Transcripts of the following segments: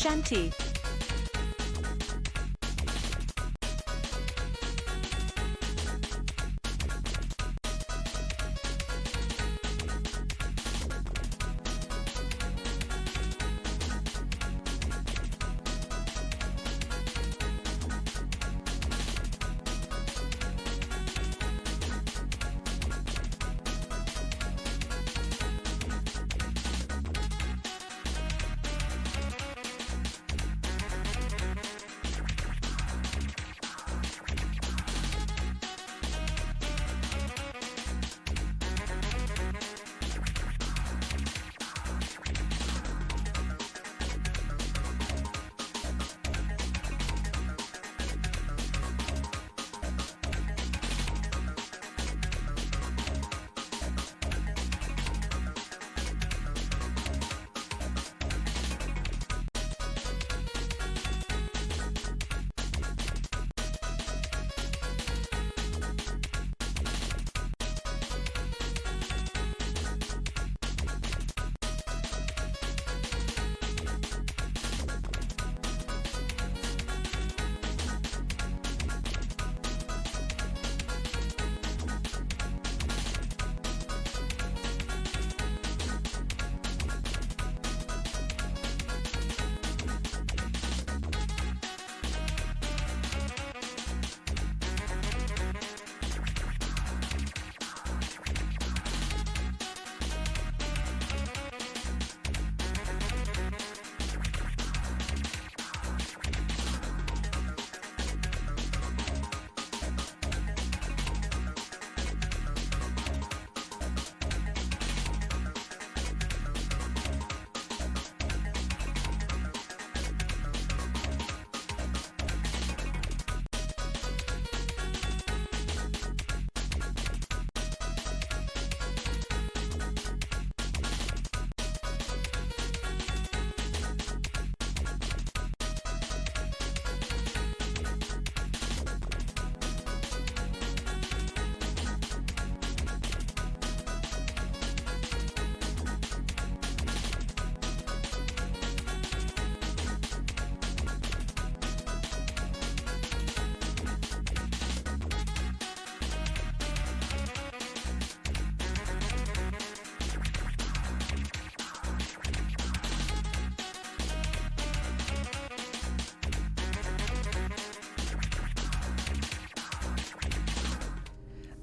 Shantae.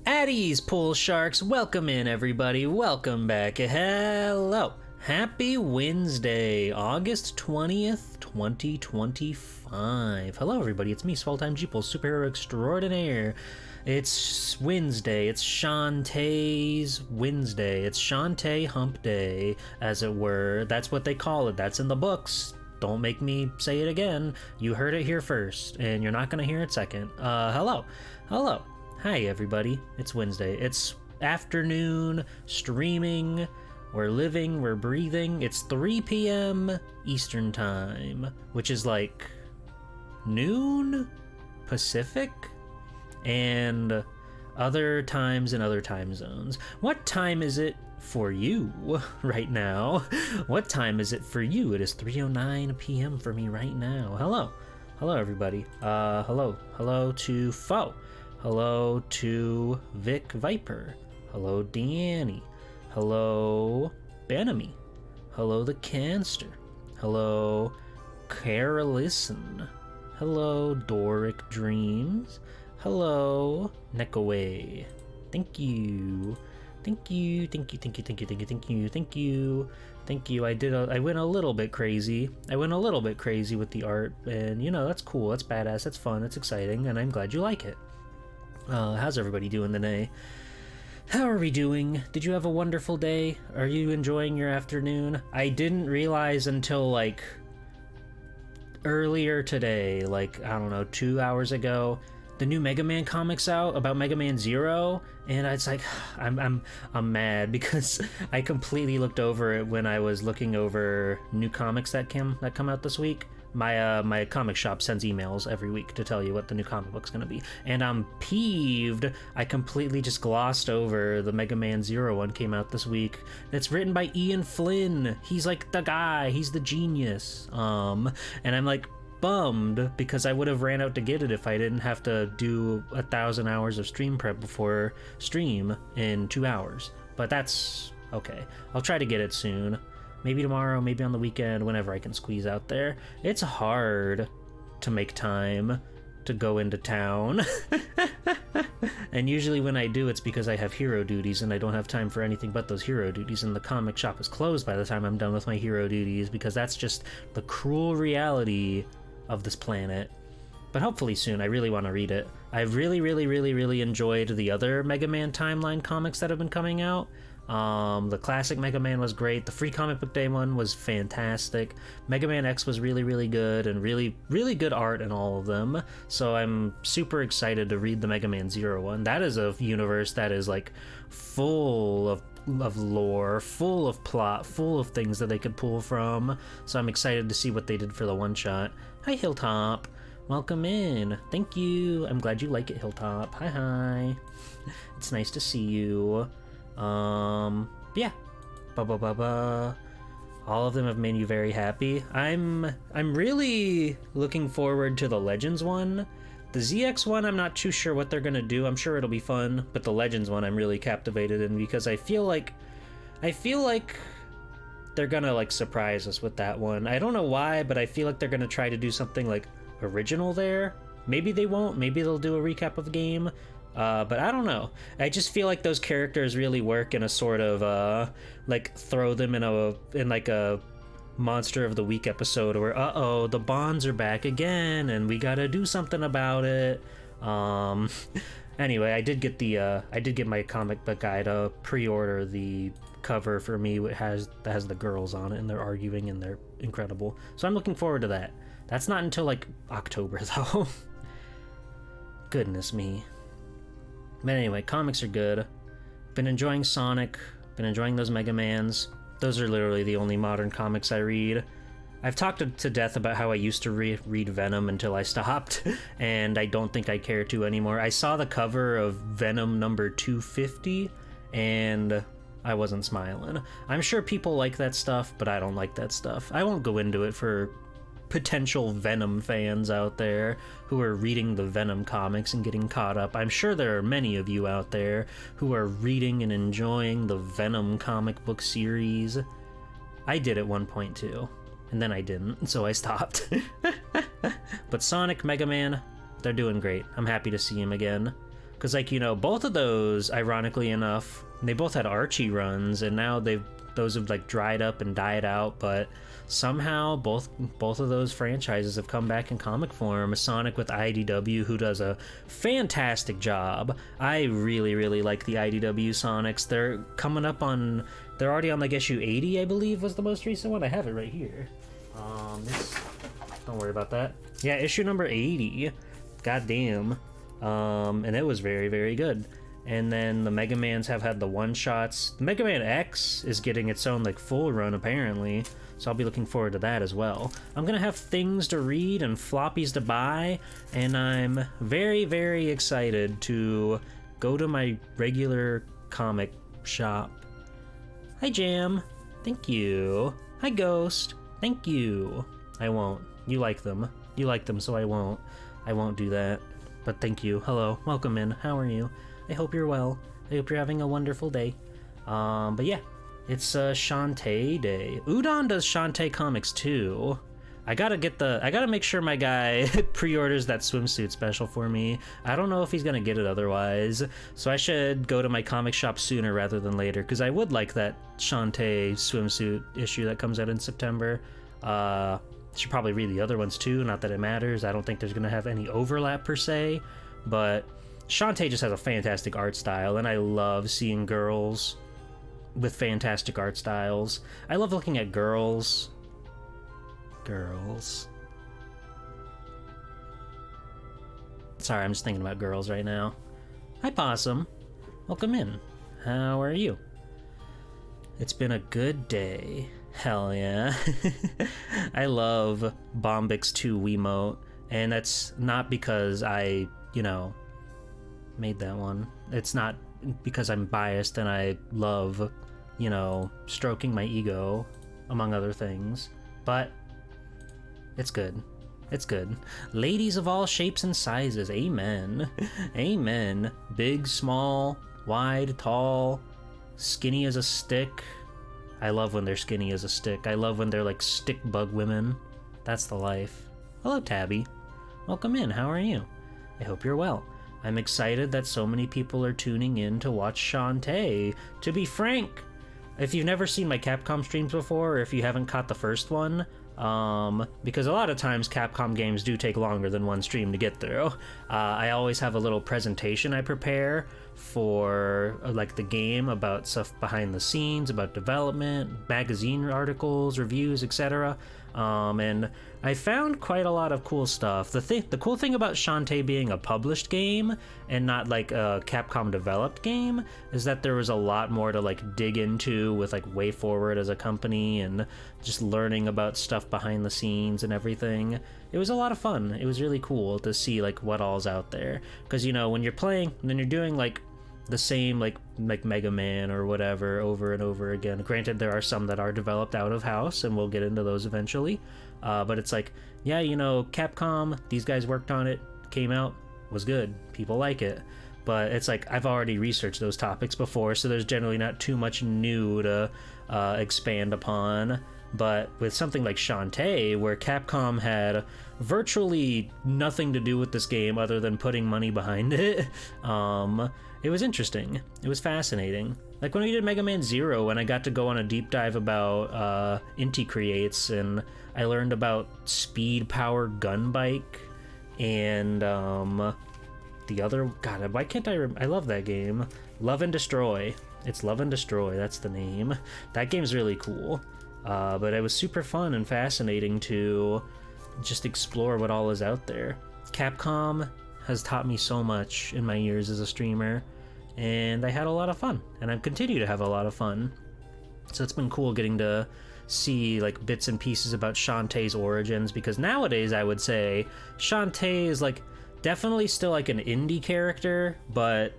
Addies, pool sharks, welcome in everybody, welcome back, hello, happy Wednesday, August 20th, 2025, hello everybody, it's me, Swelltime Jeeple, superhero extraordinaire. It's Wednesday, it's Shantae's Wednesday, it's Shantae hump day, as it were, that's what they call it, that's in the books. Don't make me say it again, you heard it here first, and you're not gonna hear it second. Hello, hi everybody, it's Wednesday, it's afternoon, streaming, we're living, we're breathing, it's 3 p.m. Eastern Time, which is like noon Pacific, and other times in other time zones. What time is it for you right now? What time is it for you? It is 3:09 p.m. for me right now. Hello everybody. Hello to Foe. Hello to Vic Viper. Hello Danny. Hello Benamy. Hello the Canster. Hello Carolison. Hello Doric Dreams. Hello Neckaway. Thank you. I went a little bit crazy. With the art, and you know, that's cool, that's badass, that's fun, that's exciting, and I'm glad you like it. How's everybody doing today? How are we doing? Did you have a wonderful day? Are you enjoying your afternoon? I didn't realize until like earlier today, like I don't know, 2 hours ago, the new Mega Man comic's out about Mega Man Zero, and it's like I'm mad because I completely looked over it when I was looking over new comics that come out this week. My comic shop sends emails every week to tell you what the new comic book's gonna be, and I'm peeved. I completely just glossed over the Mega Man Zero one came out this week. It's written by Ian Flynn. He's like the guy. He's the genius. And I'm like bummed because I would have ran out to get it if I didn't have to do 1,000 hours of stream prep before stream in 2 hours. But that's okay. I'll try to get it soon. Maybe tomorrow, maybe on the weekend, whenever I can squeeze out there. It's hard to make time to go into town. And usually when I do, it's because I have hero duties and I don't have time for anything but those hero duties, and the comic shop is closed by the time I'm done with my hero duties, because that's just the cruel reality of this planet. But hopefully soon. I really want to read it. I've really enjoyed the other Mega Man timeline comics that have been coming out. The classic Mega Man was great. The free comic book day one was fantastic. Mega Man X was really good, and really good art in all of them. So I'm super excited to read the Mega Man Zero one. That is a universe that is like full of lore, full of plot, full of things that they could pull from. So I'm excited to see what they did for the one shot. Hi Hilltop, welcome in. Thank you. I'm glad you like it, Hilltop. Hi. It's nice to see you. Yeah. All of them have made you very happy. I'm really looking forward to the Legends one. The ZX one, I'm not too sure what they're gonna do. I'm sure it'll be fun, but the Legends one I'm really captivated in, because I feel like they're gonna like surprise us with that one. I don't know why, but I feel like they're gonna try to do something like original there. Maybe they won't. Maybe they'll do a recap of the game. But I don't know. I just feel like those characters really work in a sort of like throw them in like a Monster of the Week episode where uh-oh, the Bonds are back again and we gotta do something about it. Anyway, I did get my comic book guy to pre-order the cover for me. That has the girls on it and they're arguing and they're incredible. So I'm looking forward to that. That's not until like October though. Goodness me. But anyway, comics are good. Been enjoying Sonic, been enjoying those Mega Mans. Those are literally the only modern comics I read. I've talked to death about how I used to read Venom until I stopped, and I don't think I care to anymore. I saw the cover of Venom number 250, and I wasn't smiling. I'm sure people like that stuff, but I don't like that stuff. I won't go into it for potential Venom fans out there who are reading the Venom comics and getting caught up. I'm sure there are many of you out there who are reading and enjoying the Venom comic book series. I did at one point too, and then I didn't, so I stopped. But Sonic, Mega Man, they're doing great. I'm happy to see him again. Because, like, you know, both of those, ironically enough, they both had Archie runs, and now those have like dried up and died out, but somehow both of those franchises have come back in comic form. Sonic with IDW, who does a fantastic job. I really like the IDW Sonics. They're already on like issue 80, I believe was the most recent one. I have it right here. Don't worry about that. Yeah, issue number 80. Goddamn. And it was very good. And then the Mega Mans have had the one-shots. The Mega Man X is getting its own like full run apparently, so I'll be looking forward to that as well. I'm gonna have things to read and floppies to buy, and I'm very excited to go to my regular comic shop. Hi Jam, thank you. Hi Ghost, thank you. I won't. You like them, so I won't do that. But thank you. Hello, welcome in. How are you? I hope you're well. I hope you're having a wonderful day. But yeah, it's Shantae Day. Udon does Shantae comics too. I gotta make sure my guy pre-orders that swimsuit special for me. I don't know if he's gonna get it otherwise, so I should go to my comic shop sooner rather than later, because I would like that Shantae swimsuit issue that comes out in September. Should probably read the other ones too, not that it matters. I don't think there's gonna have any overlap per se, but Shantae just has a fantastic art style, and I love seeing girls with fantastic art styles. I love looking at girls. Sorry, I'm just thinking about girls right now. Hi, Possum. Welcome in. How are you? It's been a good day. Hell yeah. I love Bombix 2 Wiimote, and that's not because I, made that one. It's not because I'm biased and I love, stroking my ego, among other things, but it's good. It's good. Ladies of all shapes and sizes, amen. Amen. Big, small, wide, tall, skinny as a stick. I love when they're skinny as a stick. I love when they're like stick bug women. That's the life. Hello, Tabby. Welcome in. How are you? I hope you're well. I'm excited that so many people are tuning in to watch Shantae. To be frank, if you've never seen my Capcom streams before, or if you haven't caught the first one, because a lot of times Capcom games do take longer than one stream to get through. I always have a little presentation I prepare for like the game, about stuff behind the scenes, about development, magazine articles, reviews, etc. And I found quite a lot of cool stuff. The cool thing about Shantae being a published game and not like a Capcom developed game is that there was a lot more to like dig into with like WayForward as a company and just learning about stuff behind the scenes and everything. It was a lot of fun. It was really cool to see like what all's out there, because when you're playing and then you're doing like the same like Mega Man or whatever over and over again. Granted, there are some that are developed out of house, and we'll get into those eventually. But it's like, yeah, Capcom, these guys worked on it, came out, was good, people like it. But it's like, I've already researched those topics before, so there's generally not too much new to expand upon. But with something like Shantae, where Capcom had virtually nothing to do with this game other than putting money behind it, it was interesting. It was fascinating. Like when we did Mega Man Zero, when I got to go on a deep dive about Inti Creates, and I learned about Speed Power Gun Bike and the other, God, why can't I love that game. Love and Destroy. It's Love and Destroy, that's the name. That game's really cool. But it was super fun and fascinating to just explore what all is out there. Capcom has taught me so much in my years as a streamer, and I had a lot of fun, and I continue to have a lot of fun. So it's been cool getting to see like bits and pieces about Shantae's origins, because nowadays I would say Shantae is like definitely still like an indie character, but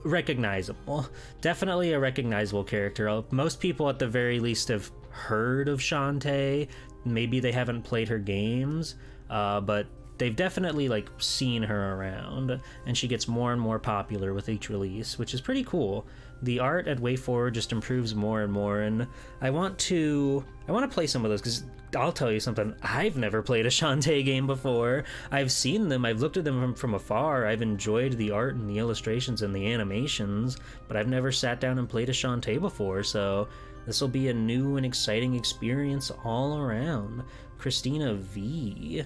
recognizable. Definitely a recognizable character. Most people at the very least have heard of Shantae. Maybe they haven't played her games, but they've definitely like seen her around, and she gets more and more popular with each release, which is pretty cool. The art at WayForward just improves more and more, and I want to play some of those, because I'll tell you something, I've never played a Shantae game before. I've seen them, I've looked at them from afar, I've enjoyed the art and the illustrations and the animations, but I've never sat down and played a Shantae before, so this will be a new and exciting experience all around. Christina V.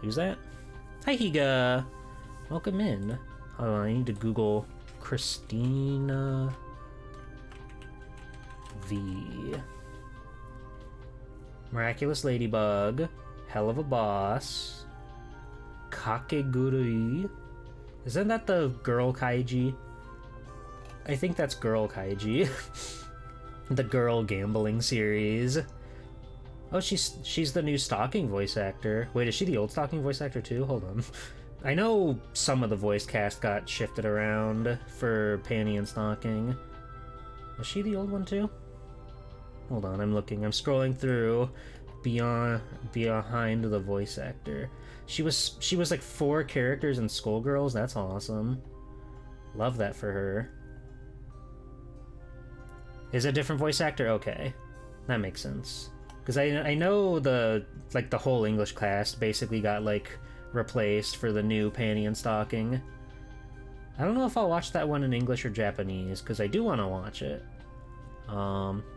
Who's that? Hi, Higa. Welcome in. Hold on, I need to Google Christina V. Miraculous Ladybug. Hell of a Boss. Kakegurui. Isn't that the girl Kaiji? I think that's Girl Kaiji. The girl gambling series. Oh, she's the new Stalking voice actor. Wait, is she the old Stalking voice actor too? Hold on. I know some of the voice cast got shifted around for Panty and Stalking. Was she the old one too? Hold on, I'm looking. I'm scrolling through behind the voice actor. She was like 4 characters in Skullgirls. That's awesome. Love that for her. Is it a different voice actor? Okay, that makes sense. Because I know the whole English cast basically got like replaced for the new Panty and Stalking. I don't know if I'll watch that one in English or Japanese, because I do want to watch it.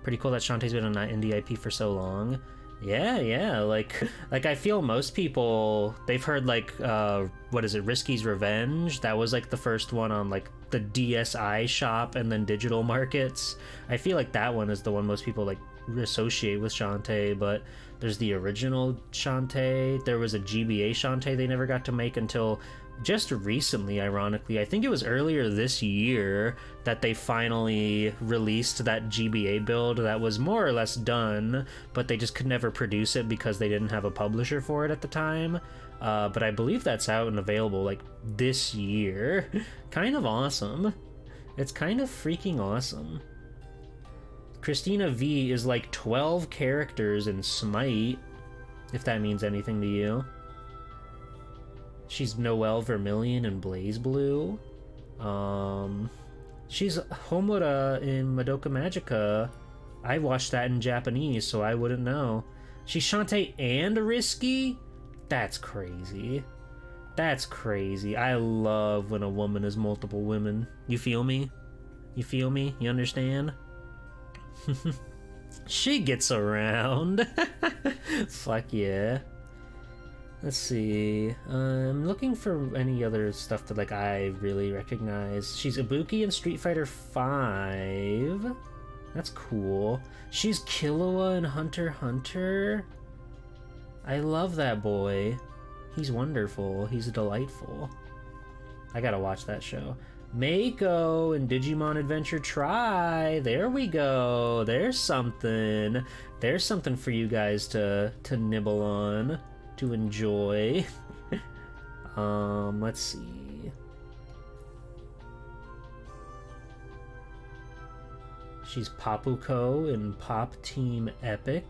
Pretty cool that Shantae's been on that indie IP for so long. Yeah, like I feel most people, they've heard like, what is it, Risky's Revenge? That was like the first one on like the DSi shop and then digital markets. I feel like that one is the one most people like associate with Shantae, but there's the original Shantae. There was a GBA Shantae they never got to make until just recently, ironically, I think it was earlier this year, that they finally released that GBA build that was more or less done, but they just could never produce it because they didn't have a publisher for it at the time. But I believe that's out and available like this year. Kind of awesome. It's kind of freaking awesome. Christina V is like 12 characters in Smite, if that means anything to you. She's Noelle Vermilion in Blaze Blue. She's Homoda in Madoka Magica. I watched that in Japanese, so I wouldn't know. She's Shantae and Risky? That's crazy. That's crazy. I love when a woman is multiple women. You feel me? You feel me? You understand? She gets around. Fuck yeah. Let's see. I'm looking for any other stuff that like I really recognize. She's Ibuki in Street Fighter V. That's cool. She's Killua in Hunter x Hunter. I love that boy. He's wonderful. He's delightful. I gotta watch that show. Mako in Digimon Adventure Tri. There we go. There's something. There's something for you guys to nibble on, to enjoy. Let's see. She's Papuko in Pop Team Epic.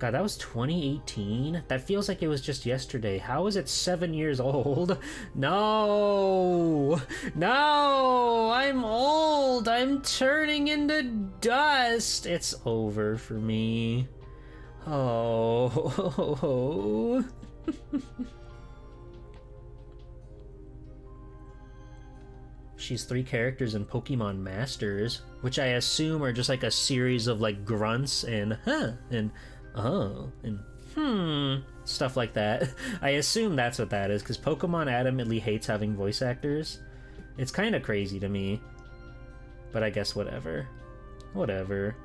God, that was 2018? That feels like it was just yesterday. How is it 7 years old? No! No! I'm old! I'm turning into dust! It's over for me. Oh. She's 3 characters in Pokemon Masters, which I assume are just like a series of like grunts and huh and oh and stuff like that. I assume that's what that is, because Pokemon adamantly hates having voice actors. It's kind of crazy to me, but I guess whatever. Whatever.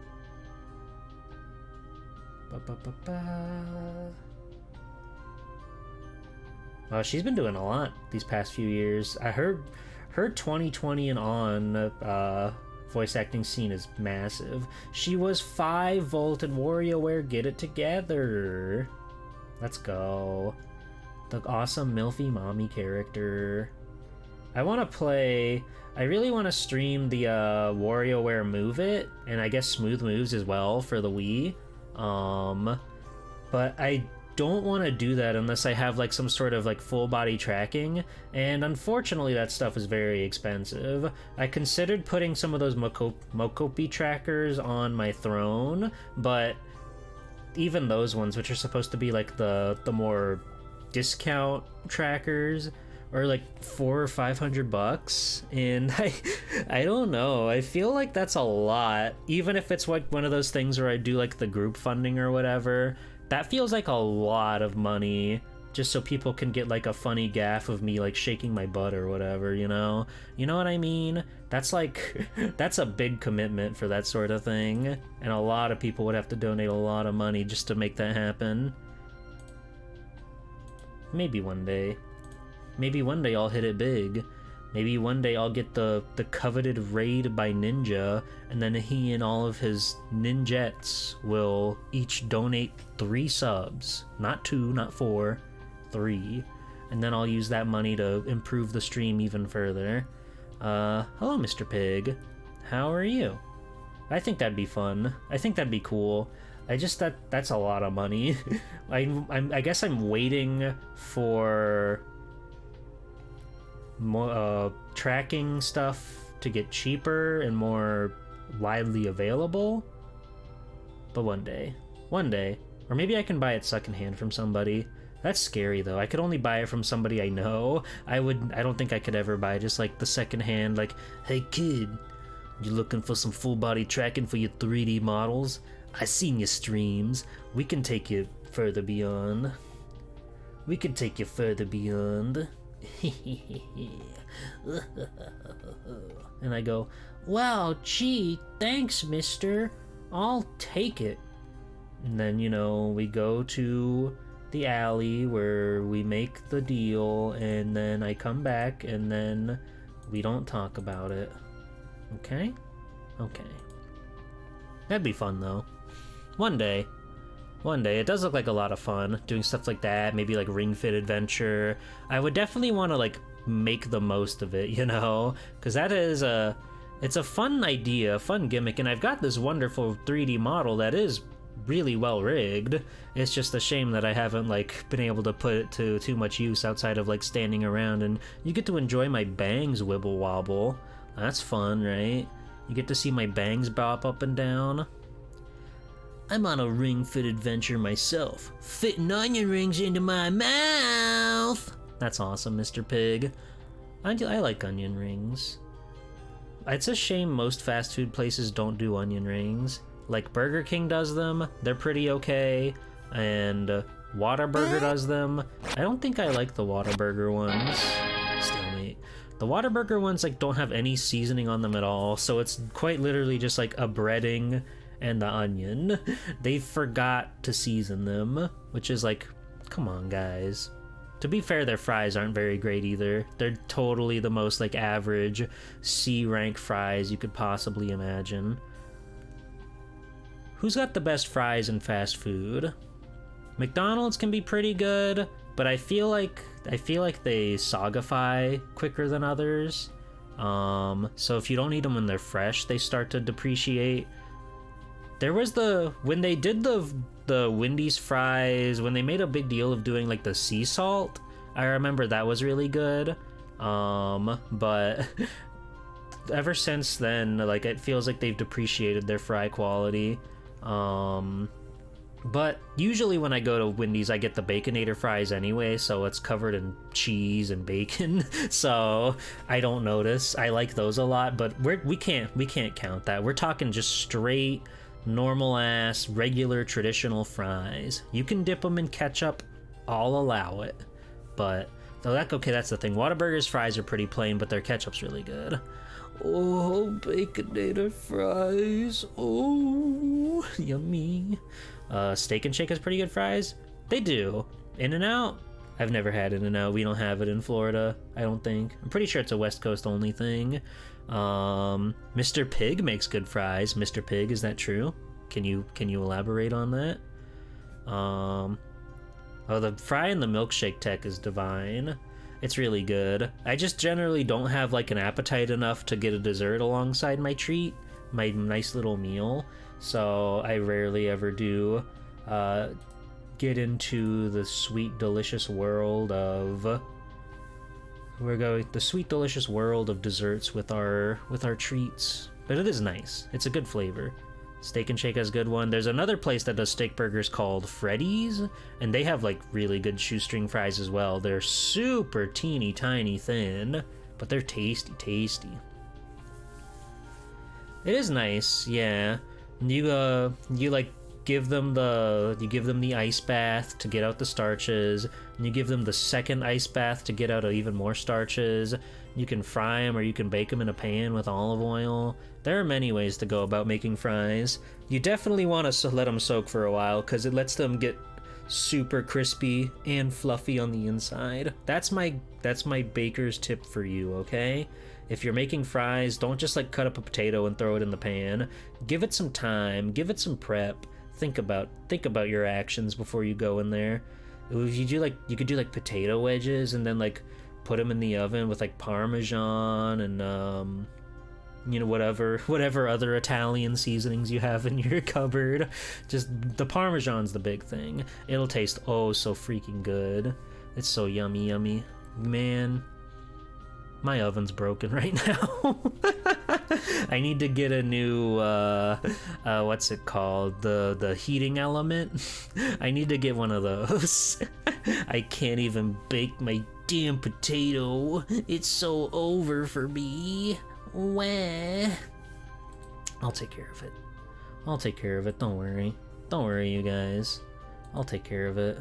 Wow, she's been doing a lot these past few years. I heard her 2020 and on voice acting scene is massive. She was 5V in WarioWare Get It Together. Let's go. The awesome Milfy Mommy character. I want to play... I really want to stream the WarioWare Move It, and I guess Smooth Moves as well for the Wii. But I don't want to do that unless I have like some sort of like full body tracking, and unfortunately that stuff is very expensive. I considered putting some of those Mokopi trackers on my throne, but even those ones, which are supposed to be like the more discount trackers, are like $400 or $500, and I don't know. I feel like that's a lot, even if it's like one of those things where I do like the group funding or whatever. That feels like a lot of money just so people can get like a funny gaff of me like shaking my butt or whatever, you know? You know what I mean? That's like, that's a big commitment for that sort of thing, and a lot of people would have to donate a lot of money just to make that happen. Maybe one day. Maybe one day I'll hit it big. Maybe one day I'll get the coveted raid by Ninja, and then he and all of his ninjettes will each donate 3 subs. Not 2, not 4, 3. And then I'll use that money to improve the stream even further. Hello, Mr. Pig. How are you? I think that'd be fun. I think that'd be cool. That's a lot of money. I guess I'm waiting for more tracking stuff to get cheaper and more widely available, but one day, or maybe I can buy it secondhand from somebody. That's scary though. I could only buy it from somebody I know. I don't think I could ever buy just like the secondhand, like, hey kid, you looking for some full body tracking for your 3D models? I seen your streams. We can take you further beyond. We can take you further beyond. And I go, wow, gee, thanks, mister. I'll take it. And then, you know, we go to the alley where we make the deal, and then I come back, and then we don't talk about it. Okay? Okay. That'd be fun, though. One day. One day. It does look like a lot of fun, doing stuff like that, maybe like Ring Fit Adventure. I would definitely want to, like, make the most of it, you know? Because that is it's a fun idea, a fun gimmick, and I've got this wonderful 3D model that is really well rigged. It's just a shame that I haven't, like, been able to put it to too much use outside of, like, standing around, and you get to enjoy my bangs wibble wobble. That's fun, right? You get to see my bangs bop up and down. I'm on a Ring Fit adventure myself, fitting onion rings into my mouth. That's awesome, Mr. Pig. I like onion rings. It's a shame most fast food places don't do onion rings. Like, Burger King does them, they're pretty okay, and Whataburger does them. I don't think I like the Whataburger ones. Stalemate. The Whataburger ones, like, don't have any seasoning on them at all, so it's quite literally just like a breading and the onion. They forgot to season them, which is like, come on, guys. To be fair, their fries aren't very great either. They're totally the most, like, average C-rank fries you could possibly imagine. Who's got the best fries in fast food? McDonald's can be pretty good, but I feel like they sagify quicker than others. So if you don't eat them when they're fresh, they start to depreciate. There was when they did the Wendy's fries, when they made a big deal of doing, like, the sea salt, I remember that was really good. But ever since then, like, it feels like they've depreciated their fry quality. But usually when I go to Wendy's, I get the Baconator fries anyway, so it's covered in cheese and bacon, so I don't notice. I like those a lot, but we can't count that. We're talking just straight, normal-ass, regular, traditional fries. You can dip them in ketchup, I'll allow it. But, okay, that's the thing. Whataburger's fries are pretty plain, but their ketchup's really good. Oh, Baconator fries. Oh, yummy. Steak and Shake has pretty good fries. They do. In-N-Out? I've never had In-N-Out. We don't have it in Florida, I don't think. I'm pretty sure it's a West Coast only thing. Mr. Pig makes good fries. Mr. Pig, is that true? Can you elaborate on that? Oh, the fry and the milkshake tech is divine. It's really good. I just generally don't have, like, an appetite enough to get a dessert alongside my treat, my nice little meal. So I rarely ever do get into the sweet, delicious world of the sweet, delicious world of desserts with our treats. But it is nice. It's a good flavor. Steak and Shake has a good one. There's another place that does steak burgers called Freddy's, and they have, like, really good shoestring fries as well. They're super teeny tiny thin, but they're tasty. It is nice, yeah. You like give them the ice bath to get out the starches, and you give them the second ice bath to get out even more starches. You can fry them or you can bake them in a pan with olive oil. There are many ways to go about making fries. You definitely want to let them soak for a while because it lets them get super crispy and fluffy on the inside. That's my baker's tip for you, okay? If you're making fries, don't just, like, cut up a potato and throw it in the pan. Give it some time, give it some prep. Think about your actions before you go in there. If you could do like potato wedges and then, like, put them in the oven with, like, Parmesan and whatever other Italian seasonings you have in your cupboard. Just the Parmesan's the big thing. It'll taste oh so freaking good. It's so yummy, man. My oven's broken right now. I need to get a new what's it called? The heating element. I need to get one of those. I can't even bake my damn potato. It's so over for me. Wah. I'll take care of it. Don't worry, you guys. I'll take care of it.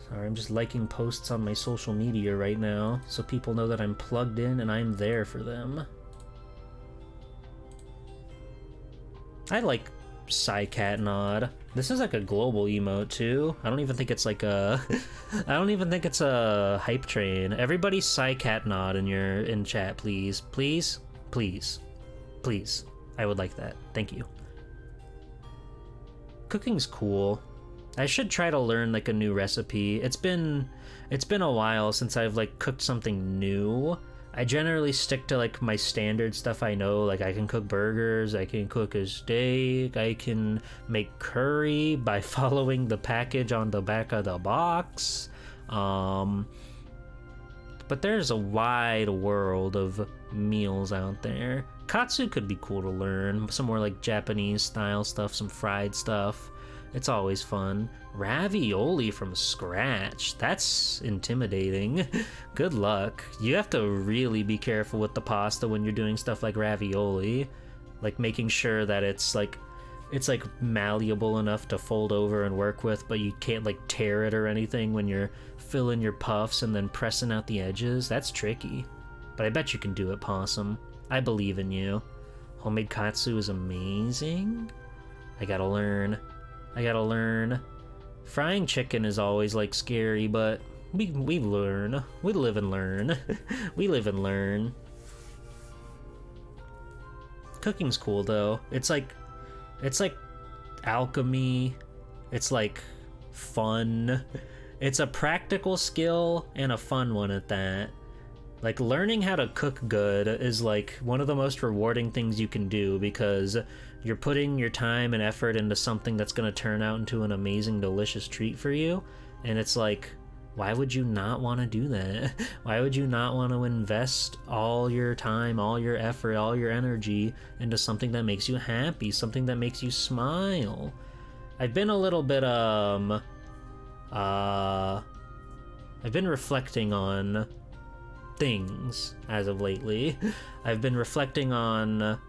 Sorry, I'm just liking posts on my social media right now, so people know that I'm plugged in and I'm there for them. I like Psy-cat nod. This is like a global emote too. I don't even think it's like a I don't even think it's a hype train. Everybody Psy-cat nod in chat, please. Please? Please. Please. I would like that. Thank you. Cooking's cool. I should try to learn like a new recipe. It's been a while since I've like cooked something new. I generally stick to like my standard stuff I know, like I can cook burgers, I can cook a steak, I can make curry by following the package on the back of the box. But there's a wide world of meals out there. Katsu could be cool to learn, some more like Japanese style stuff, some fried stuff. It's always fun. Ravioli from scratch. That's intimidating. Good luck. You have to really be careful with the pasta when you're doing stuff like ravioli. Like making sure that it's like malleable enough to fold over and work with, but you can't like tear it or anything when you're filling your puffs and then pressing out the edges. That's tricky. But I bet you can do it, Possum. I believe in you. Homemade katsu is amazing. I gotta learn. Frying chicken is always like scary, but we learn. We live and learn. We live and learn. Cooking's cool though. It's like alchemy. It's like fun. It's a practical skill and a fun one at that. Like learning how to cook good is like one of the most rewarding things you can do, because you're putting your time and effort into something that's going to turn out into an amazing, delicious treat for you. And it's like, why would you not want to do that? Why would you not want to invest all your time, all your effort, all your energy into something that makes you happy, something that makes you smile? I've been a little bit, I've been reflecting on things as of lately. I've been reflecting on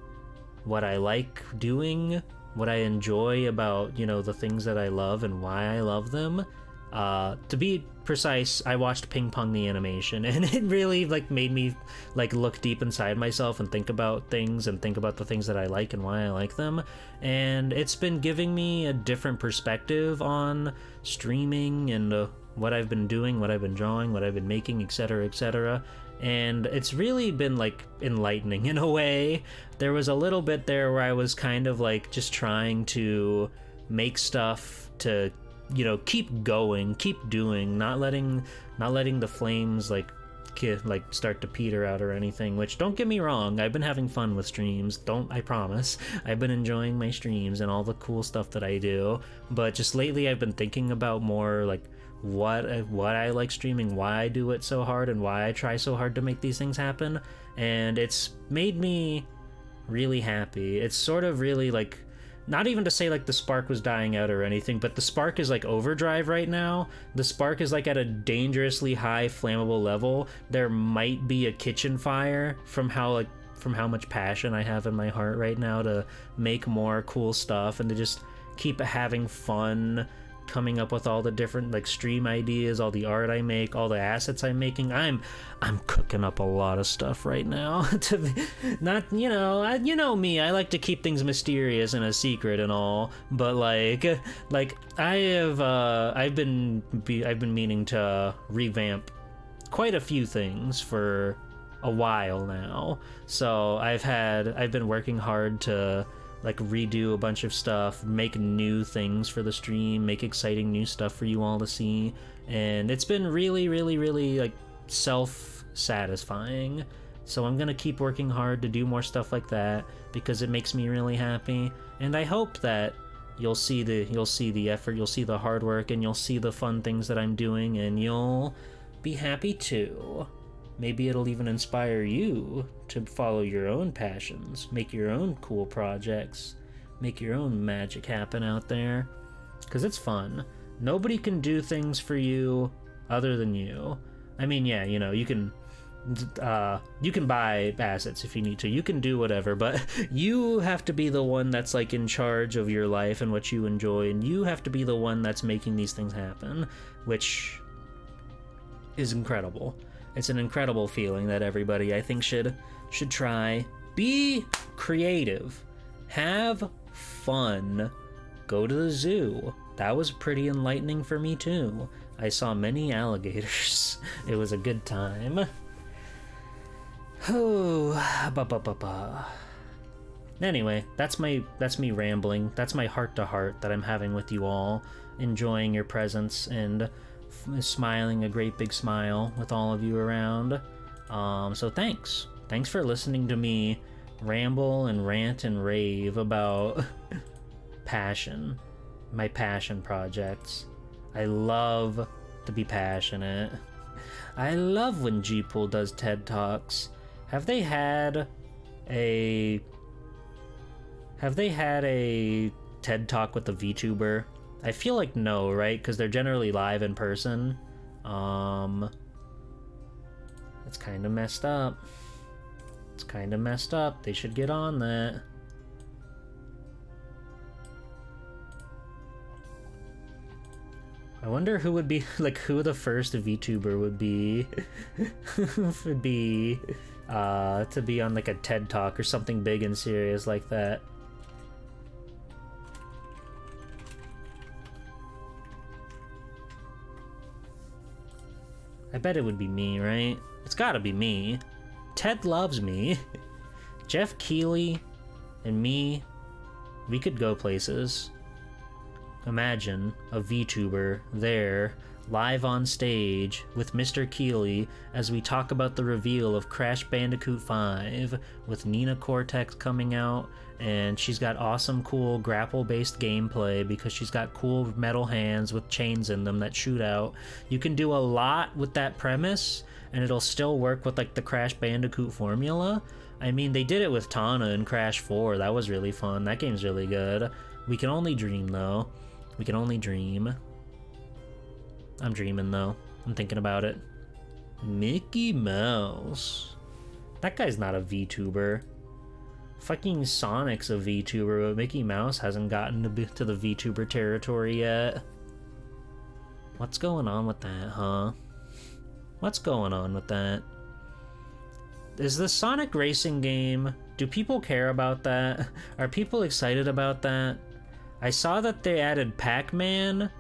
what I like doing, what I enjoy about, you know, the things that I love and why I love them. To be precise, I watched Ping Pong the animation, and it really like made me like look deep inside myself and think about things and think about the things that I like and why I like them. And it's been giving me a different perspective on streaming and what I've been doing, what I've been drawing, what I've been making, etc., etc. And it's really been like enlightening in a way. There was a little bit there where I was kind of like just trying to make stuff to, you know, keep going, keep doing, not letting the flames like start to peter out or anything. Which, don't get me wrong, I've been having fun with streams, I promise. I've been enjoying my streams and all the cool stuff that I do, but just lately I've been thinking about more like what I like streaming, why I do it so hard, and why I try so hard to make these things happen. And it's made me really happy. It's sort of really like, not even to say like the spark was dying out or anything, but the spark is like overdrive right now. The spark is like at a dangerously high flammable level. There might be a kitchen fire from how much passion I have in my heart right now to make more cool stuff and to just keep having fun coming up with all the different like stream ideas, all the art I make, all the assets I'm making. I'm cooking up a lot of stuff right now. To be, not, you know me, I like to keep things mysterious and a secret and all, but like I've been meaning to revamp quite a few things for a while now. So I've been working hard to like redo a bunch of stuff, make new things for the stream, make exciting new stuff for you all to see, and it's been really, really, really like self-satisfying. So I'm gonna keep working hard to do more stuff like that because it makes me really happy, and I hope that you'll see the effort, you'll see the hard work, and you'll see the fun things that I'm doing, and you'll be happy too. Maybe it'll even inspire you to follow your own passions, make your own cool projects, make your own magic happen out there. Because it's fun. Nobody can do things for you other than you. I mean, yeah, you know, you can buy assets if you need to. You can do whatever, but you have to be the one that's like in charge of your life and what you enjoy, and you have to be the one that's making these things happen, which is incredible. It's an incredible feeling that everybody, I think, should try. Be creative. Have fun. Go to the zoo. That was pretty enlightening for me too. I saw many alligators. It was a good time. Oh, Anyway, that's me rambling. That's my heart-to-heart that I'm having with you all, enjoying your presence and smiling a great big smile with all of you around. So thanks for listening to me ramble and rant and rave about passion, my passion projects. I love to be passionate. I love when Gpool does TED Talks. Have they had a TED Talk with a VTuber? I feel like no, right? Because they're generally live in person. It's kind of messed up. It's kind of messed up. They should get on that. I wonder who would be, like, who the first VTuber would be. Would be, to be on, like, a TED Talk or something big and serious like that. I bet it would be me, right? It's gotta be me. Ted loves me. Jeff Keighley and me, we could go places. Imagine a VTuber there, live on stage with Mr. Keighley as we talk about the reveal of Crash Bandicoot 5 with Nina Cortex coming out, and she's got awesome cool grapple-based gameplay because she's got cool metal hands with chains in them that shoot out. You can do a lot with that premise, and it'll still work with like the Crash Bandicoot formula. I mean, they did it with Tana in Crash 4. That was really fun. That game's really good. We can only dream, though. We can only dream. I'm dreaming, though. I'm thinking about it. Mickey Mouse. That guy's not a VTuber. Fucking Sonic's a VTuber, but Mickey Mouse hasn't gotten to the VTuber territory yet. What's going on with that, huh? What's going on with that? Is the Sonic racing game... Do people care about that? Are people excited about that? I saw that they added Pac-Man,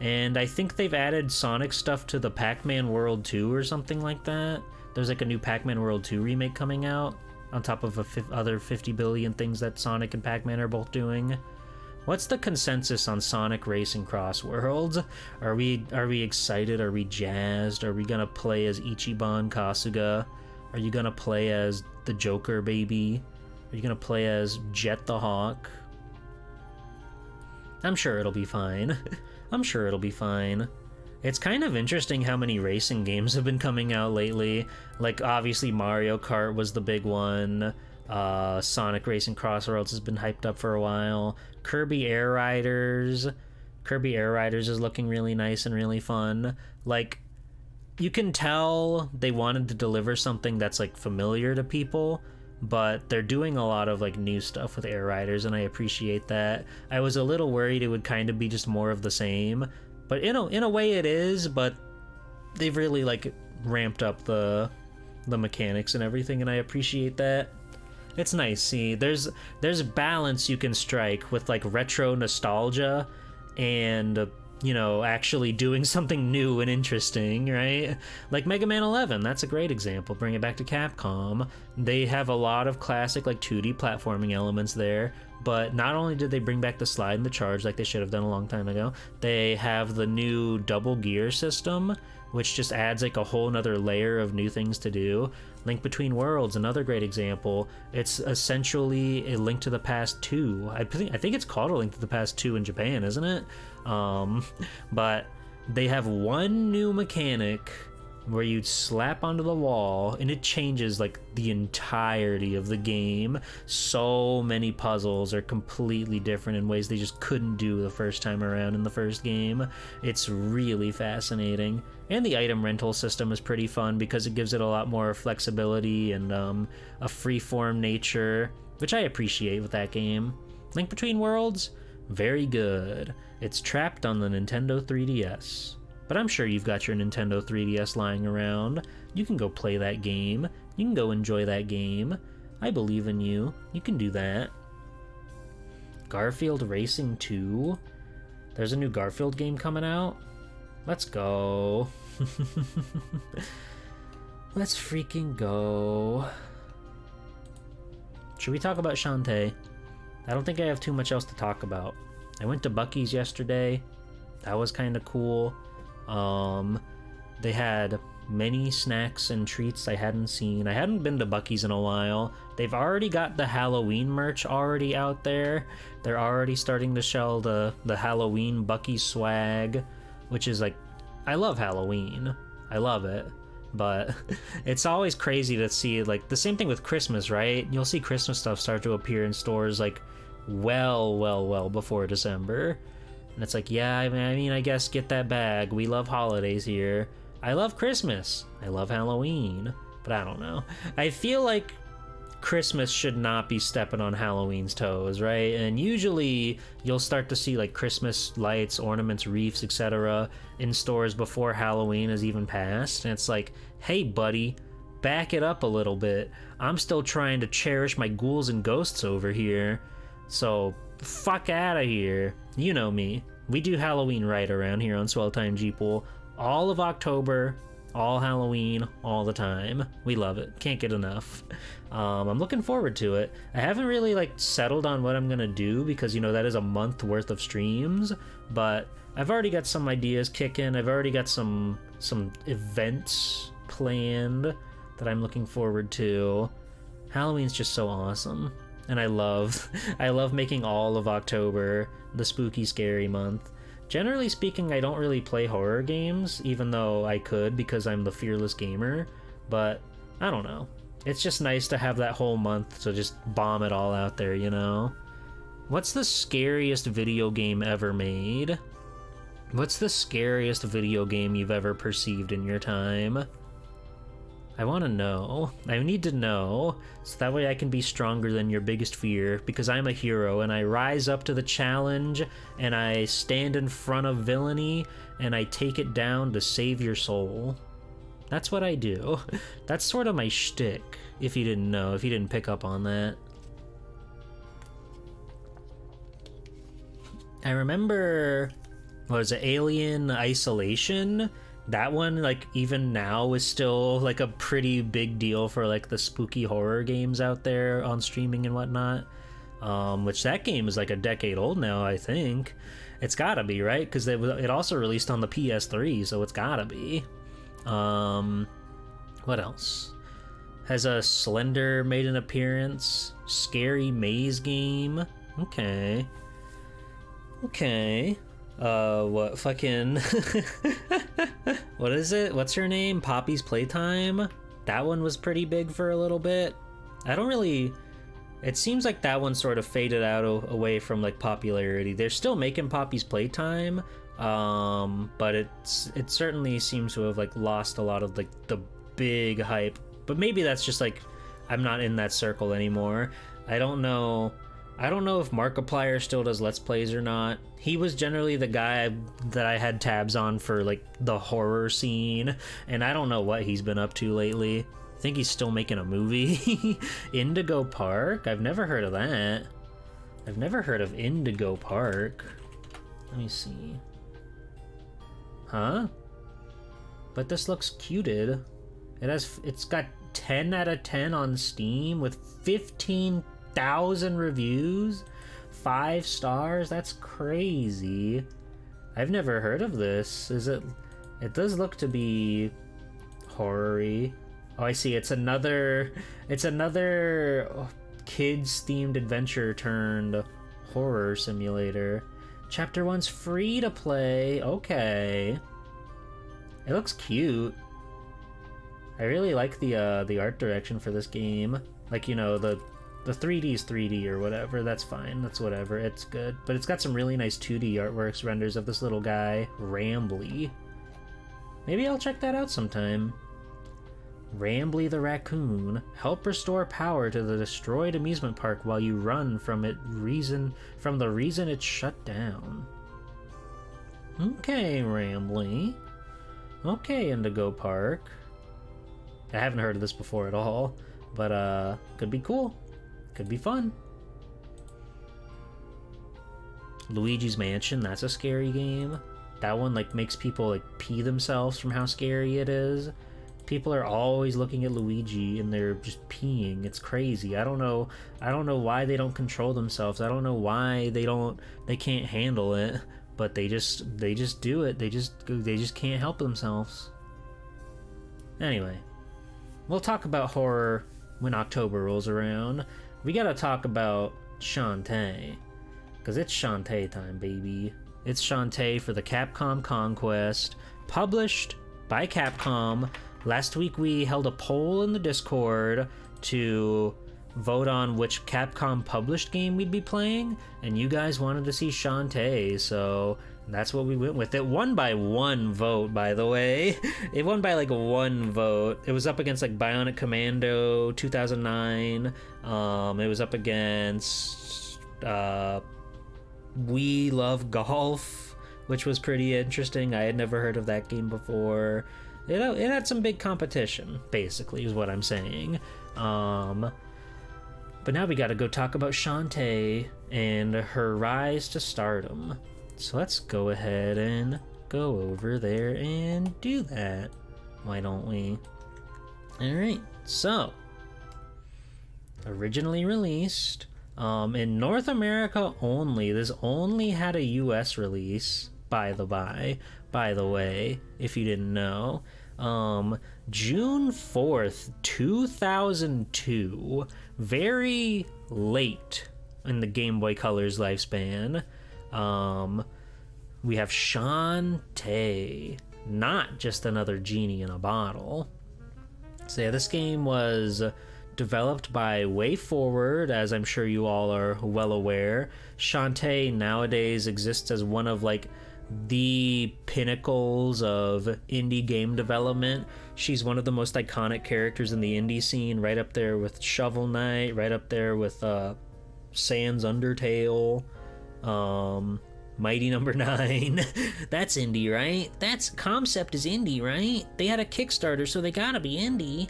and I think they've added Sonic stuff to the Pac-Man World 2 or something like that. There's like a new Pac-Man World 2 remake coming out, on top of other 50 billion things that Sonic and Pac-Man are both doing. What's the consensus on Sonic Racing Cross Worlds? Are we excited? Are we jazzed? Are we gonna play as Ichiban Kasuga? Are you gonna play as the Joker baby? Are you gonna play as Jet the Hawk? I'm sure it'll be fine. I'm sure it'll be fine. It's kind of interesting how many racing games have been coming out lately. Like, obviously Mario Kart was the big one. Sonic Racing Cross Worlds has been hyped up for a while. Kirby Air Riders. Kirby Air Riders is looking really nice and really fun. Like, you can tell they wanted to deliver something that's, like, familiar to people, but they're doing a lot of like new stuff with Air Riders, and I appreciate that. I was a little worried it would kind of be just more of the same, but in a way it is, but they've really like ramped up the mechanics and everything, and I appreciate that. It's nice. See, there's balance you can strike with like retro nostalgia and, you know, actually doing something new and interesting, right? Like Mega Man 11, that's a great example. Bring it back to Capcom. They have a lot of classic like 2D platforming elements there, but not only did they bring back the slide and the charge like they should have done a long time ago, they have the new double gear system, which just adds like a whole nother layer of new things to do. Link Between Worlds, another great example. It's essentially a Link to the Past 2. I think it's called a Link to the Past 2 in Japan, isn't it? But they have one new mechanic where you slap onto the wall and it changes like the entirety of the game. So many puzzles are completely different in ways they just couldn't do the first time around in the first game. It's really fascinating. And the item rental system is pretty fun because it gives it a lot more flexibility and a freeform nature, which I appreciate with that game. Link Between Worlds, very good. It's trapped on the Nintendo 3DS. But I'm sure you've got your Nintendo 3DS lying around. You can go play that game. You can go enjoy that game. I believe in you. You can do that. Garfield Racing 2? There's a new Garfield game coming out? Let's go. Let's freaking go. Should we talk about Shantae? I don't think I have too much else to talk about. I went to Buc-ee's yesterday. That was kind of cool. They had many snacks and treats I hadn't seen. I hadn't been to Buc-ee's in a while. They've already got the Halloween merch already out there. They're already starting to sell the Halloween Buc-ee's swag, which is like, I love Halloween. I love it. But it's always crazy to see, like, the same thing with Christmas, right? You'll see Christmas stuff start to appear in stores, like, well before December. And it's like, yeah, I mean, I guess get that bag. We love holidays here. I love Christmas. I love Halloween. But I don't know. I feel like Christmas should not be stepping on Halloween's toes, right? And usually you'll start to see like Christmas lights, ornaments, wreaths, etc. in stores before Halloween is even passed. And it's like, hey buddy, back it up a little bit. I'm still trying to cherish my ghouls and ghosts over here. So fuck out of here. You know me. We do Halloween right around here on Swell Time Jeeple. All of October, all Halloween, all the time. We love it. Can't get enough. I'm looking forward to it. I haven't really like settled on what I'm gonna do because, you know, that is a month worth of streams, but I've already got some ideas kicking. I've already got some events planned that I'm looking forward to. Halloween's just so awesome. And I love making all of October the spooky, scary month. Generally speaking, I don't really play horror games, even though I could because I'm the fearless gamer, but I don't know. It's just nice to have that whole month to just bomb it all out there, you know? What's the scariest video game ever made? What's the scariest video game you've ever perceived in your time? I want to know. I need to know, so that way I can be stronger than your biggest fear, because I'm a hero and I rise up to the challenge and I stand in front of villainy and I take it down to save your soul. That's what I do. That's sort of my shtick, if you didn't know, if you didn't pick up on that. I remember, what was it, Alien Isolation? That one, like, even now is still, like, a pretty big deal for, like, the spooky horror games out there on streaming and whatnot. Which that game is, like, a decade old now, I think. It's gotta be, right? Because it also released on the PS3, so it's gotta be. What else? Has a Slender made an appearance? Scary Maze game? Okay. Okay. What fucking... What is it? What's her name? Poppy's Playtime? That one was pretty big for a little bit. I don't really... It seems like that one sort of faded out away from, like, popularity. They're still making Poppy's Playtime, but it certainly seems to have, like, lost a lot of, like, the big hype. But maybe that's just, like, I'm not in that circle anymore. I don't know if Markiplier still does Let's Plays or not. He was generally the guy that I had tabs on for, like, the horror scene, and I don't know what he's been up to lately. I think he's still making a movie. Indigo Park? I've never heard of that. I've never heard of Indigo Park. Let me see. Huh? But this looks cuted. It's got 10 out of 10 on Steam with 15,000 reviews. 5 stars? That's crazy. I've never heard of this. It does look to be horror-y. Oh, I see. It's another kids-themed adventure turned horror simulator. Chapter 1's free to play. Okay. It looks cute. I really like the art direction for this game. Like, you know, the 3D's 3D or whatever. That's fine. That's whatever. It's good. But it's got some really nice 2D artworks, renders of this little guy, Rambly. Maybe I'll check that out sometime. Rambly the raccoon. Help restore power to the destroyed amusement park while you run from the reason it's shut down. Okay, Rambly. Okay, Indigo Park. I haven't heard of this before at all, but could be cool. Could be fun. Luigi's Mansion, that's a scary game. That one like makes people like pee themselves from how scary it is. People are always looking at Luigi and they're just peeing. It's crazy. I don't know why they don't control themselves. I don't know why they can't handle it, but they just do it. They just can't help themselves. Anyway, we'll talk about horror when October rolls around. We gotta talk about Shantae, because it's Shantae time, baby. It's Shantae for the Capcom Conquest, published by Capcom. Last week we held a poll in the Discord to vote on which Capcom published game we'd be playing, and you guys wanted to see Shantae, so that's what we went with. It won by one vote, by the way. It won by like one vote. It was up against like Bionic Commando 2009. It was up against We Love Golf, which was pretty interesting. I had never heard of that game before. It had some big competition, basically, is what I'm saying. But now we gotta go talk about Shantae and her rise to stardom. So let's go ahead and go over there and do that. Why don't we? Alright, so originally released in North America only. This only had a US release, by the way, if you didn't know. June 4th, 2002, very late in the Game Boy Color's lifespan. We have Shantae, not just another genie in a bottle. So yeah, this game was developed by WayForward, as I'm sure you all are well aware. Shantae nowadays exists as one of like the pinnacles of indie game development. She's one of the most iconic characters in the indie scene, right up there with Shovel Knight, right up there with Sans Undertale, Mighty Number 9. That's indie, right? That's Concept is indie, right? They had a Kickstarter, so they gotta be indie.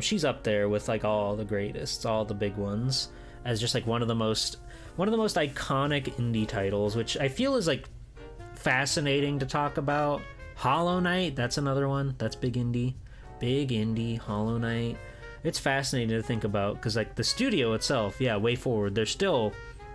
She's up there with like all the greatest, all the big ones, as just like one of the most iconic indie titles, which I feel is like fascinating to talk about. Hollow Knight, that's another one. That's big indie. Hollow Knight. It's fascinating to think about because like the studio itself, yeah, WayForward, they're still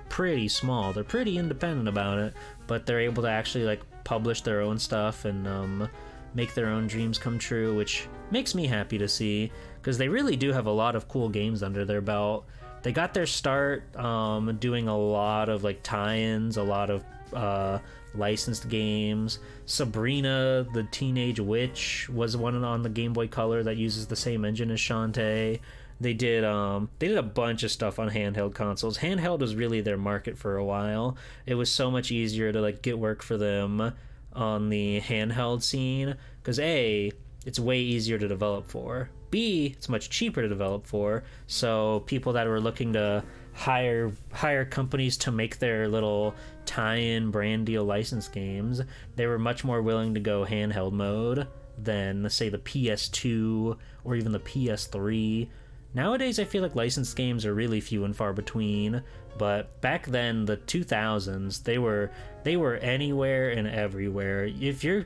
pretty small. They're pretty independent about it, but they're able to actually like publish their own stuff and make their own dreams come true, which makes me happy to see because they really do have a lot of cool games under their belt. They got their start doing a lot of like tie-ins, a lot of licensed games. Sabrina the Teenage Witch was one on the Game Boy Color that uses the same engine as Shantae. They did a bunch of stuff on handheld consoles. Handheld was really their market for a while. It was so much easier to like get work for them on the handheld scene because A, it's way easier to develop for. B, it's much cheaper to develop for. So people that were looking to hire companies to make their little tie-in brand deal license games, they were much more willing to go handheld mode than, say, the PS2 or even the PS3. Nowadays, I feel like licensed games are really few and far between, but back then, the 2000s, they were anywhere and everywhere. If you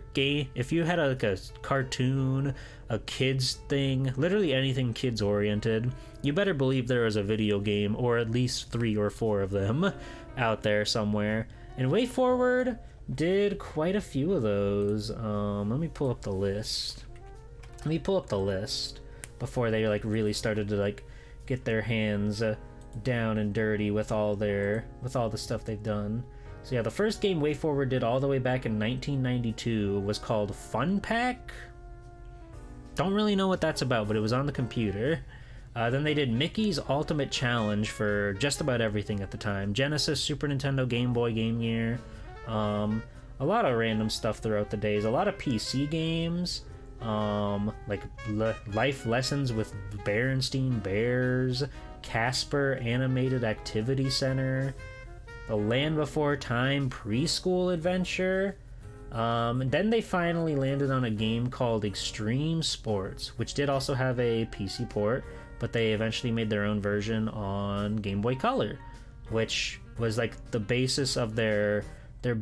had like a cartoon, a kids thing, literally anything kids oriented, you better believe there was a video game, or at least 3 or 4 of them out there somewhere. And WayForward did quite a few of those. Let me pull up the list. Before they like really started to like get their hands down and dirty with all the stuff they've done. So yeah, the first game WayForward did all the way back in 1992 was called Fun Pack. Don't really know what that's about, but it was on the computer. Then they did Mickey's Ultimate Challenge for just about everything at the time. Genesis, Super Nintendo, Game Boy, Game Gear. A lot of random stuff throughout the days. A lot of PC games. Like Life Lessons with Berenstein Bears, Casper Animated Activity Center, The Land Before Time Preschool Adventure. And then they finally landed on a game called Extreme Sports, which did also have a PC port, but they eventually made their own version on Game Boy Color, which was like the basis of their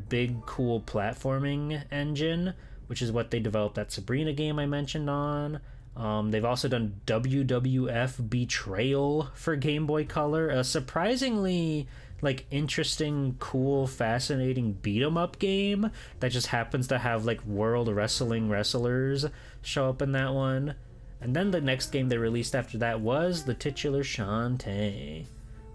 big cool platforming engine, which is what they developed that Sabrina game I mentioned on. They've also done WWF Betrayal for Game Boy Color, a surprisingly like interesting, cool, fascinating beat 'em up game that just happens to have like world wrestling wrestlers show up in that one. And then the next game they released after that was the titular Shantae.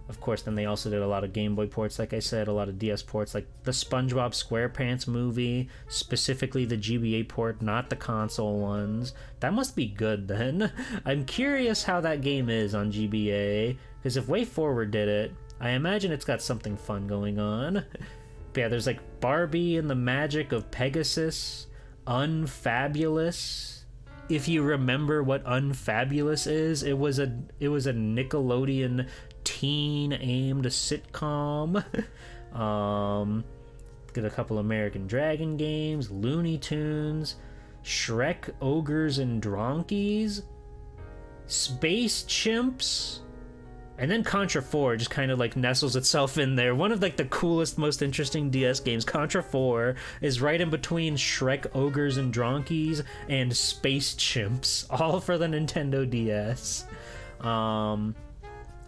Of course, then they also did a lot of Game Boy ports, like I said, a lot of DS ports, like the SpongeBob SquarePants movie, specifically the GBA port, not the console ones. That must be good then. I'm curious how that game is on GBA, because if WayForward did it, I imagine it's got something fun going on. But yeah, there's like Barbie and the Magic of Pegasus, Unfabulous. If you remember what Unfabulous is, it was a Nickelodeon teen aimed sitcom. Got a couple American Dragon games, Looney Tunes, Shrek, Ogres and Dronkies, Space Chimps, and then Contra 4 just kind of like nestles itself in there. One of like the coolest, most interesting DS games. Contra 4 is right in between Shrek, Ogres and Dronkies and Space Chimps, all for the Nintendo DS.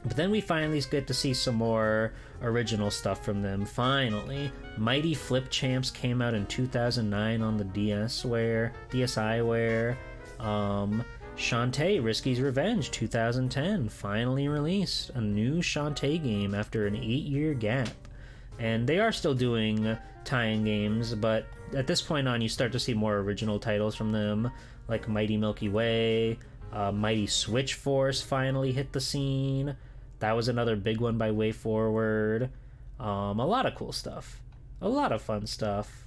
But then we finally get to see some more original stuff from them. Finally, Mighty Flip Champs came out in 2009 on the DSiWare. Shantae Risky's Revenge 2010 finally released a new Shantae game after an 8-year gap. And they are still doing tie-in games, but at this point on you start to see more original titles from them, like Mighty Milky Way. Mighty Switch Force finally hit the scene. That was another big one by WayForward. A lot of cool stuff, a lot of fun stuff.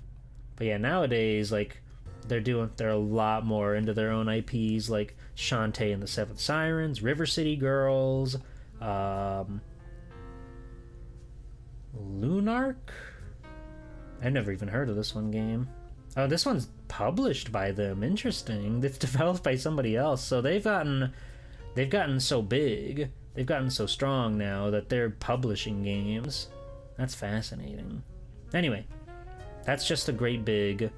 But yeah, nowadays like they're a lot more into their own IPs, like Shantae and the Seven Sirens, River City Girls, Lunark. I never even heard of this one game. Oh, this one's published by them. Interesting. It's developed by somebody else. So they've gotten so big, they've gotten so strong now that they're publishing games. That's fascinating. Anyway, that's just a great big,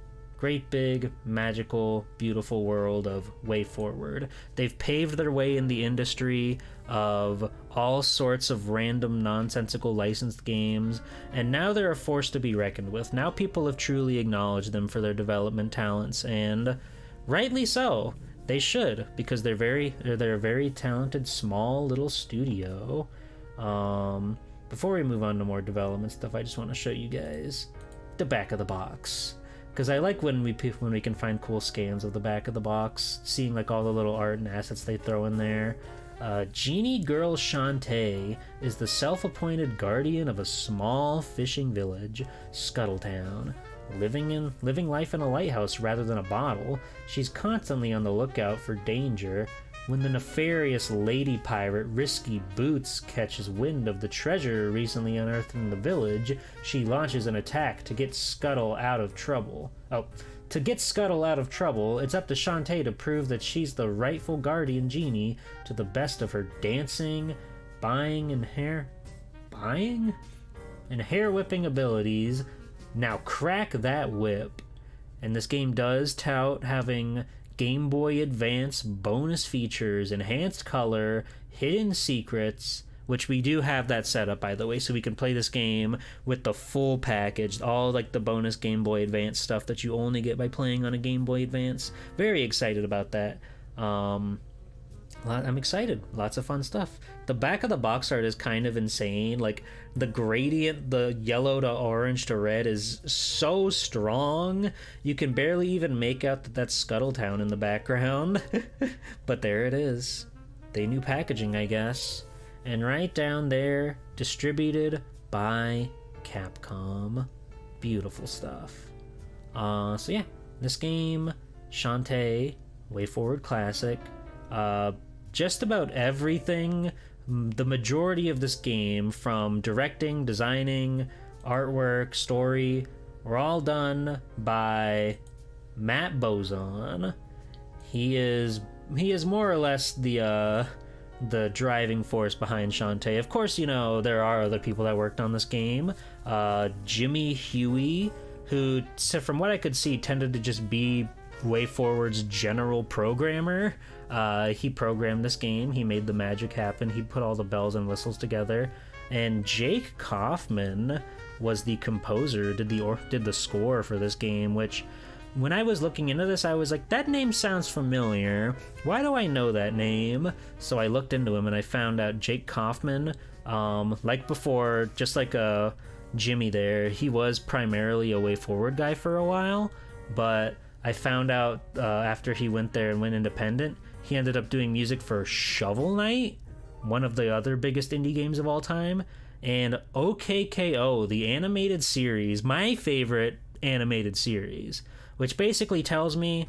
magical, beautiful world of WayForward. They've paved their way in the industry of all sorts of random, nonsensical licensed games, and now they're a force to be reckoned with. Now people have truly acknowledged them for their development talents, and rightly so. They should, because they're a very talented, small little studio. Before we move on to more development stuff, I just want to show you guys the back of the box, because I like when we can find cool scans of the back of the box, seeing like all the little art and assets they throw in there. Genie Girl Shantae is the self-appointed guardian of a small fishing village, Scuttletown. Living life in a lighthouse rather than a bottle, she's constantly on the lookout for danger. When the nefarious lady pirate Risky Boots catches wind of the treasure recently unearthed in the village, she launches an attack to get Scuttle out of trouble. To get Scuttle out of trouble, it's up to Shantae to prove that she's the rightful guardian genie to the best of her dancing, buying, and hair whipping abilities. Now crack that whip. And this game does tout having Game Boy Advance bonus features, enhanced color, hidden secrets, which we do have that set up, by the way, so we can play this game with the full package, all like the bonus Game Boy Advance stuff that you only get by playing on a Game Boy Advance. Very excited about that. I'm excited. Lots of fun stuff. The back of the box art is kind of insane. Like the gradient, the yellow to orange to red is so strong. You can barely even make out that that's Scuttletown in the background. But there it is. They knew packaging, I guess. And right down there, distributed by Capcom. Beautiful stuff. So yeah, this game, Shantae, WayForward Classic. Just about everything, the majority of this game, from directing, designing, artwork, story, were all done by Matt Bozon. He is more or less the the driving force behind Shantae. Of course, you know, there are other people that worked on this game. Jimmy Huey, who, so from what I could see, tended to just be WayForward's general programmer. He programmed this game. He made the magic happen. He put all the bells and whistles together. And Jake Kaufman was the composer, did the score for this game, which when I was looking into this, I was like, that name sounds familiar. Why do I know that name? So I looked into him and I found out Jake Kaufman, like before, just like Jimmy there, he was primarily a WayForward guy for a while, but I found out after he went there and went independent, he ended up doing music for Shovel Knight, one of the other biggest indie games of all time, and OKKO, the animated series, my favorite animated series, which basically tells me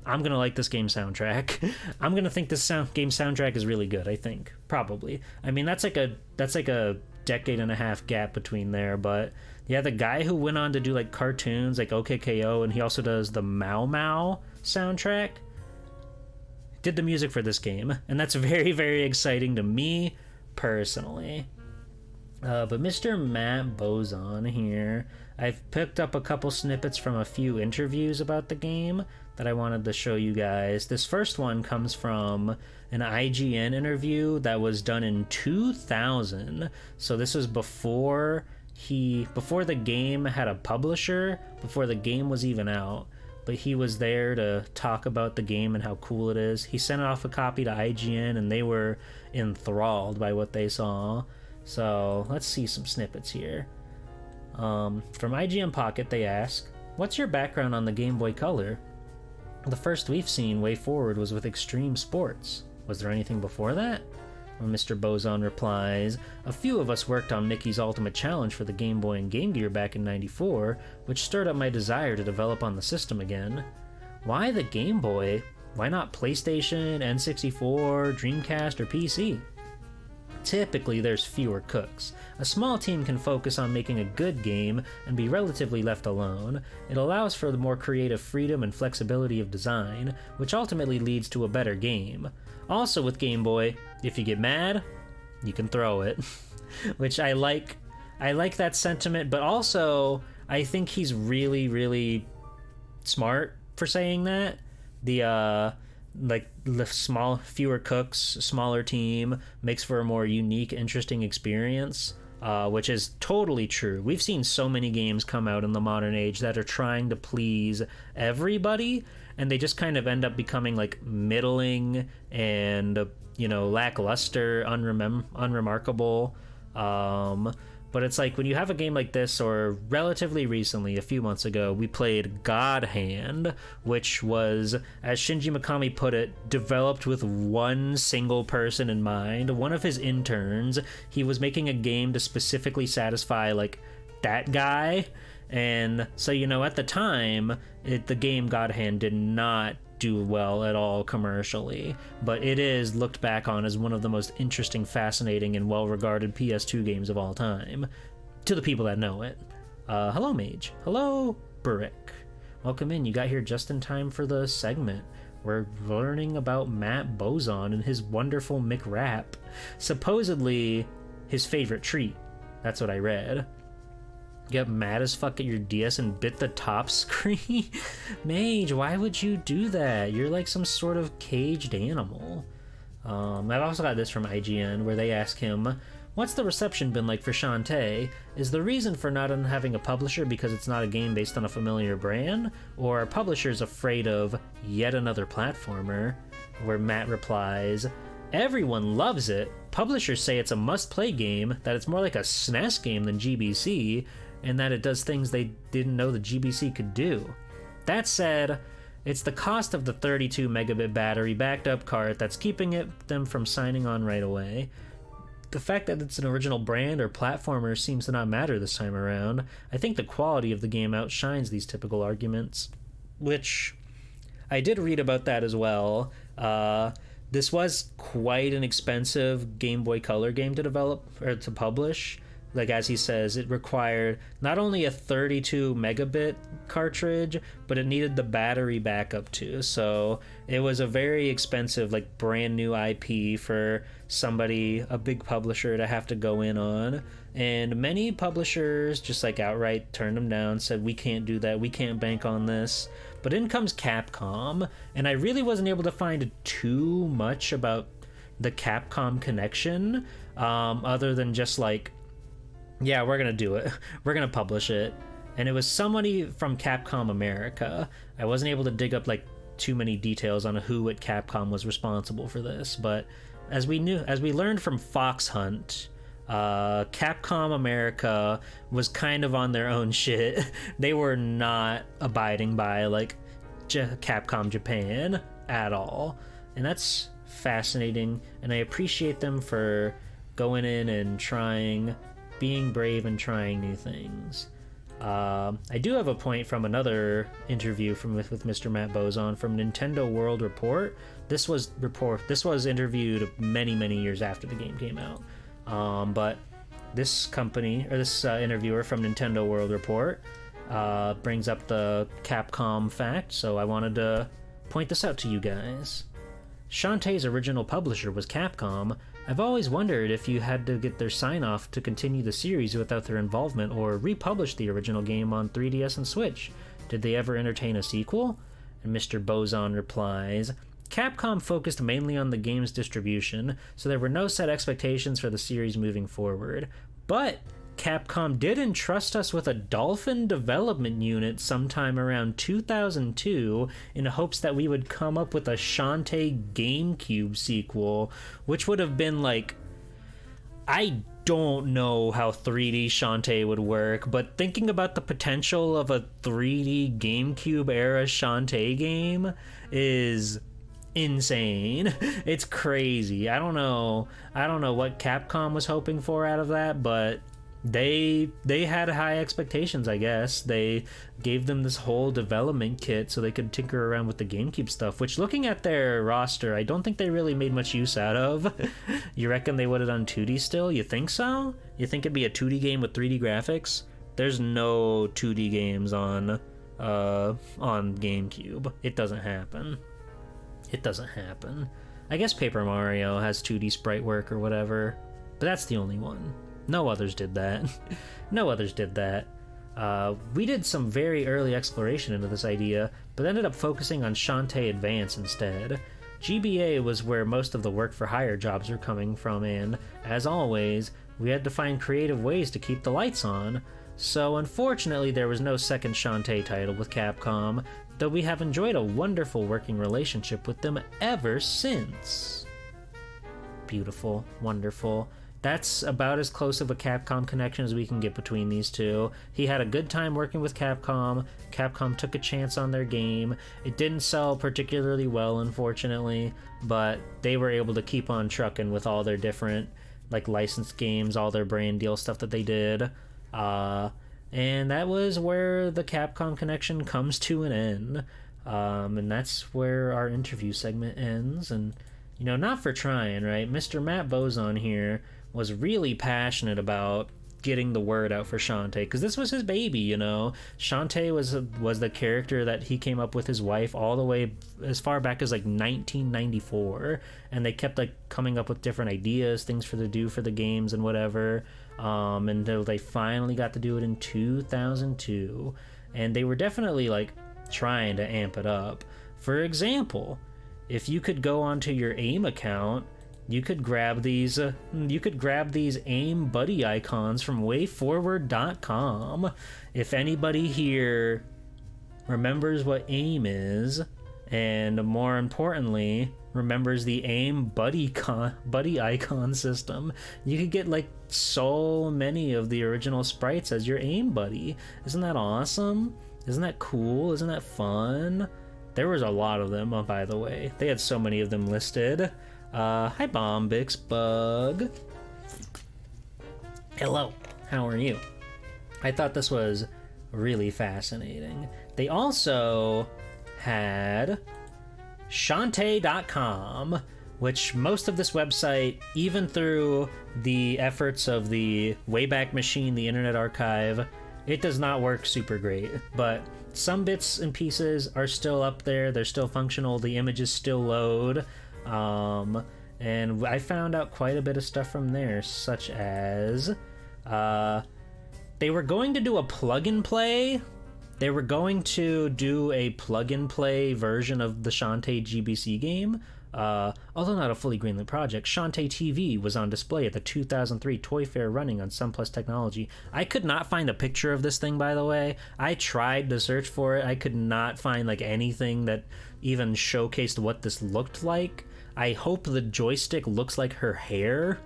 I'm gonna like this game soundtrack. I'm gonna think this game soundtrack is really good. I think probably. I mean, that's like a decade and a half gap between there, but yeah, the guy who went on to do like cartoons like OKKO, and he also does the Mau Mau soundtrack, did the music for this game, and that's very, very exciting to me personally. But Mr. Matt Bozon here, I've picked up a couple snippets from a few interviews about the game that I wanted to show you guys. This first one comes from an IGN interview that was done in 2000. So this was before the game had a publisher, before the game was even out. But he was there to talk about the game and how cool it is. He sent off a copy to IGN and they were enthralled by what they saw. So let's see some snippets here. From IGN Pocket, they ask, "What's your background on the Game Boy Color? The first we've seen WayForward was with Extreme Sports. Was there anything before that?" When Mr. Bozon replies, "A few of us worked on Mickey's Ultimate Challenge for the Game Boy and Game Gear back in '94, which stirred up my desire to develop on the system again. Why the Game Boy? Why not PlayStation, N64, Dreamcast, or PC? Typically, there's fewer cooks. A small team can focus on making a good game and be relatively left alone. It allows for the more creative freedom and flexibility of design, which ultimately leads to a better game. Also with Game Boy, if you get mad, you can throw it." Which I like that sentiment, but also I think he's really, really smart for saying that. The fewer cooks, smaller team makes for a more unique, interesting experience, which is totally true. We've seen so many games come out in the modern age that are trying to please everybody, and they just kind of end up becoming like middling and, lackluster, unremarkable. But it's like when you have a game like this, or relatively recently, a few months ago, we played God Hand, which was, as Shinji Mikami put it, developed with one single person in mind, one of his interns. He was making a game to specifically satisfy, like, that guy. And so, at the time, the game God Hand did not do well at all commercially, but it is looked back on as one of the most interesting, fascinating, and well-regarded PS2 games of all time, to the people that know it. Hello, Mage. Hello, Burick. Welcome in. You got here just in time for the segment. We're learning about Matt Bozon and his wonderful McRap. Supposedly, his favorite treat. That's what I read. Get mad as fuck at your DS and bit the top screen? Mage, why would you do that? You're like some sort of caged animal. I've also got this from IGN where they ask him, "What's the reception been like for Shantae? Is the reason for not having a publisher because it's not a game based on a familiar brand? Or are publishers afraid of yet another platformer?" Where Matt replies, "Everyone loves it. Publishers say it's a must-play game, that it's more like a SNES game than GBC, and that it does things they didn't know the GBC could do. That said, it's the cost of the 32 megabit battery backed up cart that's keeping them from signing on right away. The fact that it's an original brand or platformer seems to not matter this time around. I think the quality of the game outshines these typical arguments." Which, I did read about that as well. This was quite an expensive Game Boy Color game to develop, or to publish. like as he says, it required not only a 32 megabit cartridge, but it needed the battery backup too. So it was a very expensive, like brand new IP for somebody, a big publisher, to have to go in on. And many publishers just like outright turned them down, said we can't do that, we can't bank on this. But in comes Capcom, and I really wasn't able to find too much about the Capcom connection, other than just like, yeah, we're gonna do it, we're gonna publish it. And it was somebody from Capcom America. I wasn't able to dig up like too many details on who at Capcom was responsible for this, but as we learned from Fox Hunt, Capcom America was kind of on their own shit. They were not abiding by like Capcom Japan at all, and that's fascinating, and I appreciate them for going in and trying, being brave and trying new things. I do have a point from another interview with Mr. Matt Bozon from Nintendo World Report. This was interviewed many years after the game came out. But this company, or this interviewer from Nintendo World Report, brings up the Capcom fact, so I wanted to point this out to you guys. Shantae's original publisher was Capcom. I've always wondered if you had to get their sign-off to continue the series without their involvement, or republish the original game on 3DS and Switch. Did they ever entertain a sequel? And Mr. Bozon replies, Capcom focused mainly on the game's distribution, so there were no set expectations for the series moving forward. But Capcom did entrust us with a Dolphin development unit sometime around 2002 in hopes that we would come up with a Shantae GameCube sequel, which would have been like, I don't know how 3D Shantae would work, but thinking about the potential of a 3D GameCube era Shantae game is insane. It's crazy. I don't know what Capcom was hoping for out of that, but they had high expectations, I guess. They gave them this whole development kit so they could tinker around with the GameCube stuff, which, looking at their roster, I don't think they really made much use out of. You reckon they would have done 2D still? You think so? You think it'd be a 2D game with 3D graphics? There's no 2D games on GameCube. It doesn't happen. It doesn't happen. I guess Paper Mario has 2D sprite work or whatever, but that's the only one. No others did that. No others did that. We did some very early exploration into this idea, but ended up focusing on Shantae Advance instead. GBA was where most of the work for hire jobs are coming from, and, as always, we had to find creative ways to keep the lights on. So unfortunately there was no second Shantae title with Capcom, though we have enjoyed a wonderful working relationship with them ever since. Beautiful, wonderful. That's about as close of a Capcom connection as we can get between these two. He had a good time working with Capcom. Capcom took a chance on their game. It didn't sell particularly well, unfortunately, but they were able to keep on trucking with all their different like licensed games, all their brand deal stuff that they did. And that was where the Capcom connection comes to an end. And that's where our interview segment ends. And, you know, not for trying, right? Mr. Matt Bozon here was really passionate about getting the word out for Shantae, because this was his baby, you know. Shantae was the character that he came up with his wife all the way as far back as like 1994, and they kept like coming up with different ideas, things for to do for the games and whatever, until they finally got to do it in 2002, and they were definitely like trying to amp it up. For example, if you could go onto your AIM account, you could grab these AIM buddy icons from wayforward.com. If anybody here remembers what AIM is, and more importantly, remembers the AIM buddy icon system, you could get like so many of the original sprites as your AIM buddy. Isn't that awesome? Isn't that cool? Isn't that fun? There was a lot of them, by the way. They had so many of them listed. Hi Bombix Bug. Hello, how are you? I thought this was really fascinating. They also had Shantae.com, which most of this website, even through the efforts of the Wayback Machine, the Internet Archive, it does not work super great. But some bits and pieces are still up there. They're still functional. The images still load. And I found out quite a bit of stuff from there, such as they were going to do a plug-and-play. They were going to do a plug-and-play version of the Shantae GBC game. Although not a fully greenlit project, Shantae TV was on display at the 2003 Toy Fair running on Sunplus Technology. I could not find a picture of this thing, by the way. I tried to search for it. I could not find like anything that even showcased what this looked like. I hope the joystick looks like her hair,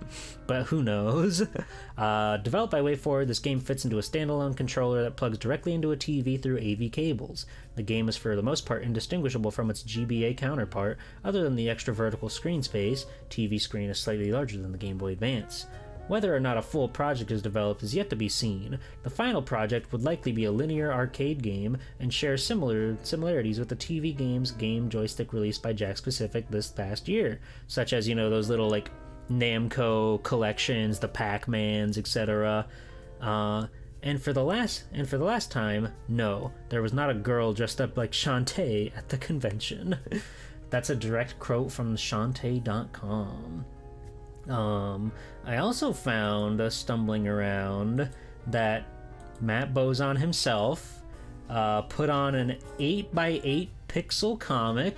but who knows. Developed by WayForward, this game fits into a standalone controller that plugs directly into a TV through AV cables. The game is for the most part indistinguishable from its GBA counterpart, other than the extra vertical screen space. TV screen is slightly larger than the Game Boy Advance. Whether or not a full project is developed is yet to be seen. The final project would likely be a linear arcade game and share similarities with the TV game's game joystick released by Jakks Pacific this past year, such as, you know, those little like Namco collections, the Pac-Mans, etc. And for the last time, no, there was not a girl dressed up like Shantae at the convention. That's a direct quote from Shantae.com. I also found, stumbling around, that Matt Bozon himself put on an 8x8 pixel comic.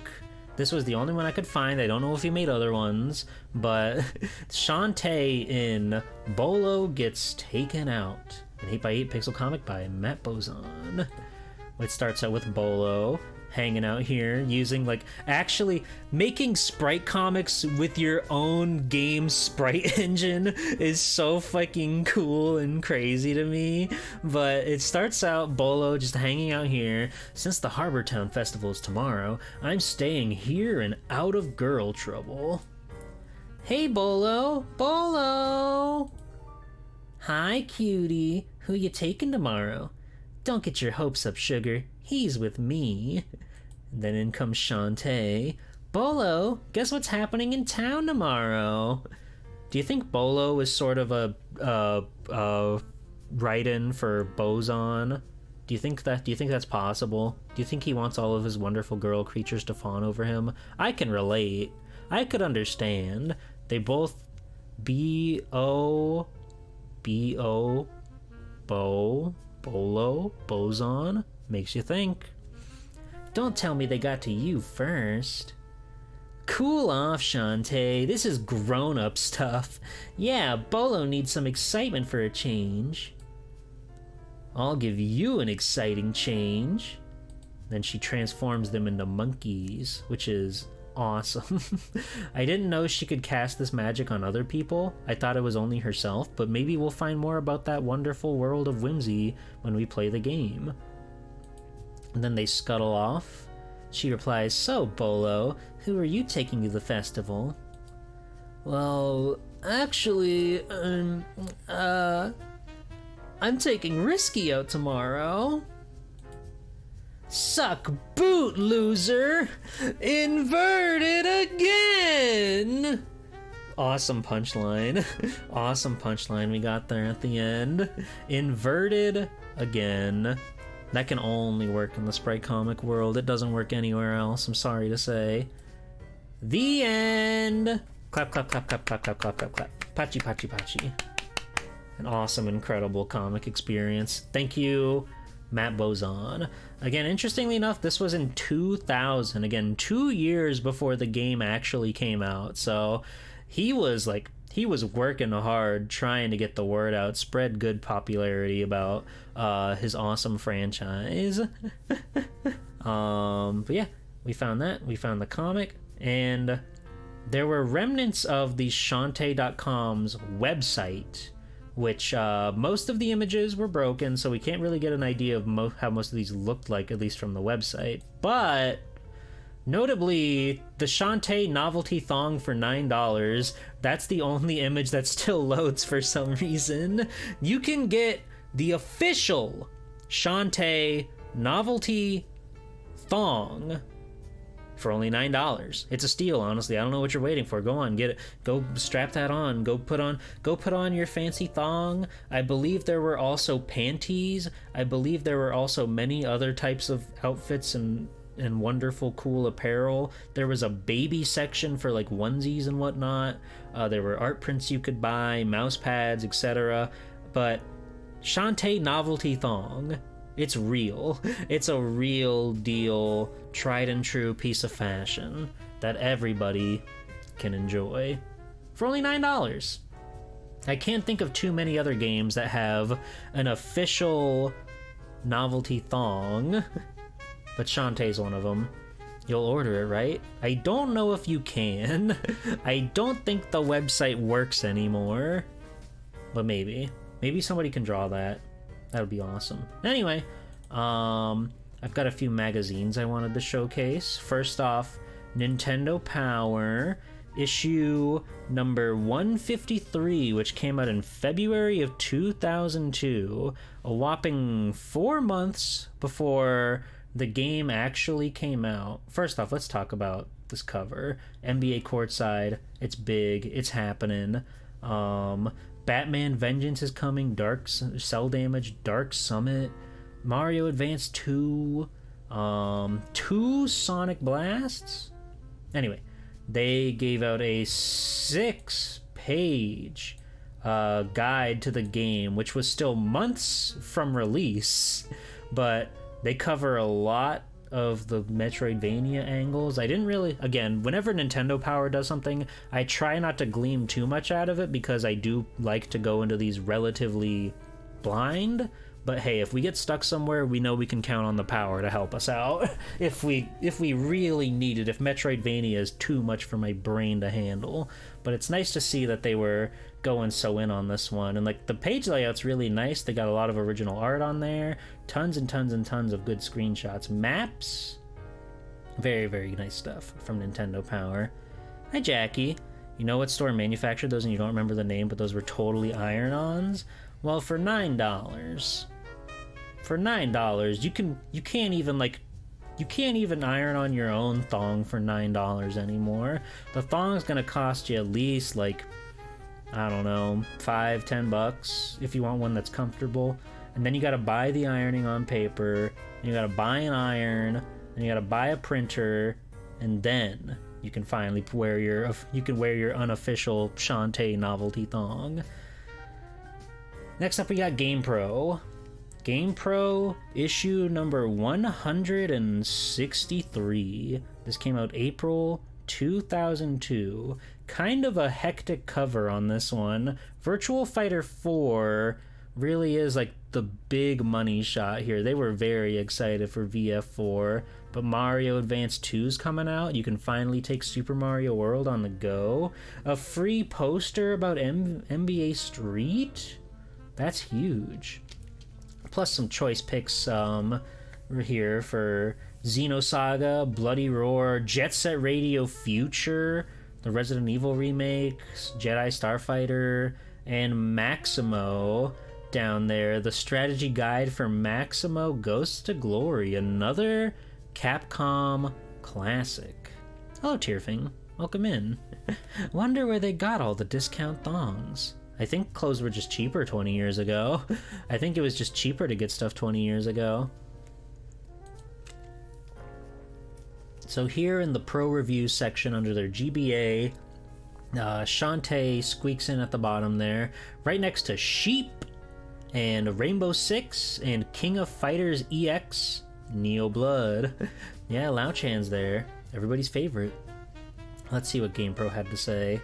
This was the only one I could find. I don't know if he made other ones, but Shantae in Bolo Gets Taken Out, an 8x8 pixel comic by Matt Bozon. It starts out with Bolo hanging out here using, like, actually making sprite comics with your own game sprite engine is so fucking cool and crazy to me. But it starts out Bolo just hanging out here. Since the Harbor Town Festival is tomorrow, I'm staying here and out of girl trouble. Hey Bolo, Bolo! Hi cutie, who you taking tomorrow? Don't get your hopes up, sugar. He's with me. And then in comes Shantae. Bolo, guess what's happening in town tomorrow? Do you think Bolo is sort of a write-in for Bozon? Do you think that's possible? Do you think he wants all of his wonderful girl creatures to fawn over him? I can relate. I could understand. They both Bolo, Bozon, makes you think. Don't tell me they got to you first. Cool off, Shantae. This is grown-up stuff. Yeah, Bolo needs some excitement for a change. I'll give you an exciting change. Then she transforms them into monkeys, which is awesome. I didn't know she could cast this magic on other people. I thought it was only herself, but maybe we'll find more about that wonderful world of whimsy when we play the game. And then they scuttle off. She replies, so Bolo, who are you taking to the festival? Well, actually, I'm taking Risky out tomorrow. Suck boot, loser! Inverted again! Awesome punchline. Awesome punchline we got there at the end. Inverted again. That can only work in the sprite comic world. It doesn't work anywhere else, I'm sorry to say. The end! Clap, clap, clap, clap, clap, clap, clap, clap, clap. Pachi, pachi, pachi. An awesome, incredible comic experience. Thank you, Matt Bozon. Again, interestingly enough, this was in 2000. Again, 2 years before the game actually came out. So he was working hard trying to get the word out, spread good popularity about his awesome franchise. But yeah, we found that. We found the comic, and there were remnants of the Shantae.com's website, which most of the images were broken, so we can't really get an idea of how most of these looked like, at least from the website. But notably, the Shantae novelty thong for $9, that's the only image that still loads for some reason. You can get the official Shantae novelty thong for only $9. It's a steal, honestly. I don't know what you're waiting for. Go on, get it. Go strap that on. Go put on your fancy thong. I believe there were also panties. I believe there were also many other types of outfits and wonderful cool apparel. There was a baby section for like onesies and whatnot. There were art prints you could buy, mouse pads, etc. But Shantae novelty thong, it's real. It's a real deal, tried and true piece of fashion that everybody can enjoy for only $9. I can't think of too many other games that have an official novelty thong, but Shantae's one of them. You'll order it, right? I don't know if you can. I don't think the website works anymore, but maybe somebody can draw that. That would be awesome. Anyway, I've got a few magazines I wanted to showcase. First off, Nintendo Power, issue number 153, which came out in February of 2002, a whopping 4 months before the game actually came out. First off, let's talk about this cover. NBA courtside, it's big, it's happening. Batman Vengeance is coming, Dark Cell Damage, Dark Summit, Mario Advance 2, 2 Sonic Blasts. Anyway, they gave out a 6-page guide to the game, which was still months from release, but they cover a lot of the Metroidvania angles. I didn't really, again, whenever Nintendo Power does something, I try not to glean too much out of it because I do like to go into these relatively blind. But hey, if we get stuck somewhere, we know we can count on the Power to help us out. if we really need it, if Metroidvania is too much for my brain to handle. But it's nice to see that they were going so in on this one. And like the page layout's really nice. They got a lot of original art on there. Tons and tons and tons of good screenshots. Maps. Very, very nice stuff from Nintendo Power. Hi, Jackie. You know what store manufactured those and you don't remember the name, but those were totally iron-ons? Well, for $9... For $9, you can't even iron on your own thong for $9 anymore. The thong's gonna cost you at least like, I don't know, $5-10 if you want one that's comfortable. And then you gotta buy the ironing on paper, and you gotta buy an iron, and you gotta buy a printer, and then you can finally wear your unofficial Shantae novelty thong. Next up, we got GamePro. GamePro issue number 163. This came out April 2002. Kind of a hectic cover on this one. Virtual Fighter 4 really is like the big money shot here. They were very excited for VF4, but Mario Advance 2's coming out. You can finally take Super Mario World on the go. A free poster about NBA Street? That's huge. Plus some choice picks here for Xenosaga, Bloody Roar, Jet Set Radio Future, the Resident Evil remake, Jedi Starfighter, and Maximo down there. The strategy guide for Maximo Ghosts to Glory, another Capcom classic. Hello, Tearfing. Welcome in. Wonder where they got all the discount thongs. I think clothes were just cheaper 20 years ago. I think it was just cheaper to get stuff 20 years ago. So here in the pro review section under their GBA, Shantae squeaks in at the bottom there, right next to Sheep and Rainbow Six and King of Fighters EX, Neo Blood. Yeah, Lao Chan's there, everybody's favorite. Let's see what GamePro had to say.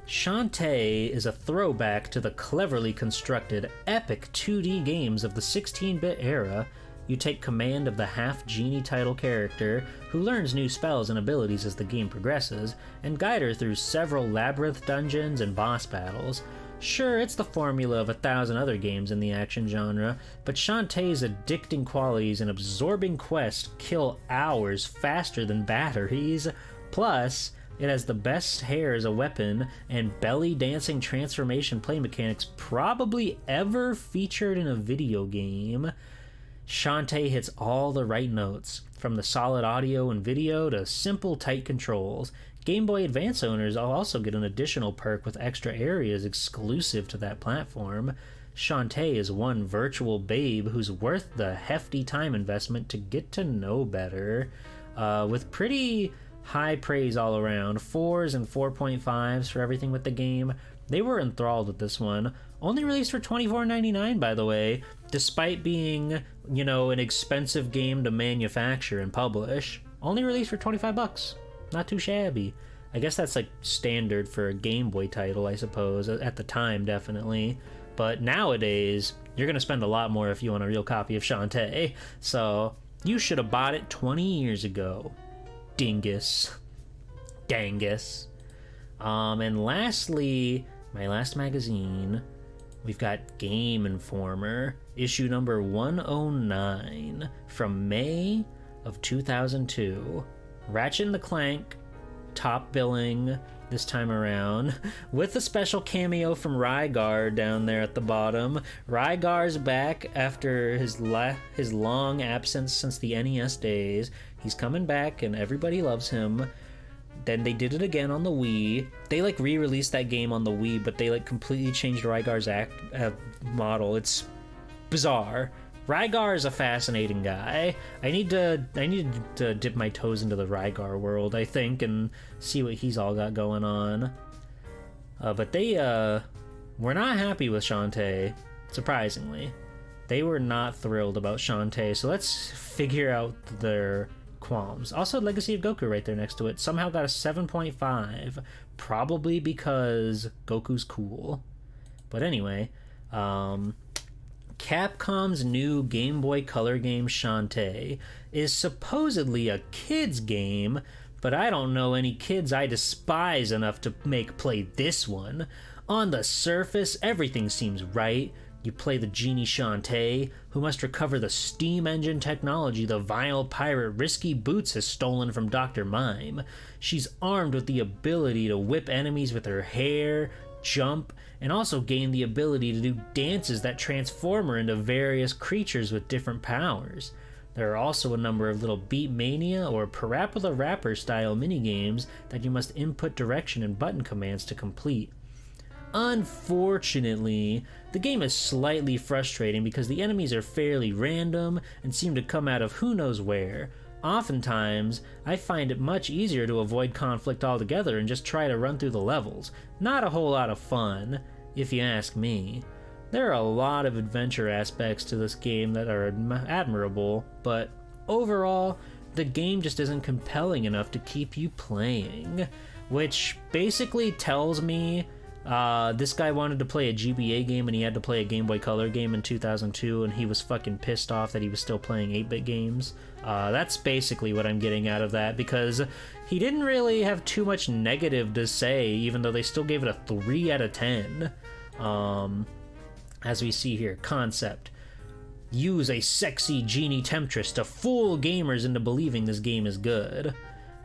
Shantae is a throwback to the cleverly constructed, epic 2D games of the 16-bit era. You take command of the half-genie title character, who learns new spells and abilities as the game progresses, and guide her through several labyrinth dungeons and boss battles. Sure, it's the formula of 1,000 other games in the action genre, but Shantae's addicting qualities and absorbing quest kill hours faster than batteries. Plus, it has the best hair as a weapon and belly dancing transformation play mechanics probably ever featured in a video game. Shantae hits all the right notes, from the solid audio and video to simple, tight controls. Game Boy Advance owners will also get an additional perk with extra areas exclusive to that platform. Shantae is one virtual babe who's worth the hefty time investment to get to know better. With pretty high praise all around, 4s and 4.5s for everything with the game. They were enthralled with this one. Only released for $24.99, by the way, despite being, an expensive game to manufacture and publish. Only released for $25. Not too shabby. I guess that's like standard for a Game Boy title, I suppose, at the time, definitely. But nowadays, you're going to spend a lot more if you want a real copy of Shantae. So, you should have bought it 20 years ago. Dingus. Dangus. And lastly, my last magazine, we've got Game Informer, issue number 109 from May of 2002. Ratchet and Clank, top billing this time around, with a special cameo from Rygar down there at the bottom. Rygar's back after his long absence since the NES days. He's coming back and everybody loves him. Then they did it again on the Wii. They re-released that game on the Wii, but they completely changed Rygar's model. It's bizarre. Rygar is a fascinating guy. I need to dip my toes into the Rygar world, I think, and see what he's all got going on. But they were not happy with Shantae, surprisingly. They were not thrilled about Shantae, so let's figure out their qualms. Also, Legacy of Goku right there next to it somehow got a 7.5, probably because Goku's cool. But anyway, Capcom's new Game Boy Color game Shantae is supposedly a kid's game, but I don't know any kids I despise enough to make play this one. On the surface, everything seems right. You play the genie Shantae, who must recover the steam engine technology the vile pirate Risky Boots has stolen from Dr. Mime. She's armed with the ability to whip enemies with her hair, jump, and also gain the ability to do dances that transform her into various creatures with different powers. There are also a number of little Beat Mania or Parap with a Rapper style minigames that you must input direction and button commands to complete. Unfortunately, the game is slightly frustrating because the enemies are fairly random and seem to come out of who knows where. Oftentimes, I find it much easier to avoid conflict altogether and just try to run through the levels. Not a whole lot of fun, if you ask me. There are a lot of adventure aspects to this game that are admirable, but overall, the game just isn't compelling enough to keep you playing. Which basically tells me this guy wanted to play a GBA game and he had to play a Game Boy Color game in 2002 and he was fucking pissed off that he was still playing 8-bit games. That's basically what I'm getting out of that, because he didn't really have too much negative to say, even though they still gave it a 3 out of 10. As we see here, concept. Use a sexy genie temptress to fool gamers into believing this game is good.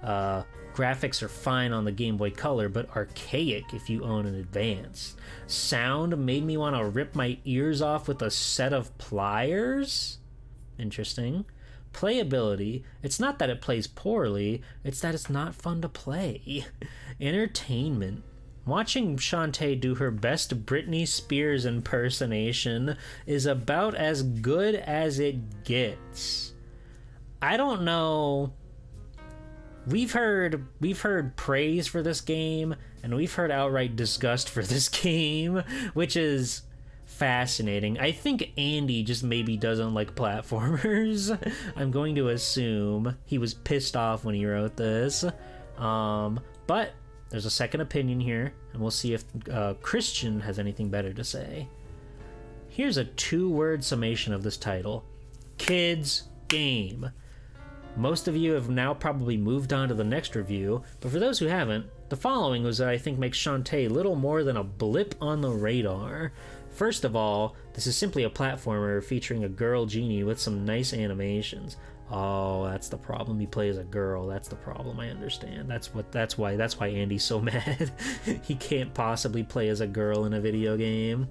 Graphics are fine on the Game Boy Color, but archaic if you own an Advance. Sound made me want to rip my ears off with a set of pliers? Interesting. Playability, it's not that it plays poorly, it's that it's not fun to play. Entertainment. Watching Shantae do her best Britney Spears impersonation is about as good as it gets. I don't know. We've heard praise for this game, and we've heard outright disgust for this game, which is fascinating. I think Andy just maybe doesn't like platformers. I'm going to assume he was pissed off when he wrote this. But there's a second opinion here, and we'll see if Christian has anything better to say. Here's a 2-word summation of this title. Kids Game. Most of you have now probably moved on to the next review, but for those who haven't, the following was that I think makes Shantae little more than a blip on the radar. First of all, this is simply a platformer featuring a girl genie with some nice animations. Oh, that's the problem. You play as a girl. That's the problem. I understand. That's why Andy's so mad. He can't possibly play as a girl in a video game.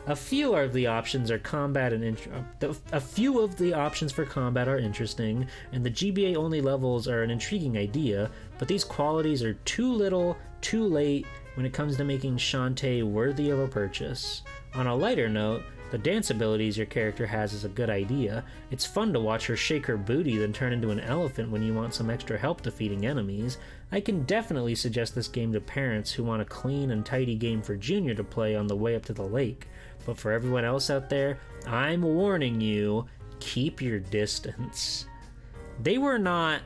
A few of the options for combat are interesting, and the GBA only levels are an intriguing idea, but these qualities are too little, too late when it comes to making Shantae worthy of a purchase. On a lighter note, the dance abilities your character has is a good idea. It's fun to watch her shake her booty then turn into an elephant when you want some extra help defeating enemies. I can definitely suggest this game to parents who want a clean and tidy game for Junior to play on the way up to the lake. But for everyone else out there, I'm warning you, keep your distance. They were not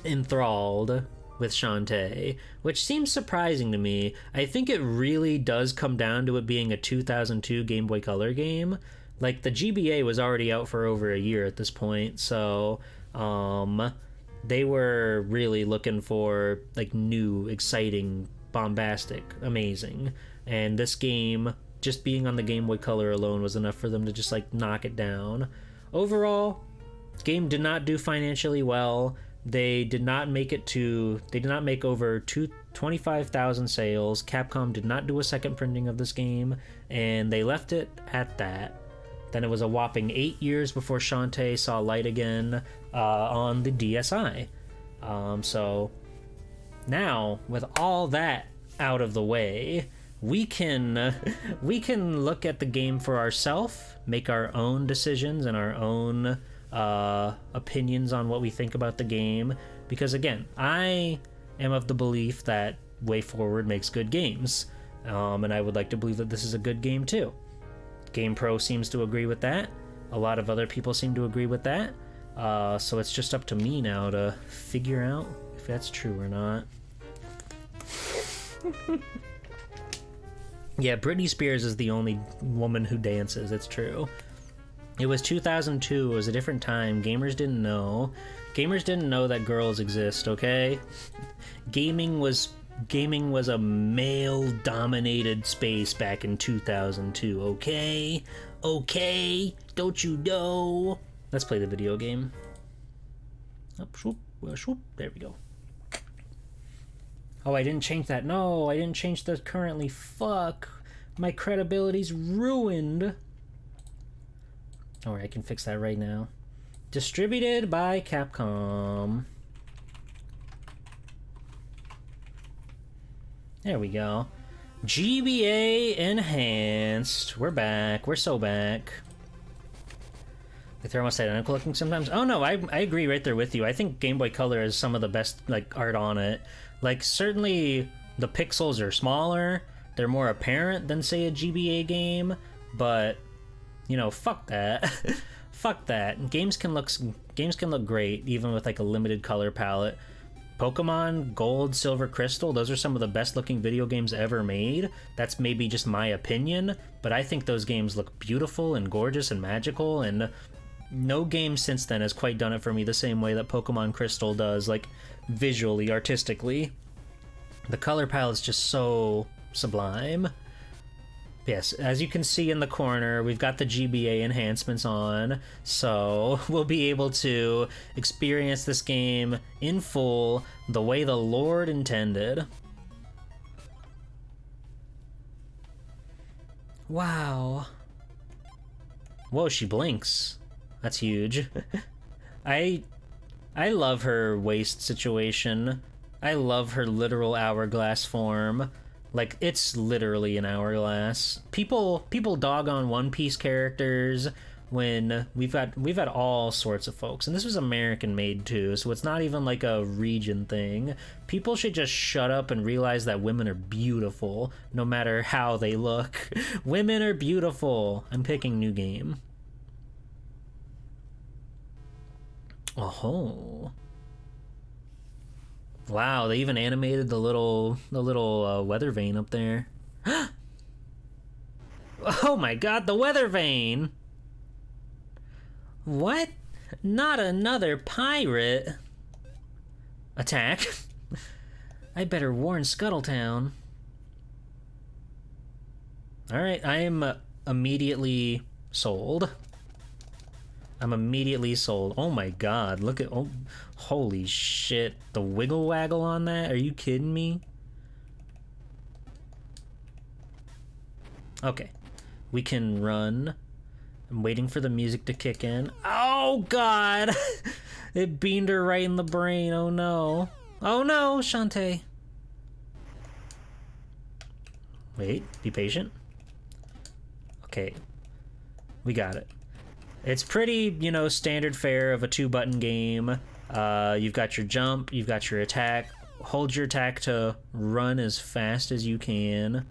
enthralled with Shantae, which seems surprising to me. I think it really does come down to it being a 2002 Game Boy Color game. Like, the GBA was already out for over a year at this point, so they were really looking for like new, exciting, bombastic, amazing. And this game, just being on the Game Boy Color alone, was enough for them to just like knock it down. Overall, the game did not do financially well. They did not make over 25,000 sales. Capcom did not do a second printing of this game, and they left it at that. Then it was a whopping 8 years before Shantae saw light again on the DSi. So now, with all that out of the way, we can look at the game for ourselves, make our own decisions and our own opinions on what we think about the game, because again, I am of the belief that Way Forward makes good games, and I would like to believe that this is a good game too. GamePro seems to agree with that. A lot of other people seem to agree with that. So it's just up to me now to figure out if that's true or not. Yeah, Britney Spears is the only woman who dances, it's true. It was 2002, it was a different time. Gamers didn't know. Gamers didn't know that girls exist, okay? Gaming was a male-dominated space back in 2002, okay? Okay? Don't you know? Let's play the video game. Up, swoop, swoop. There we go. Oh, I didn't change that. No, I didn't change the currently. Fuck. My credibility's ruined. Alright, I can fix that right now. Distributed by Capcom. There we go. GBA Enhanced. We're back. We're so back. They're almost identical looking sometimes. Oh no, I agree right there with you. I think Game Boy Color has some of the best like art on it. Like, certainly the pixels are smaller. They're more apparent than, say, a GBA game. But, you know, fuck that. Fuck that. Games can look great even with like a limited color palette. Pokemon Gold, Silver, Crystal, those are some of the best looking video games ever made. That's maybe just my opinion, but I think those games look beautiful and gorgeous and magical, and no game since then has quite done it for me the same way that Pokemon Crystal does, like visually, artistically. The color palette's just so sublime. Yes, as you can see in the corner, we've got the GBA enhancements on, so we'll be able to experience this game in full the way the Lord intended. Wow. Whoa, she blinks. That's huge. I love her waist situation. I love her literal hourglass form. Like, it's literally an hourglass. People dog on One Piece characters when we've had all sorts of folks, and this was American made too, so it's not even like a region thing. People should just shut up and realize that women are beautiful, no matter how they look. Women are beautiful. I'm picking new game. Oh. Wow, they even animated the little weather vane up there. Oh my god, the weather vane! What? Not another pirate! Attack? I better warn Scuttletown. Alright, I am immediately sold. I'm immediately sold. Oh my god, look at... Oh, holy shit. The wiggle waggle on that? Are you kidding me? Okay. We can run. I'm waiting for the music to kick in. Oh god! It beamed her right in the brain. Oh no. Oh no, Shantae. Wait, be patient. Okay. We got it. It's pretty, you know, standard fare of a 2-button game. You've got your jump, you've got your attack. Hold your attack to run as fast as you can.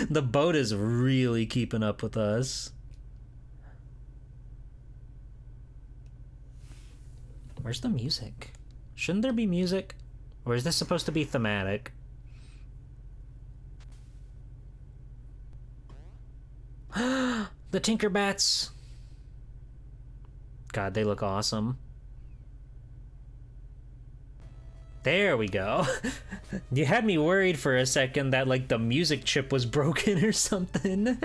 The boat is really keeping up with us. Where's the music? Shouldn't there be music? Or is this supposed to be thematic? The Tinkerbats. God, they look awesome. There we go. You had me worried for a second that, like, the music chip was broken or something.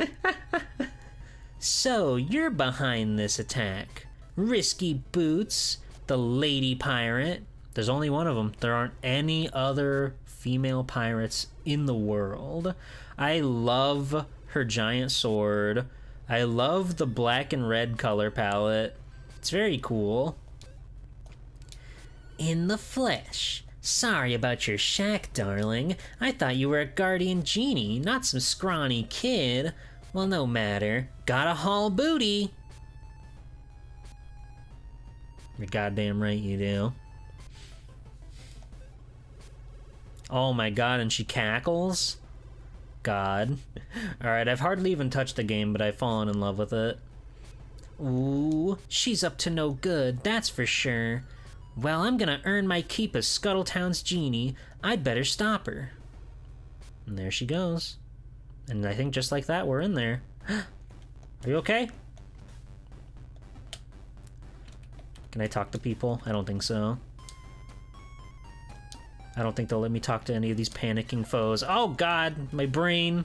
So, you're behind this attack. Risky Boots, the lady pirate. There's only one of them. There aren't any other female pirates in the world. I love her giant sword. I love the black and red color palette. It's very cool. In the flesh. Sorry about your shack, darling. I thought you were a guardian genie, not some scrawny kid. Well, no matter. Gotta haul booty. You're goddamn right you do. Oh my god, and she cackles? God. Alright, I've hardly even touched the game, but I've fallen in love with it. Ooh, she's up to no good, that's for sure. Well, I'm gonna earn my keep as Scuttletown's genie. I'd better stop her. And there she goes. And I think just like that, we're in there. Are you okay? Can I talk to people? I don't think so. I don't think they'll let me talk to any of these panicking foes. Oh god, my brain.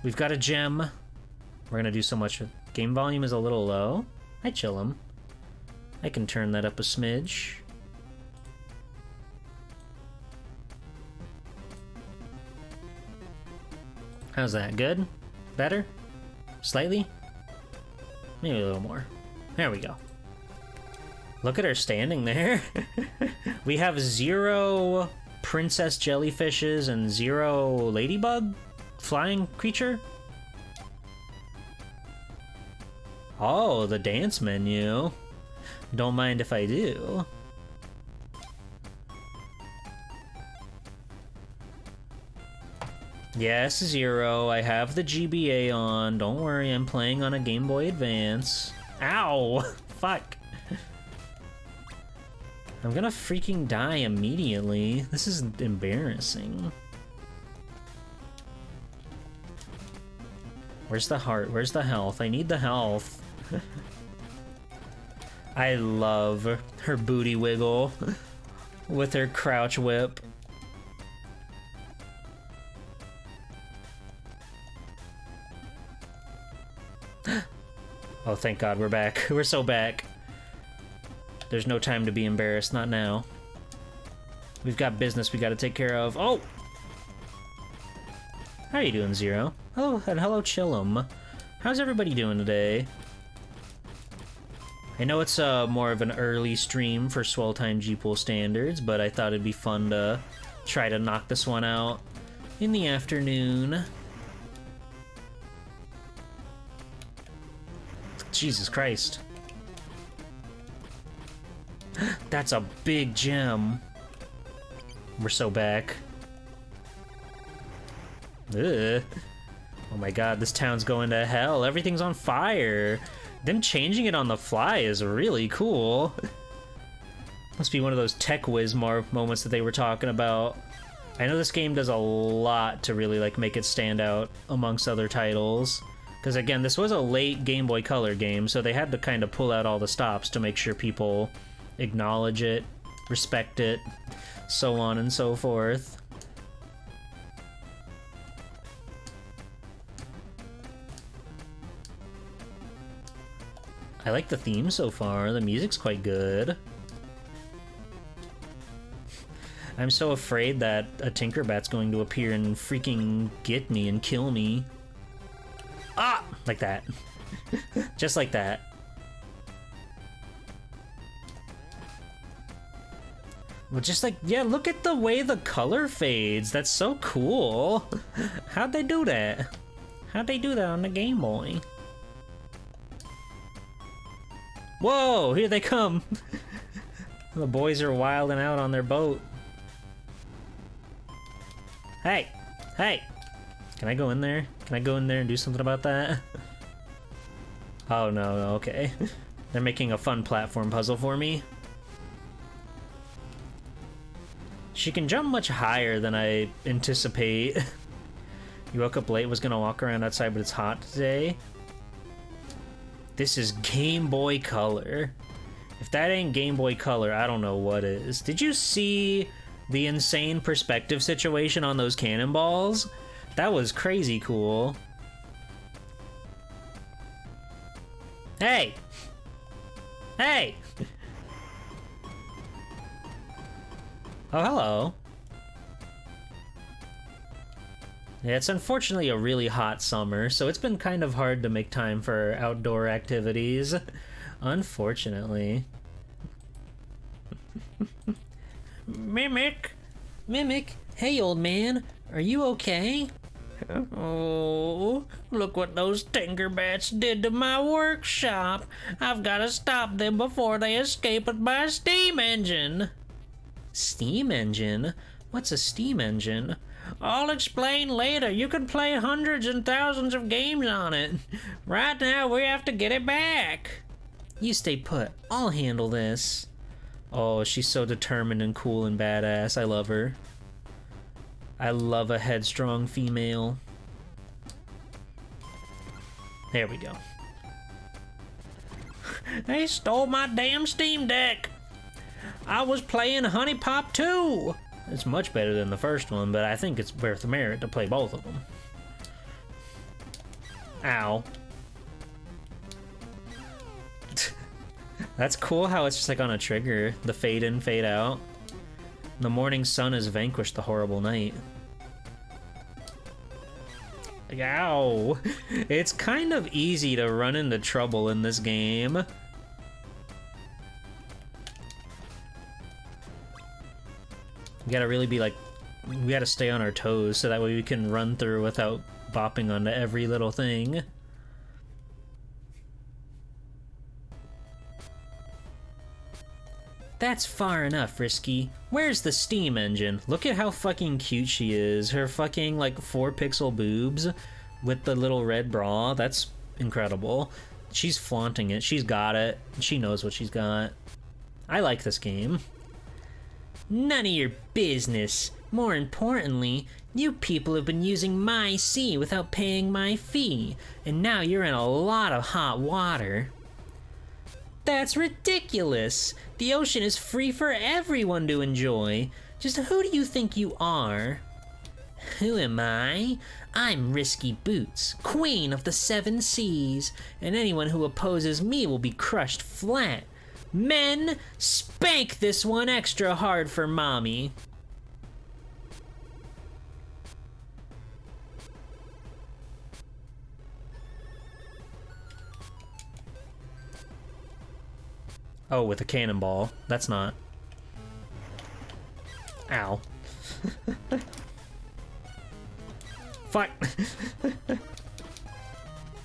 We've got a gem. We're gonna do so much. Game volume is a little low. Hi, Chillum. I can turn that up a smidge. How's that? Good? Better? Slightly? Maybe a little more. There we go. Look at her standing there. We have 0 princess jellyfishes and 0 ladybug flying creature. Oh, the dance menu. Don't mind if I do. Yes, 0. I have the GBA on. Don't worry, I'm playing on a Game Boy Advance. Ow! Fuck. I'm gonna freaking die immediately. This is embarrassing. Where's the heart? Where's the health? I need the health. I love her booty wiggle with her crouch whip. Oh, thank God, we're back. We're so back. There's no time to be embarrassed, not now. We've got business we gotta take care of. Oh! How are you doing, 0? Hello, and hello, Chillum. How's everybody doing today? I know it's more of an early stream for Swell Time G-Pool standards, but I thought it'd be fun to try to knock this one out in the afternoon. Jesus Christ. That's a big gem. We're so back. Ugh. Oh my god, this town's going to hell. Everything's on fire. Them changing it on the fly is really cool. Must be one of those tech whiz moments that they were talking about. I know this game does a lot to really like make it stand out amongst other titles. Because again, this was a late Game Boy Color game, so they had to kind of pull out all the stops to make sure people acknowledge it respect it, so on and so forth. I like the theme so far. The music's quite good. I'm so afraid that a Tinkerbat's going to appear and freaking get me and kill me. Ah! Like that. Just like that. Well, just like, yeah, look at the way the color fades. That's so cool. How'd they do that? How'd they do that on the Game Boy? Whoa, here they come. The boys are wilding out on their boat. Hey, hey. Can I go in there? Can I go in there and do something about that? Oh, no, okay. They're making a fun platform puzzle for me. She can jump much higher than I anticipate. You woke up late, was gonna walk around outside, but it's hot today. This is Game Boy Color. If that ain't Game Boy Color, I don't know what is. Did you see the insane perspective situation on those cannonballs? That was crazy cool. Hey! Hey! Oh, hello. Yeah, it's unfortunately a really hot summer, so it's been kind of hard to make time for outdoor activities. Unfortunately. Mimic! Mimic! Hey, old man! Are you okay? Oh, look what those Tinkerbats did to my workshop! I've gotta stop them before they escape with my steam engine! Steam engine? What's a steam engine? I'll explain later. You can play hundreds and thousands of games on it. Right now, we have to get it back. You stay put. I'll handle this. Oh, she's so determined and cool and badass. I love her. I love a headstrong female. There we go. They stole my damn Steam Deck. I was playing Honey Pop 2. It's much better than the first one, but I think it's worth the merit to play both of them. Ow. That's cool how it's just like on a trigger. The fade in, fade out. The morning sun has vanquished the horrible night. Ow. It's kind of easy to run into trouble in this game. We gotta really be like, we gotta stay on our toes so that way we can run through without bopping onto every little thing. That's far enough, Risky. Where's the steam engine? Look at how fucking cute she is. Her fucking like 4-pixel boobs with the little red bra. That's incredible. She's flaunting it. She's got it. She knows what she's got. I like this game. None of your business. More importantly, you people have been using my sea without paying my fee, and now you're in a lot of hot water. That's ridiculous! The ocean is free for everyone to enjoy. Just who do you think you are? Who am I? I'm Risky Boots, Queen of the Seven Seas, and anyone who opposes me will be crushed flat. Men, spank this one extra hard for mommy. Oh, with a cannonball. That's not. Ow. Fuck.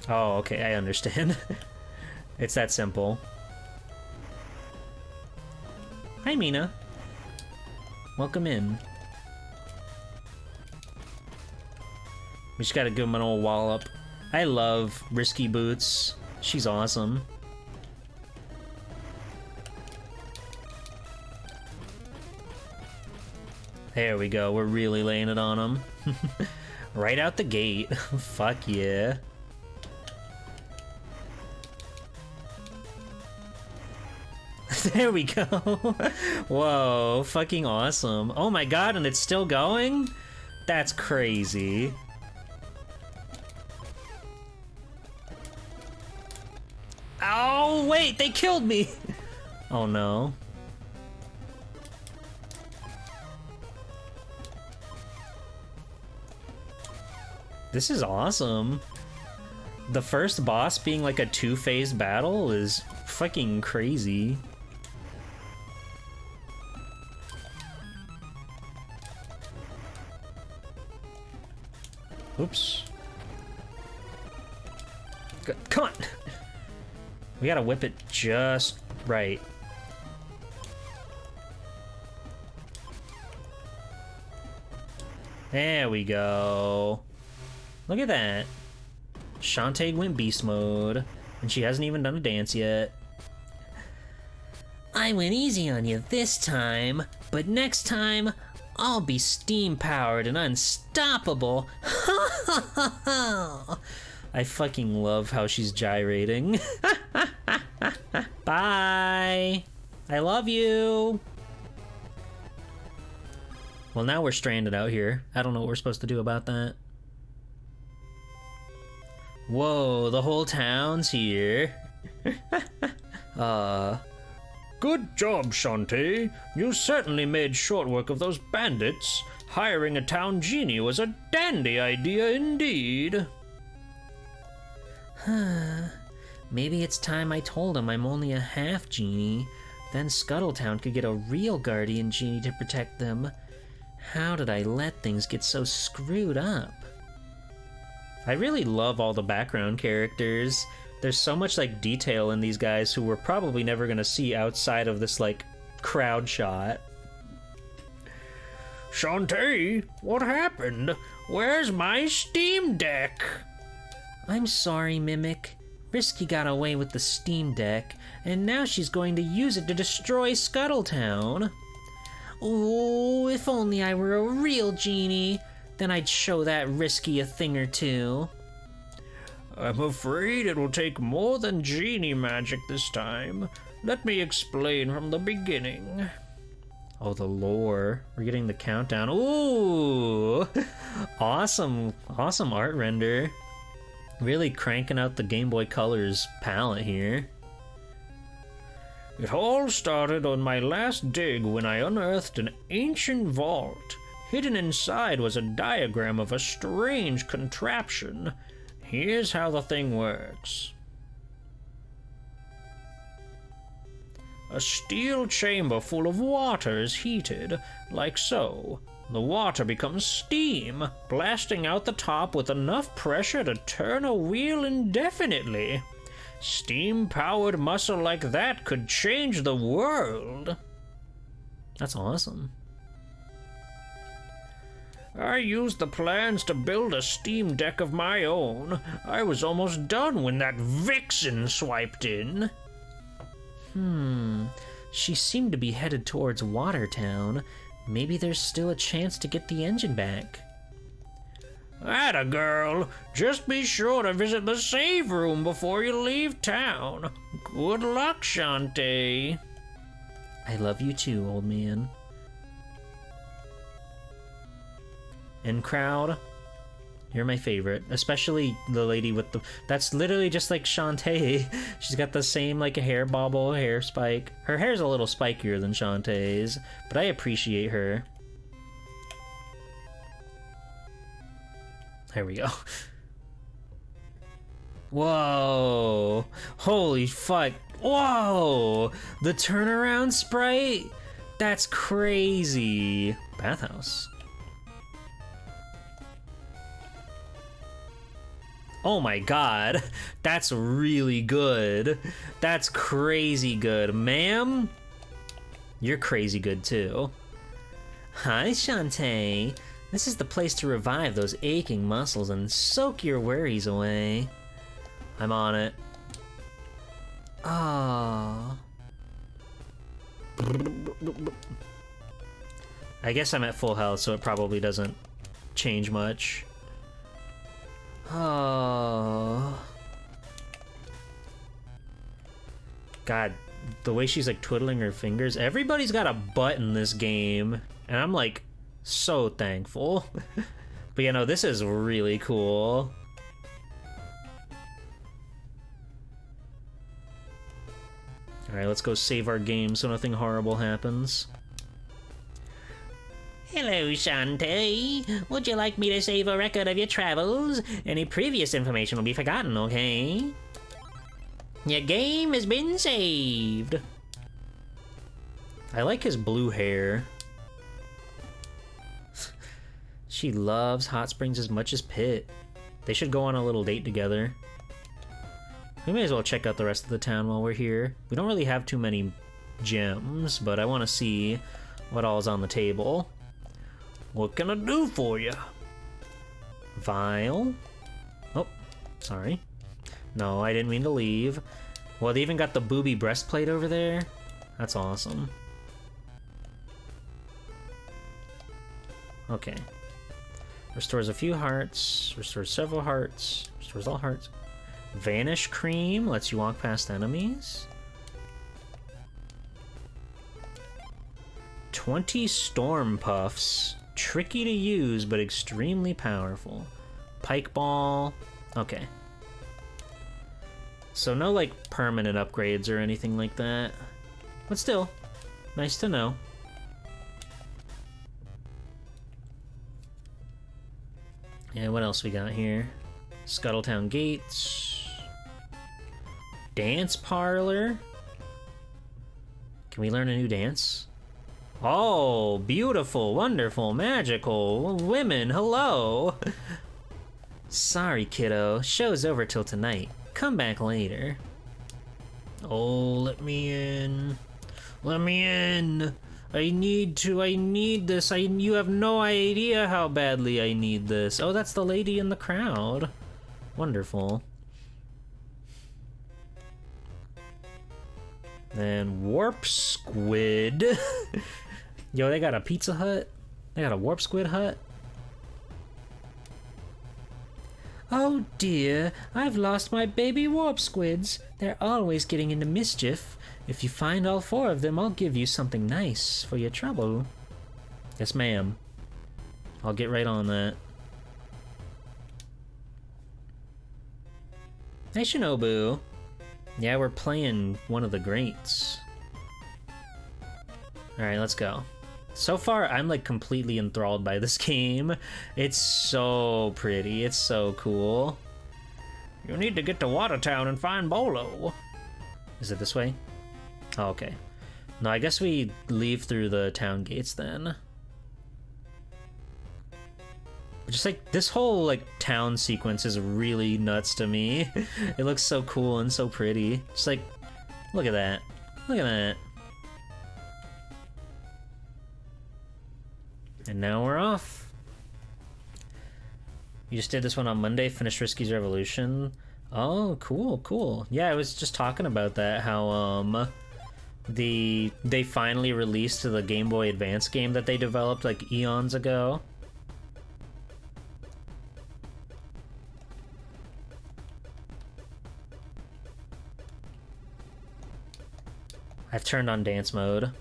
Oh, okay, I understand. It's that simple. Hi, Mina. Welcome in. We just gotta give him an old wallop. I love Risky Boots. She's awesome. There we go. We're really laying it on him. Right out the gate. Fuck yeah. There we go. Whoa, fucking awesome. Oh my god, and it's still going? That's crazy. Oh, wait, they killed me. Oh no. This is awesome. The first boss being like a two-phase battle is fucking crazy. Oops. Come on! We gotta whip it just right. There we go. Look at that. Shantae went beast mode, and she hasn't even done a dance yet. I went easy on you this time, but next time, I'll be steam-powered and unstoppable. I fucking love how she's gyrating. Bye! I love you! Well, now we're stranded out here. I don't know what we're supposed to do about that. Whoa, the whole town's here. Good job, Shantae. You certainly made short work of those bandits. Hiring a town genie was a dandy idea indeed. Maybe it's time I told him I'm only a half genie. Then Scuttletown could get a real guardian genie to protect them. How did I let things get so screwed up? I really love all the background characters. There's so much like detail in these guys who we're probably never gonna see outside of this like crowd shot. Shantae, what happened? Where's my Steam Deck? I'm sorry, Mimic. Risky got away with the Steam Deck, and now she's going to use it to destroy Scuttletown. Oh, if only I were a real genie. Then I'd show that Risky a thing or two. I'm afraid it will take more than genie magic this time. Let me explain from the beginning. Oh, the lore. We're getting the countdown. Ooh! Awesome, awesome art render. Really cranking out the Game Boy Color's palette here. It all started on my last dig when I unearthed an ancient vault. Hidden inside was a diagram of a strange contraption. Here's how the thing works. A steel chamber full of water is heated, like so. The water becomes steam, blasting out the top with enough pressure to turn a wheel indefinitely. Steam-powered muscle like that could change the world. That's awesome. I used the plans to build a Steam Deck of my own. I was almost done when that vixen swiped in. She seemed to be headed towards Watertown. Maybe there's still a chance to get the engine back. Atta girl, just be sure to visit the save room before you leave town. Good luck, Shantae. I love you too, old man. And crowd, you're my favorite, especially the lady with the, that's literally just like Shantae. She's got the same like a hair bobble, hair spike. Her hair's a little spikier than Shantae's, but I appreciate her. There we go. Whoa, holy fuck. Whoa, the turnaround sprite? That's crazy. Bathhouse. Oh my god, that's really good. That's crazy good. Ma'am, you're crazy good too. Hi, Shantae. This is the place to revive those aching muscles and soak your worries away. I'm on it. Ah. I guess I'm at full health, so it probably doesn't change much. Oh. God, the way she's like twiddling her fingers. Everybody's got a butt in this game, and I'm like so thankful. But you know, this is really cool. Alright, let's go save our game so nothing horrible happens. Hello, Shantae. Would you like me to save a record of your travels? Any previous information will be forgotten, okay? Your game has been saved. I like his blue hair. She loves hot springs as much as Pit. They should go on a little date together. We may as well check out the rest of the town while we're here. We don't really have too many gems, but I want to see what all is on the table. What can I do for you? Vial? Oh, sorry. No, I didn't mean to leave. Well, they even got the booby breastplate over there. That's awesome. Okay. Restores a few hearts. Restores several hearts. Restores all hearts. Vanish cream lets you walk past enemies. 20 storm puffs. Tricky to use, but extremely powerful. Pike ball. Okay. So no, like, permanent upgrades or anything like that. But still, nice to know. Yeah, what else we got here? Scuttletown Gates. Dance parlor. Can we learn a new dance? Oh, beautiful, wonderful, magical women, hello! Sorry, kiddo. Show's over till tonight. Come back later. Oh, let me in. Let me in. I need this. You have no idea how badly I need this. Oh, that's the lady in the crowd. Wonderful. Then Warp Squid. Yo, they got a Pizza Hut? They got a Warp Squid Hut? Oh dear, I've lost my baby warp squids. They're always getting into mischief. If you find all 4 of them, I'll give you something nice for your trouble. Yes, ma'am. I'll get right on that. Hey, Shinobu. Yeah, we're playing one of the greats. Alright, let's go. So far, I'm like completely enthralled by this game. It's so pretty. It's so cool. You need to get to Watertown and find Bolo. Is it this way? Oh, okay. No, I guess we leave through the town gates then. Just like this whole like town sequence is really nuts to me. It looks so cool and so pretty. Just like, look at that. Look at that. And now we're off. You just did this one on Monday, finished Risky's Revolution. Oh, cool, cool. Yeah, I was just talking about that, how they finally released the Game Boy Advance game that they developed like eons ago. I've turned on dance mode.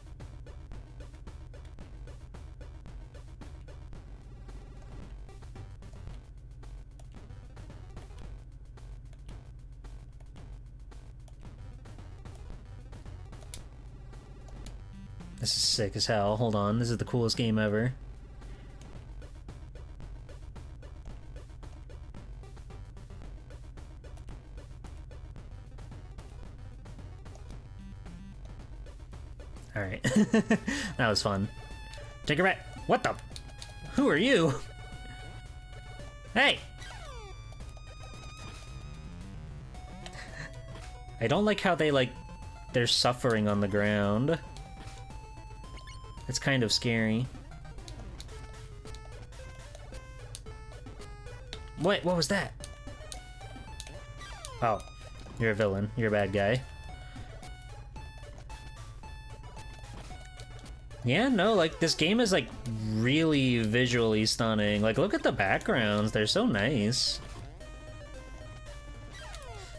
This is sick as hell. Hold on, this is the coolest game ever. Alright. That was fun. Take a rat. What the? Who are you? Hey! I don't like how they're suffering on the ground. It's kind of scary. What was that? Oh, you're a villain. You're a bad guy. Yeah, no, like, this game is, like, really visually stunning. Like, look at the backgrounds. They're so nice.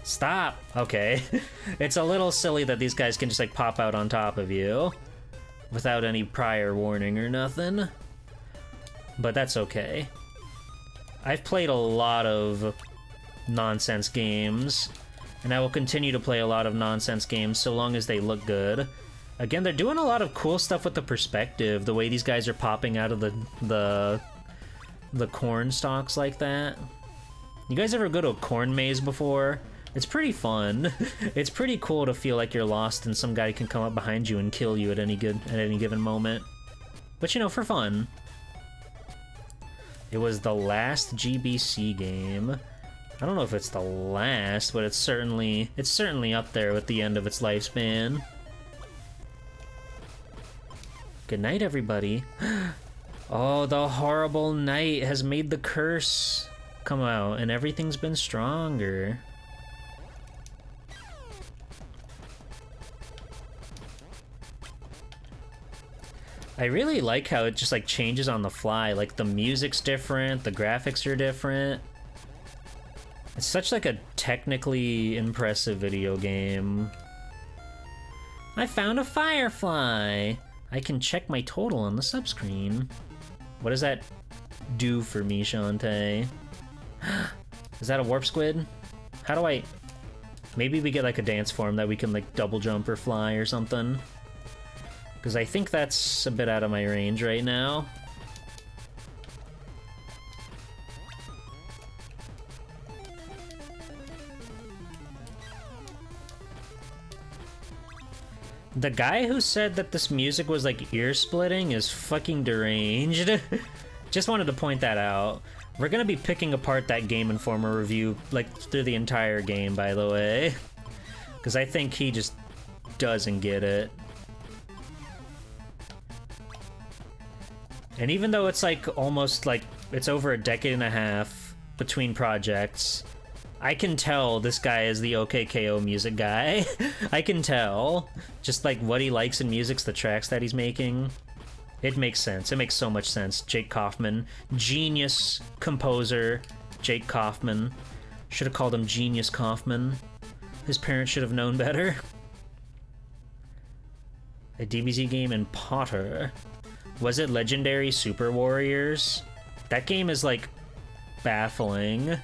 Stop! Okay. It's a little silly that these guys can just, like, pop out on top of you without any prior warning or nothing. But that's okay. I've played a lot of nonsense games, and I will continue to play a lot of nonsense games so long as they look good. Again, they're doing a lot of cool stuff with the perspective, the way these guys are popping out of the corn stalks like that. You guys ever go to a corn maze before? It's pretty fun. It's pretty cool to feel like you're lost and some guy can come up behind you and kill you at any given moment. But you know, for fun. It was the last GBC game. I don't know if it's the last, but it's certainly up there with the end of its lifespan. Good night, everybody. Oh, the horrible night has made the curse come out, and everything's been stronger. I really like how it just like changes on the fly. Like the music's different, the graphics are different. It's such like a technically impressive video game. I found a firefly. I can check my total on the subscreen. What does that do for me, Shantae? Is that a warp squid? How do I... Maybe we get like a dance form that we can like double jump or fly or something. Because I think that's a bit out of my range right now. The guy who said that this music was like ear-splitting is fucking deranged. Just wanted to point that out. We're gonna be picking apart that Game Informer review like through the entire game, by the way. Because I think he just doesn't get it. And even though it's like almost like it's over a decade and a half between projects, I can tell this guy is the OKKO music guy. I can tell. Just like what he likes in music's the tracks that he's making. It makes sense. It makes so much sense. Jake Kaufman. Genius composer. Jake Kaufman. Should have called him Genius Kaufman. His parents should have known better. A DBZ game in Potter. Was it Legendary Super Warriors? That game is like baffling.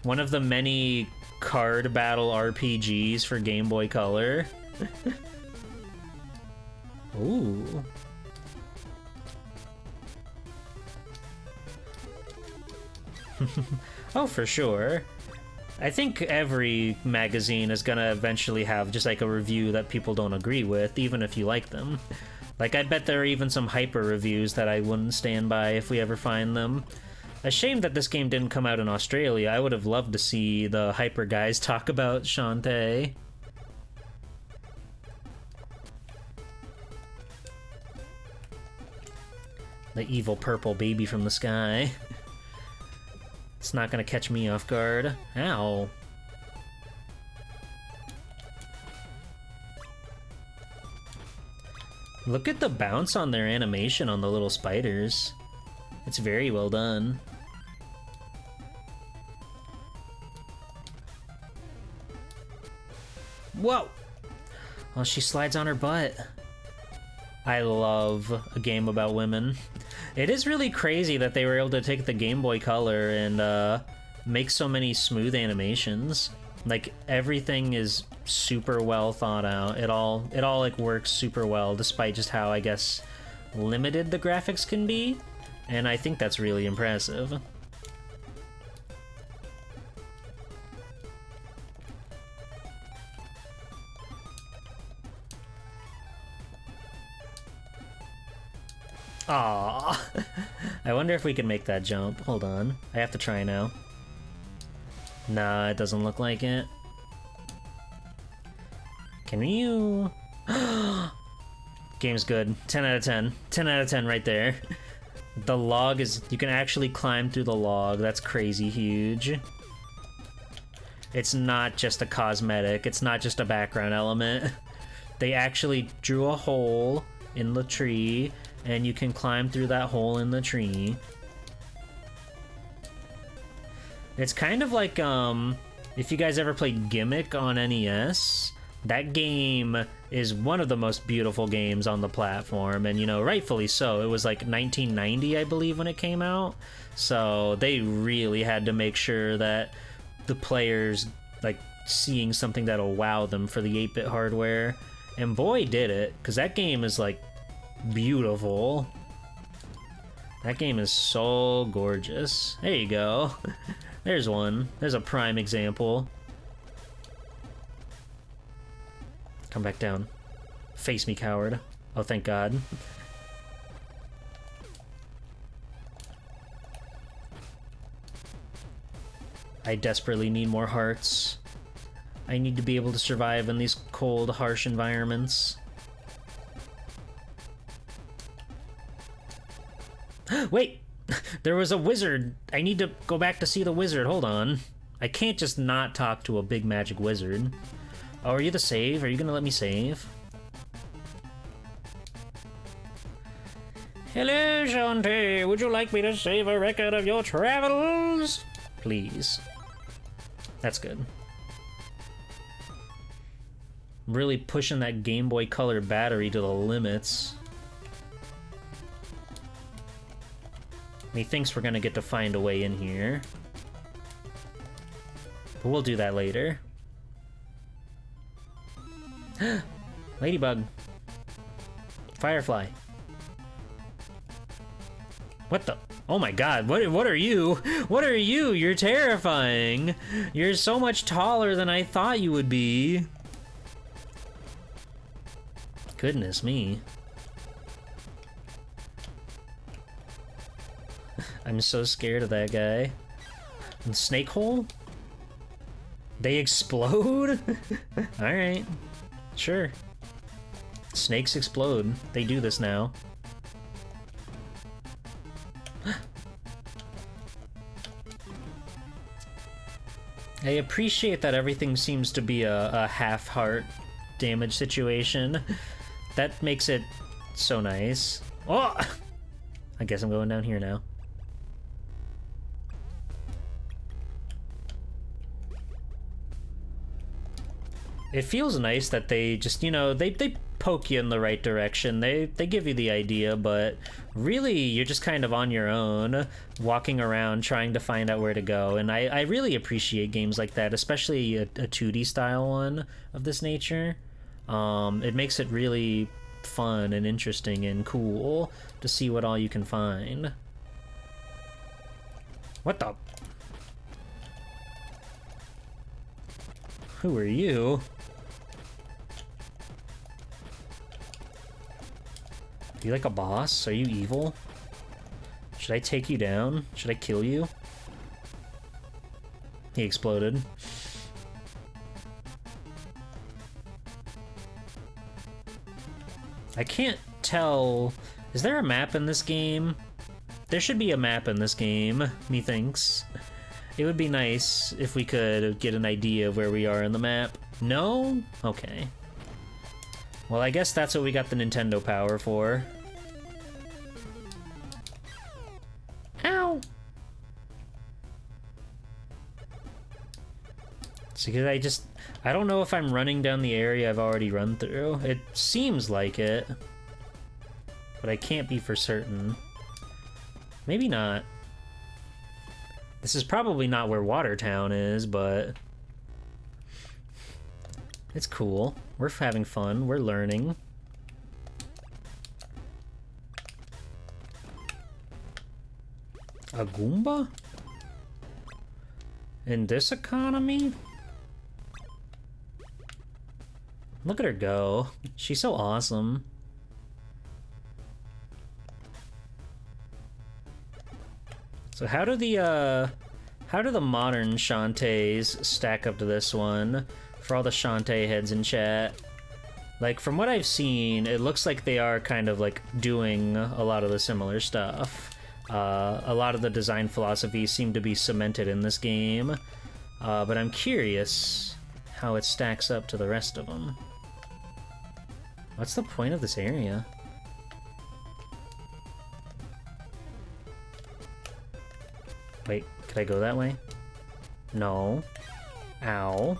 One of the many card battle RPGs for Game Boy Color. Ooh. Oh, for sure. I think every magazine is gonna eventually have just like a review that people don't agree with, even if you like them. Like, I bet there are even some hyper reviews that I wouldn't stand by if we ever find them. A shame that this game didn't come out in Australia. I would have loved to see the hyper guys talk about Shantae. The evil purple baby from the sky. It's not gonna catch me off guard. Ow. Look at the bounce on their animation on the little spiders. It's very well done. Whoa! Oh, she slides on her butt. I love a game about women. It is really crazy that they were able to take the Game Boy Color and make so many smooth animations. Like, everything is super well thought out. It all like works super well, despite just how, I guess, limited the graphics can be. And I think that's really impressive. Aww. I wonder if we can make that jump. Hold on. I have to try now. Nah, it doesn't look like it. Can you... Game's good. 10 out of 10. 10 out of 10 right there. The log is... You can actually climb through the log. That's crazy huge. It's not just a cosmetic. It's not just a background element. They actually drew a hole in the tree, and you can climb through that hole in the tree. It's kind of like, If you guys ever played Gimmick on NES, that game is one of the most beautiful games on the platform, and, you know, rightfully so. It was like 1990, I believe, when it came out, so they really had to make sure that the players, like, seeing something that'll wow them for the 8-bit hardware, and boy did it, because that game is, like, beautiful. That game is so gorgeous. There you go. There's one. There's a prime example. Come back down. Face me, coward. Oh, thank God. I desperately need more hearts. I need to be able to survive in these cold, harsh environments. Wait! There was a wizard! I need to go back to see the wizard, hold on. I can't just not talk to a big magic wizard. Oh, are you the save? Are you gonna let me save? Hello, Shantae! Would you like me to save a record of your travels? Please. That's good. Really pushing that Game Boy Color battery to the limits. And he thinks we're gonna get to find a way in here. But we'll do that later. Ladybug. Firefly. What the? Oh my God, what are you? What are you? You're terrifying. You're so much taller than I thought you would be. Goodness me. I'm so scared of that guy. And snake hole? They explode? Alright. Sure. Snakes explode. They do this now. I appreciate that everything seems to be a half-heart damage situation. That makes it so nice. Oh! I guess I'm going down here now. It feels nice that they just, you know, they poke you in the right direction. They give you the idea, but really you're just kind of on your own, walking around trying to find out where to go. And I really appreciate games like that, especially a 2D style one of this nature. It makes it really fun and interesting and cool to see what all you can find. What the? Who are you? Are you like a boss? Are you evil? Should I take you down? Should I kill you? He exploded. I can't tell... Is there a map in this game? There should be a map in this game, methinks. It would be nice if we could get an idea of where we are in the map. No? Okay. Well, I guess that's what we got the Nintendo Power for. Ow! See, because I don't know if I'm running down the area I've already run through. It seems like it, but I can't be for certain. Maybe not. This is probably not where Watertown is, but it's cool. We're having fun. We're learning. A Goomba? In this economy? Look at her go. She's so awesome. So how do the modern Shantaes stack up to this one? For all the Shantae heads in chat. Like, from what I've seen, it looks like they are kind of, like, doing a lot of the similar stuff. A lot of the design philosophies seem to be cemented in this game. But I'm curious how it stacks up to the rest of them. What's the point of this area? Wait, could I go that way? No. Ow.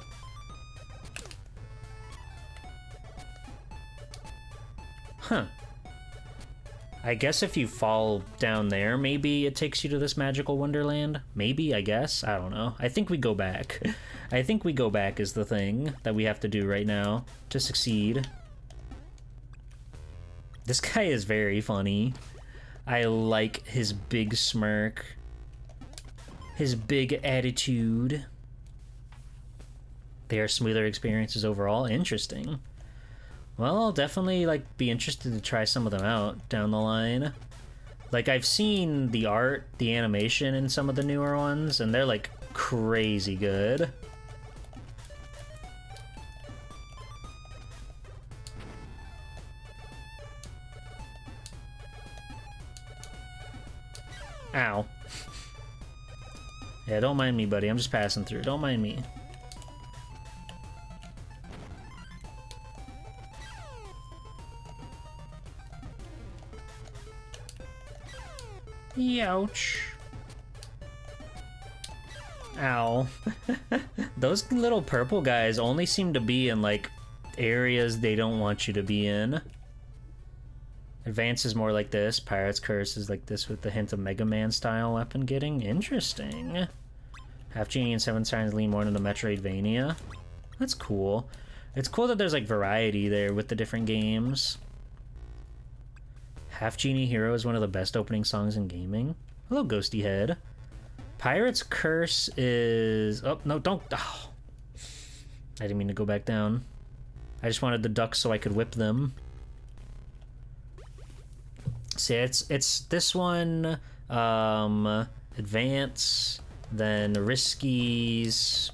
Huh. I guess if you fall down there, maybe it takes you to this magical wonderland? Maybe, I guess? I don't know. I think we go back. I think we go back is the thing that we have to do right now to succeed. This guy is very funny. I like his big smirk. His big attitude. They are smoother experiences overall. Interesting. Well, I'll definitely, like, be interested to try some of them out down the line. Like, I've seen the art, the animation in some of the newer ones, and they're, like, crazy good. Ow. Yeah, don't mind me, buddy. I'm just passing through. Don't mind me. Youch. Ow. Those little purple guys only seem to be in, like, areas they don't want you to be in. Advance is more like this. Pirate's Curse is like this with the hint of Mega Man style weapon getting. Interesting. Half Genie and Seven Sirens lean more into Metroidvania. That's cool. It's cool that there's like variety there with the different games. Half Genie Hero is one of the best opening songs in gaming. Hello, Ghosty Head. Pirate's Curse is... Oh, no, don't... Oh. I didn't mean to go back down. I just wanted the ducks so I could whip them. See, it's this one, Advance, then Riskies,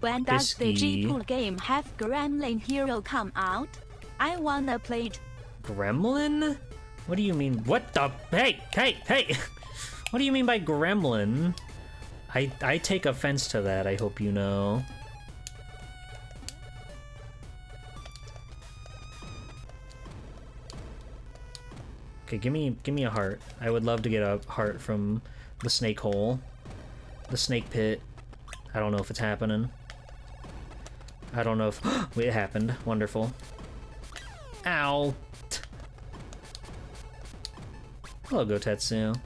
When does the Bisky. G2 game have Gremlin Hero come out? I wanna play it. Gremlin? What do you mean? What the? Hey! What do you mean by Gremlin? I take offense to that, I hope you know. Okay, give me a heart. I would love to get a heart from the snake hole. The snake pit. I don't know if it's happening. I don't know if... Wait, it happened. Wonderful. Ow! Hello, Gotetsu.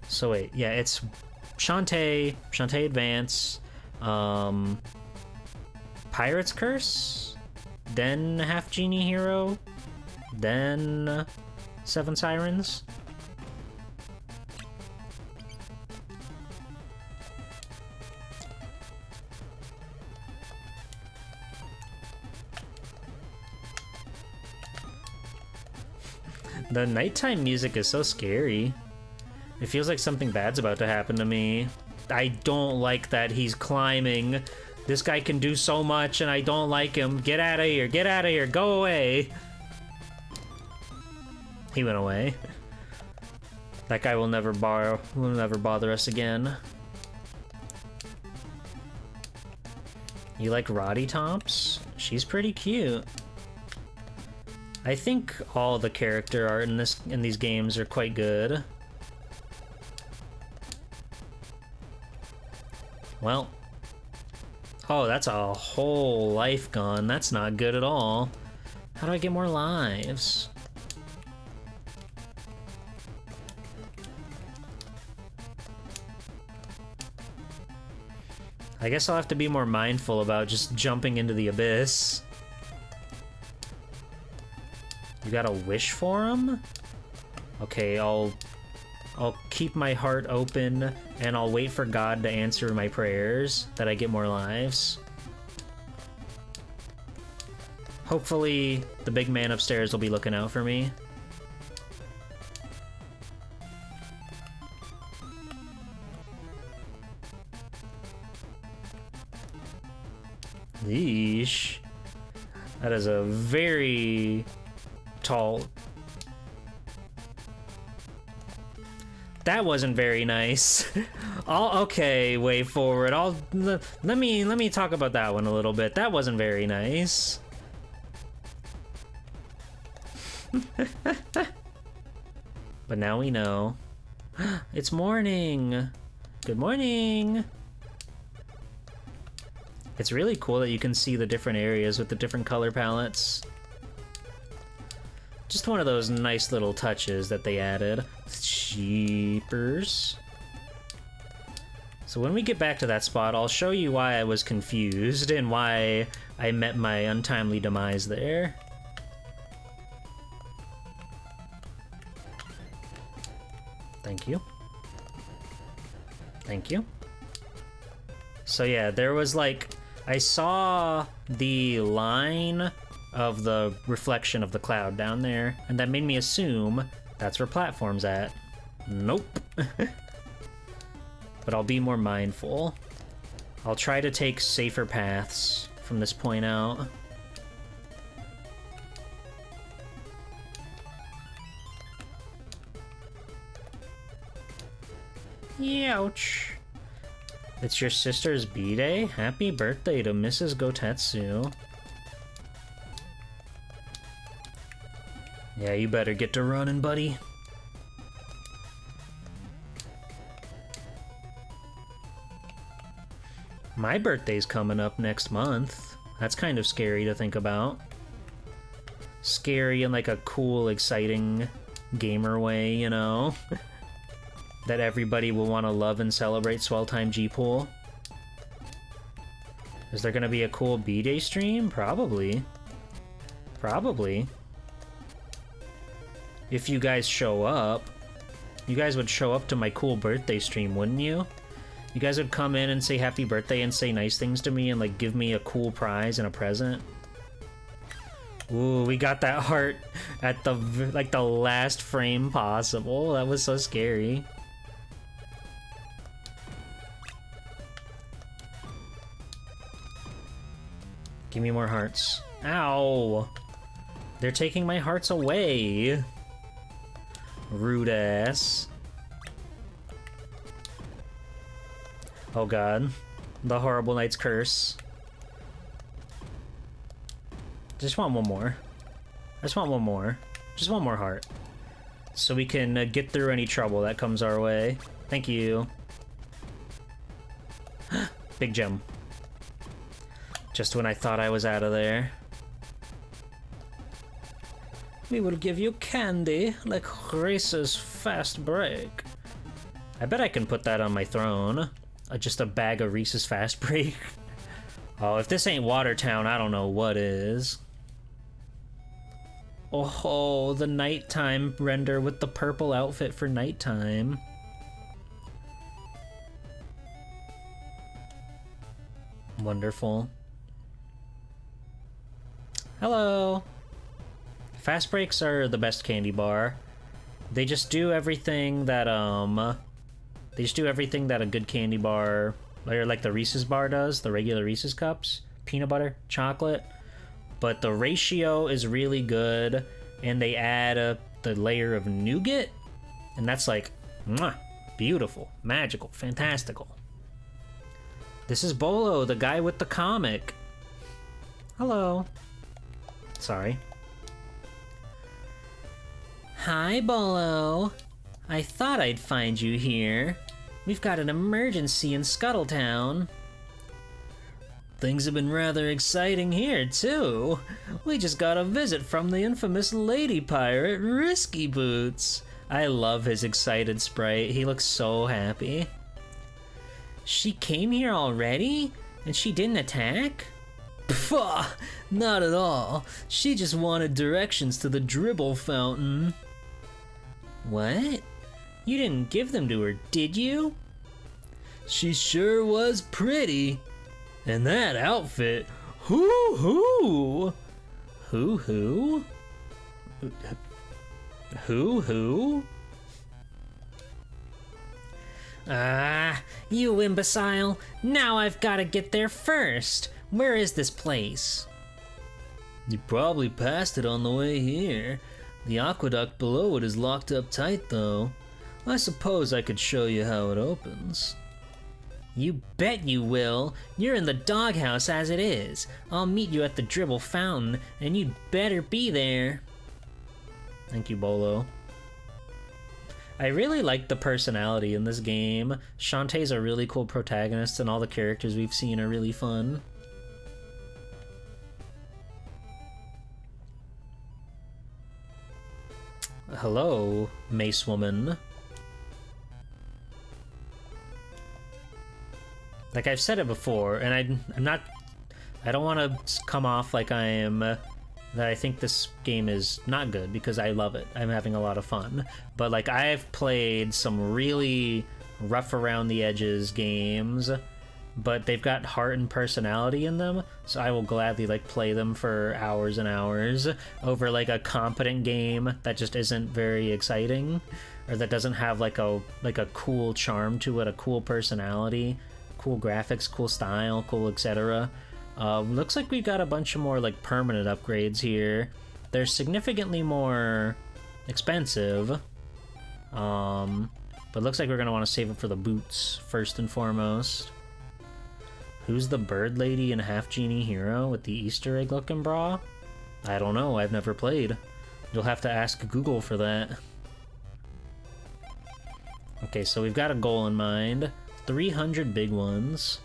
So wait, yeah, it's Shantae, Shantae Advance, Pirate's Curse, then Half Genie Hero, then Seven Sirens. The nighttime music is so scary. It feels like something bad's about to happen to me. I don't like that he's climbing. This guy can do so much and I don't like him. Get out of here, get out of here, go away. He went away. That guy will never bother us again. You like Roddy Tops? She's pretty cute. I think all the character art in these games are quite good. Well. Oh, that's a whole life gone. That's not good at all. How do I get more lives? I guess I'll have to be more mindful about just jumping into the abyss. You got a wish for him? Okay, I'll keep my heart open and I'll wait for God to answer my prayers that I get more lives. Hopefully the big man upstairs will be looking out for me. Yeesh. That is a very tall... That wasn't very nice. Okay, way forward. Let me talk about that one a little bit. That wasn't very nice. But now we know. It's morning. Good morning. It's really cool that you can see the different areas with the different color palettes. Just one of those nice little touches that they added. Cheapers. So when we get back to that spot, I'll show you why I was confused and why I met my untimely demise there. Thank you. Thank you. So yeah, there was like, I saw the line of the reflection of the cloud down there, and that made me assume that's where platform's at. Nope. But I'll be more mindful. I'll try to take safer paths from this point out. Ouch. It's your sister's B-Day? Happy birthday to Mrs. Gotetsu. Yeah, you better get to running, buddy. My birthday's coming up next month. That's kind of scary to think about. Scary in like a cool, exciting gamer way, you know? That everybody will want to love and celebrate Swell Time G-Pool. Is there gonna be a cool B-Day stream? Probably. Probably. If you guys show up. You guys would show up to my cool birthday stream, wouldn't you? You guys would come in and say happy birthday and say nice things to me and like give me a cool prize and a present. Ooh, we got that heart at the like the last frame possible. That was so scary. Give me more hearts. Ow! They're taking my hearts away. Rude ass. Oh god. The Horrible Knight's Curse. Just want one more. I just want one more. Just one more heart. So we can get through any trouble that comes our way. Thank you. Big gem. Just when I thought I was out of there. We will give you candy like Reese's Fast Break. I bet I can put that on my throne. Just a bag of Reese's Fast Break. Oh, if this ain't Watertown, I don't know what is. Oh, the nighttime render with the purple outfit for nighttime. Wonderful. Hello. Fast Breaks are the best candy bar. They just do everything that, they just do everything that a good candy bar, or like the Reese's bar does, the regular Reese's cups. Peanut butter, chocolate. But the ratio is really good, and they add the layer of nougat, and that's like, mwah, beautiful, magical, fantastical. This is Bolo, the guy with the comic. Hello. Sorry. Hi, Bolo. I thought I'd find you here. We've got an emergency in Scuttletown. Things have been rather exciting here, too. We just got a visit from the infamous lady pirate, Risky Boots. I love his excited sprite. He looks so happy. She came here already? And she didn't attack? Pfah! Not at all. She just wanted directions to the dribble fountain. What? You didn't give them to her, did you? She sure was pretty. And that outfit, hoo-hoo! Hoo-hoo? Hoo-hoo? Ah, you imbecile. Now I've got to get there first. Where is this place? You probably passed it on the way here. The aqueduct below it is locked up tight, though. I suppose I could show you how it opens. You bet you will. You're in the doghouse as it is. I'll meet you at the dribble fountain, and you'd better be there. Thank you, Bolo. I really like the personality in this game. Shantae's a really cool protagonist, and all the characters we've seen are really fun. Hello, Mace Woman. Like I've said it before, and I'm not... I don't want to come off like I am... that I think this game is not good, because I love it. I'm having a lot of fun. But, like, I've played some really rough around the edges games, but they've got heart and personality in them, so I will gladly, like, play them for hours and hours over, like, a competent game that just isn't very exciting, or that doesn't have, like a cool charm to it, a cool personality, cool graphics, cool style, cool etc. Looks like we got a bunch of more, like, permanent upgrades here. They're significantly more expensive, but looks like we're gonna want to save it for the boots, first and foremost. Who's the bird lady and half genie hero with the Easter egg looking bra? I don't know, I've never played. You'll have to ask Google for that. Okay, so we've got a goal in mind. 300 big ones.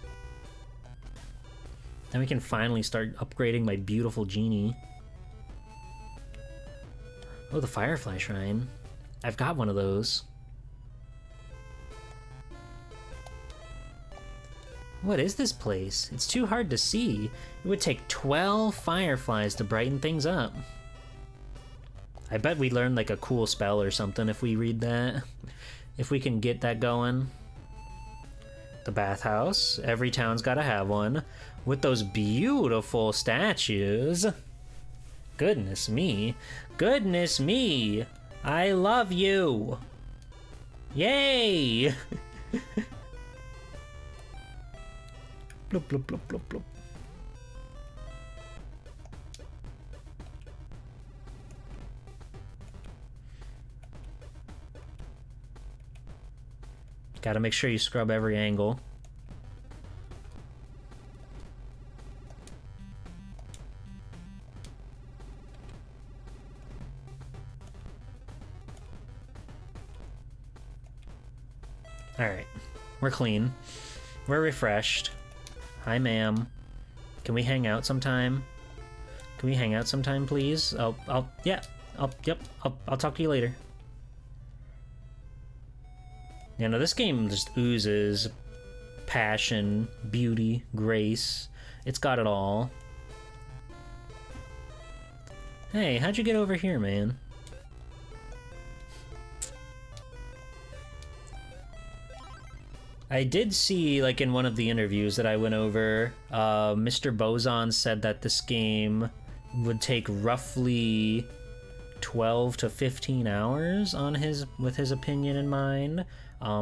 Then we can finally start upgrading my beautiful genie. Oh, the Firefly Shrine. I've got one of those. What is this place? It's too hard to see. It would take 12 fireflies to brighten things up. I bet we learn like a cool spell or something if we read that. If we can get that going. The bathhouse. Every town's gotta have one. With those beautiful statues. Goodness me. Goodness me! I love you! Yay! Bloop, bloop, bloop, bloop, bloop. Gotta make sure you scrub every angle. Alright, we're clean. We're refreshed. Hi, ma'am. Can we hang out sometime? Can we hang out sometime, please? I'll talk to you later. You know, this game just oozes passion, beauty, grace. It's got it all. Hey, how'd you get over here, man? I did see, like, in one of the interviews that I went over, Mr. Boson said that this game would take roughly 12 to 15 hours on with his opinion in mind.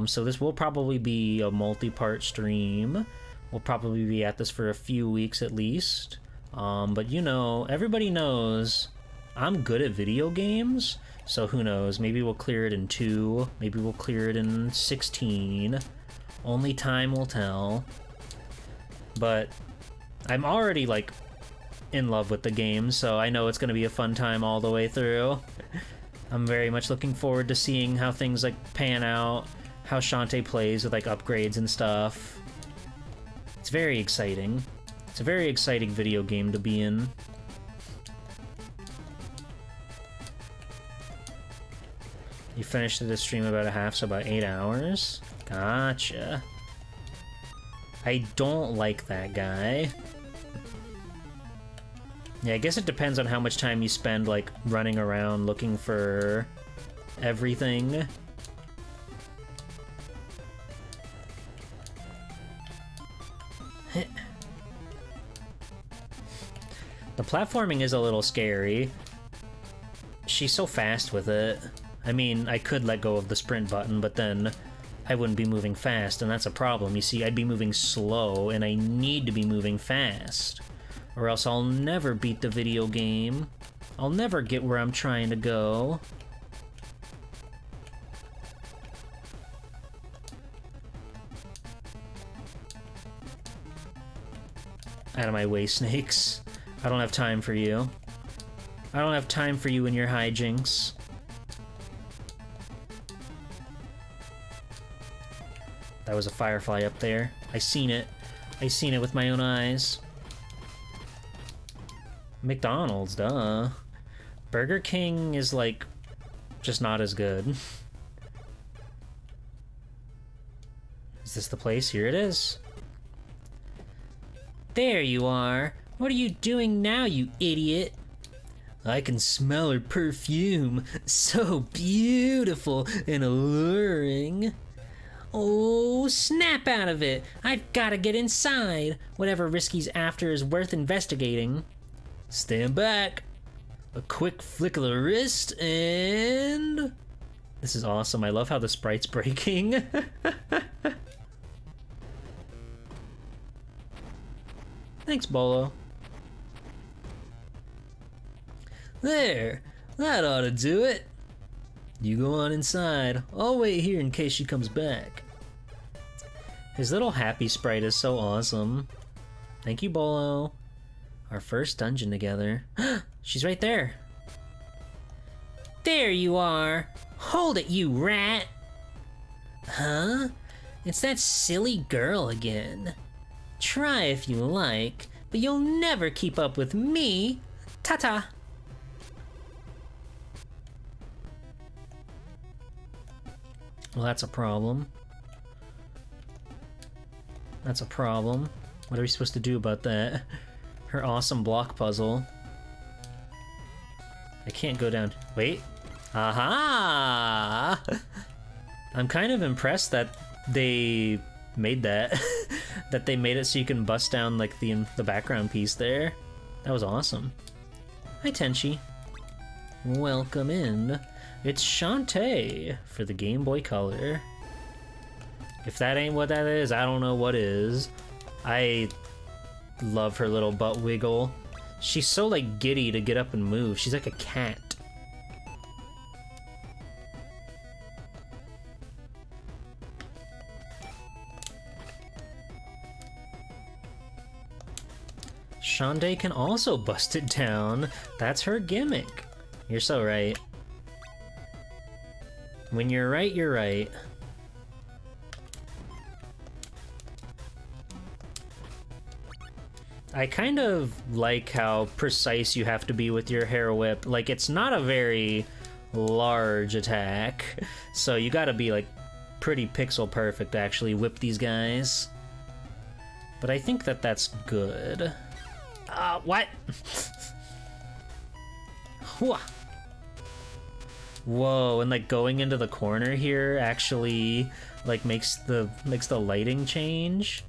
So this will probably be a multi-part stream. We'll probably be at this for a few weeks at least. But you know, everybody knows I'm good at video games, so who knows, maybe we'll clear it in 2, maybe we'll clear it in 16. Only time will tell. But I'm already, like, in love with the game, so I know it's going to be a fun time all the way through. I'm very much looking forward to seeing how things, like, pan out, how Shantae plays with, like, upgrades and stuff. It's very exciting. It's a very exciting video game to be in. You finished the stream about a half, so about 8 hours? Gotcha. I don't like that guy. Yeah, I guess it depends on how much time you spend, like, running around looking for everything. The platforming is a little scary. She's so fast with it. I mean, I could let go of the sprint button, but then I wouldn't be moving fast, and that's a problem. You see, I'd be moving slow, and I need to be moving fast. Or else I'll never beat the video game. I'll never get where I'm trying to go. Out of my way, snakes. I don't have time for you. I don't have time for you and your hijinks. That was a firefly up there. I seen it. I seen it with my own eyes. McDonald's, duh. Burger King is like Just not as good. Is this the place? Here it is. There you are. What are you doing now, you idiot? I can smell her perfume. So beautiful and alluring. Oh, snap out of it. I've got to get inside. Whatever Risky's after is worth investigating. Stand back. A quick flick of the wrist and... This is awesome. I love how the sprite's breaking. Thanks, Bolo. There. That ought to do it. You go on inside. I'll wait here in case she comes back. His little happy sprite is so awesome. Thank you, Bolo. Our first dungeon together. She's right there. There you are. Hold it, you rat. Huh? It's that silly girl again. Try if you like, but you'll never keep up with me. Ta-ta. Well, that's a problem. That's a problem. What are we supposed to do about that? Her awesome block puzzle. I can't go down. Wait. Aha! I'm kind of impressed that they made that. That they made it so you can bust down like the background piece there. That was awesome. Hi, Tenchi. Welcome in. It's Shantae for the Game Boy Color. If that ain't what that is, I don't know what is. I love her little butt wiggle. She's so like giddy to get up and move. She's like a cat. Shantae can also bust it down. That's her gimmick. You're so right. When you're right, you're right. I kind of like how precise you have to be with your hair whip. Like, it's not a very large attack, so you gotta be like pretty pixel perfect to actually whip these guys. But I think that that's good. What? Whoa, and like going into the corner here actually like makes the lighting change.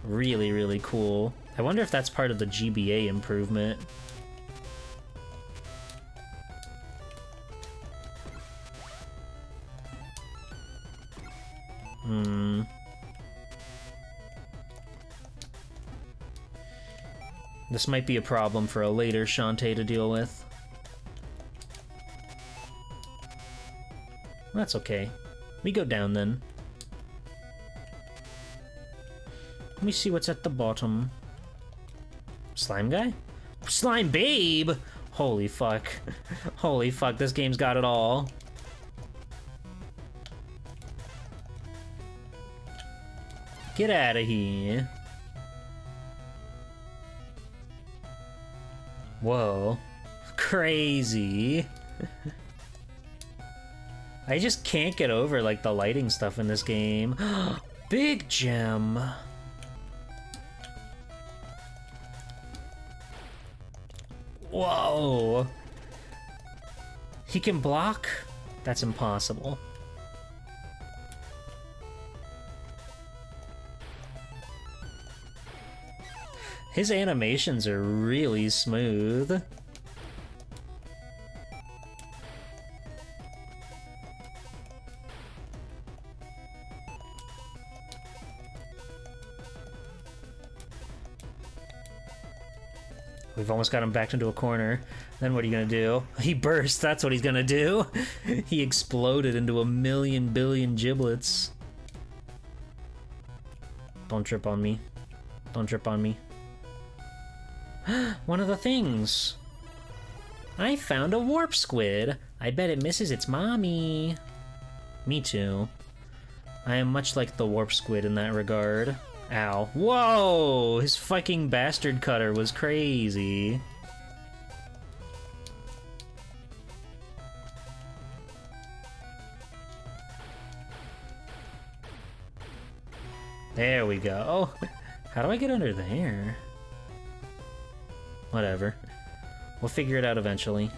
Really, really cool. I wonder if that's part of the GBA improvement. This might be a problem for a later Shantae to deal with. That's okay. We go down then. Let me see what's at the bottom. Slime guy? Slime babe! Holy fuck. Holy fuck, this game's got it all. Get out of here. Whoa. Crazy. I just can't get over like the lighting stuff in this game. Big gem. Whoa. He can block? That's impossible. His animations are really smooth. We've almost got him backed into a corner. Then what are you gonna do? He burst, that's what he's gonna do. He exploded into a million billion giblets. Don't trip on me. Don't trip on me. One of the things. I found a warp squid. I bet it misses its mommy. Me too. I am much like the warp squid in that regard. Ow. Whoa! His fucking bastard cutter was crazy. There we go. How do I get under there? Whatever. We'll figure it out eventually.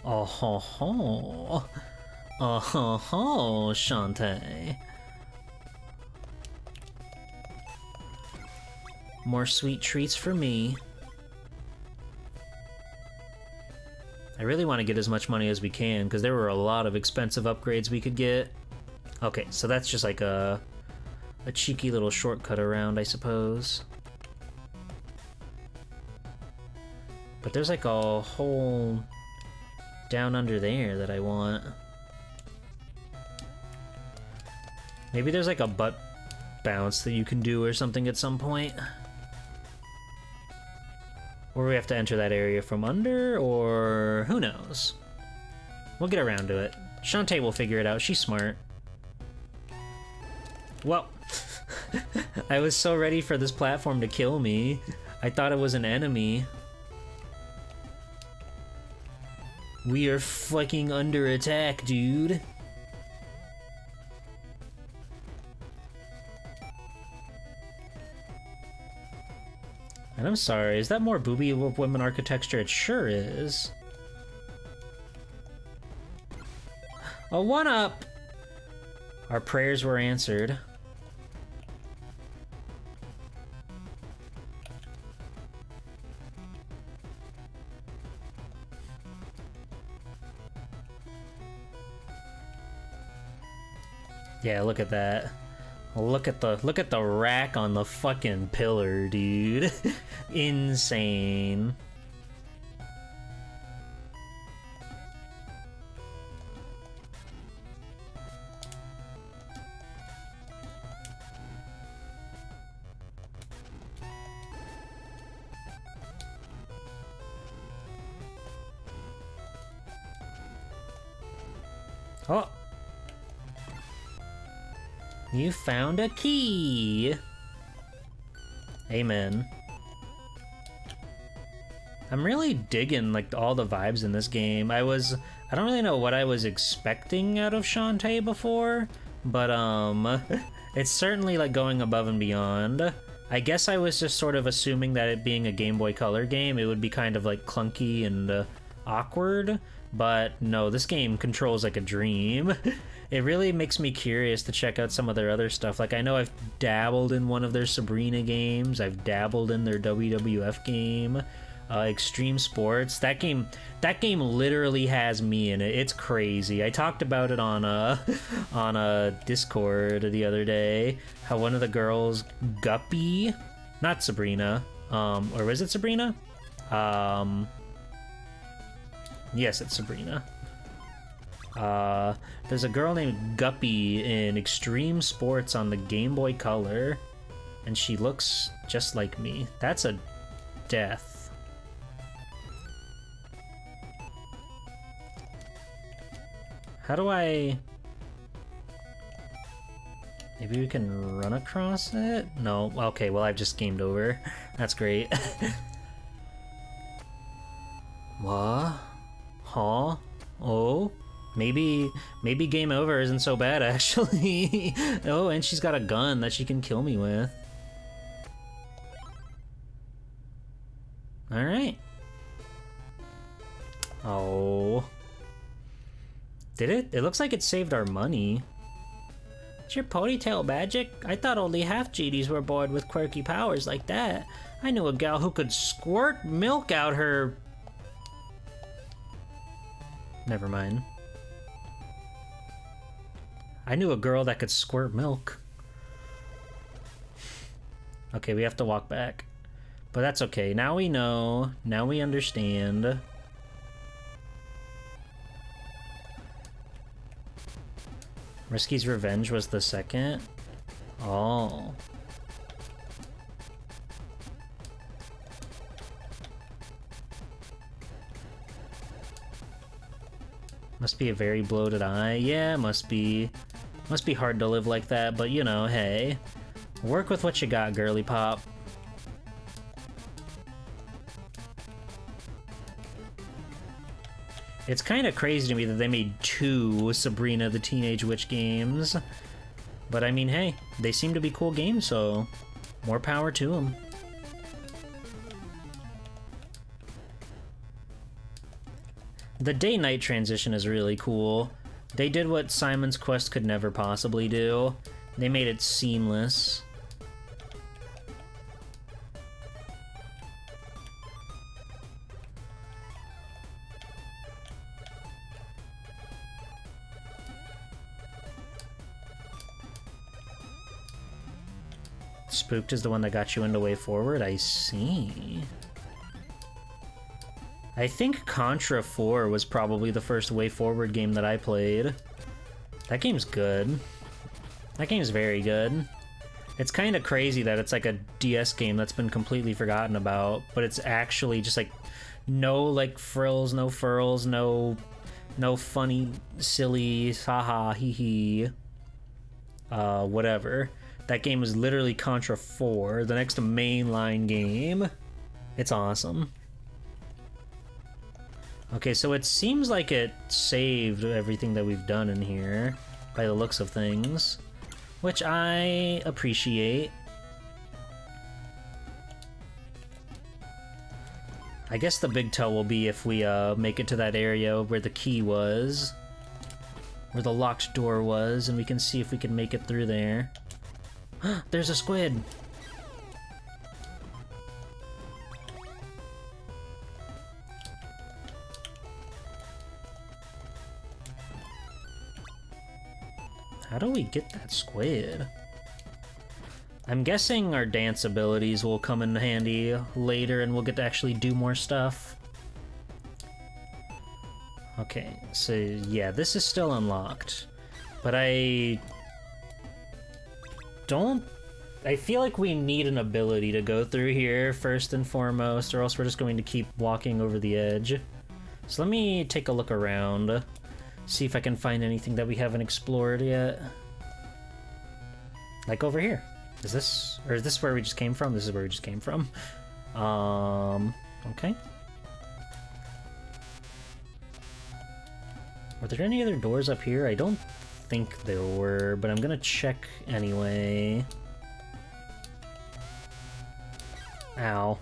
Oh ho ho. Oh ho ho, Shantae. More sweet treats for me. I really want to get as much money as we can, because there were a lot of expensive upgrades we could get. Okay, so that's just like a cheeky little shortcut around, I suppose. But there's like a whole down under there that I want. Maybe there's like a butt bounce that you can do or something at some point. Or we have to enter that area from under, or who knows? We'll get around to it. Shantae will figure it out. She's smart. Well, I was so ready for this platform to kill me. I thought it was an enemy. We are fucking under attack, dude. And I'm sorry, is that more booby women architecture? It sure is. A 1-up! Our prayers were answered. Yeah, look at that. Look at the rack on the fucking pillar, dude. Insane. Oh. You found a key! Amen. I'm really digging, like, all the vibes in this game. I don't really know what I was expecting out of Shantae before, but, it's certainly, like, going above and beyond. I guess I was just sort of assuming that it being a Game Boy Color game, it would be kind of, like, clunky and, awkward, but no, this game controls like a dream. It really makes me curious to check out some of their other stuff. Like, I know I've dabbled in one of their Sabrina games, I've dabbled in their WWF game, Extreme Sports. That game literally has me in it. It's crazy. I talked about it on a Discord the other day, how one of the girls, Guppy, not Sabrina, or was it Sabrina? Yes, it's Sabrina. There's a girl named Guppy in Extreme Sports on the Game Boy Color, and she looks just like me. That's a death. How do I... Maybe we can run across it? No? Okay, well, I've just gamed over. That's great. What? Huh? Oh? Maybe game over isn't so bad, actually. Oh, and she's got a gun that she can kill me with. Alright. Oh. Did it? It looks like it saved our money. It's your ponytail magic? I thought only half GDs were born with quirky powers like that. I knew a gal who could squirt milk out her... Never mind. I knew a girl that could squirt milk. Okay, we have to walk back. But that's okay. Now we know. Now we understand. Risky's Revenge was the second? Oh. Must be a very bloated eye. Yeah, must be. Must be hard to live like that, but you know, hey. Work with what you got, girly pop. It's kind of crazy to me that they made 2 Sabrina the Teenage Witch games. But I mean, hey, they seem to be cool games, so more power to them. The day-night transition is really cool. They did what Simon's Quest could never possibly do. They made it seamless. Spooked is the one that got you into Way Forward? I see. I think Contra 4 was probably the first Way Forward game that I played. That game's good. That game's very good. It's kind of crazy that it's like a DS game that's been completely forgotten about, but it's actually just like no like frills, no furls, no funny, silly, haha, hee hee, whatever. That game is literally Contra 4, the next mainline game. It's awesome. Okay, so it seems like it saved everything that we've done in here, by the looks of things, which I appreciate. I guess the big tell will be if we make it to that area where the key was, where the locked door was, and we can see if we can make it through there. There's a squid! How do we get that squid? I'm guessing our dance abilities will come in handy later and we'll get to actually do more stuff. Okay, so yeah, this is still unlocked. But I feel like we need an ability to go through here first and foremost, or else we're just going to keep walking over the edge. So let me take a look around, see if I can find anything that we haven't explored yet. Like over here. Is this where we just came from? This is where we just came from. Okay. Were there any other doors up here? I don't think there were, but I'm gonna check anyway. Ow.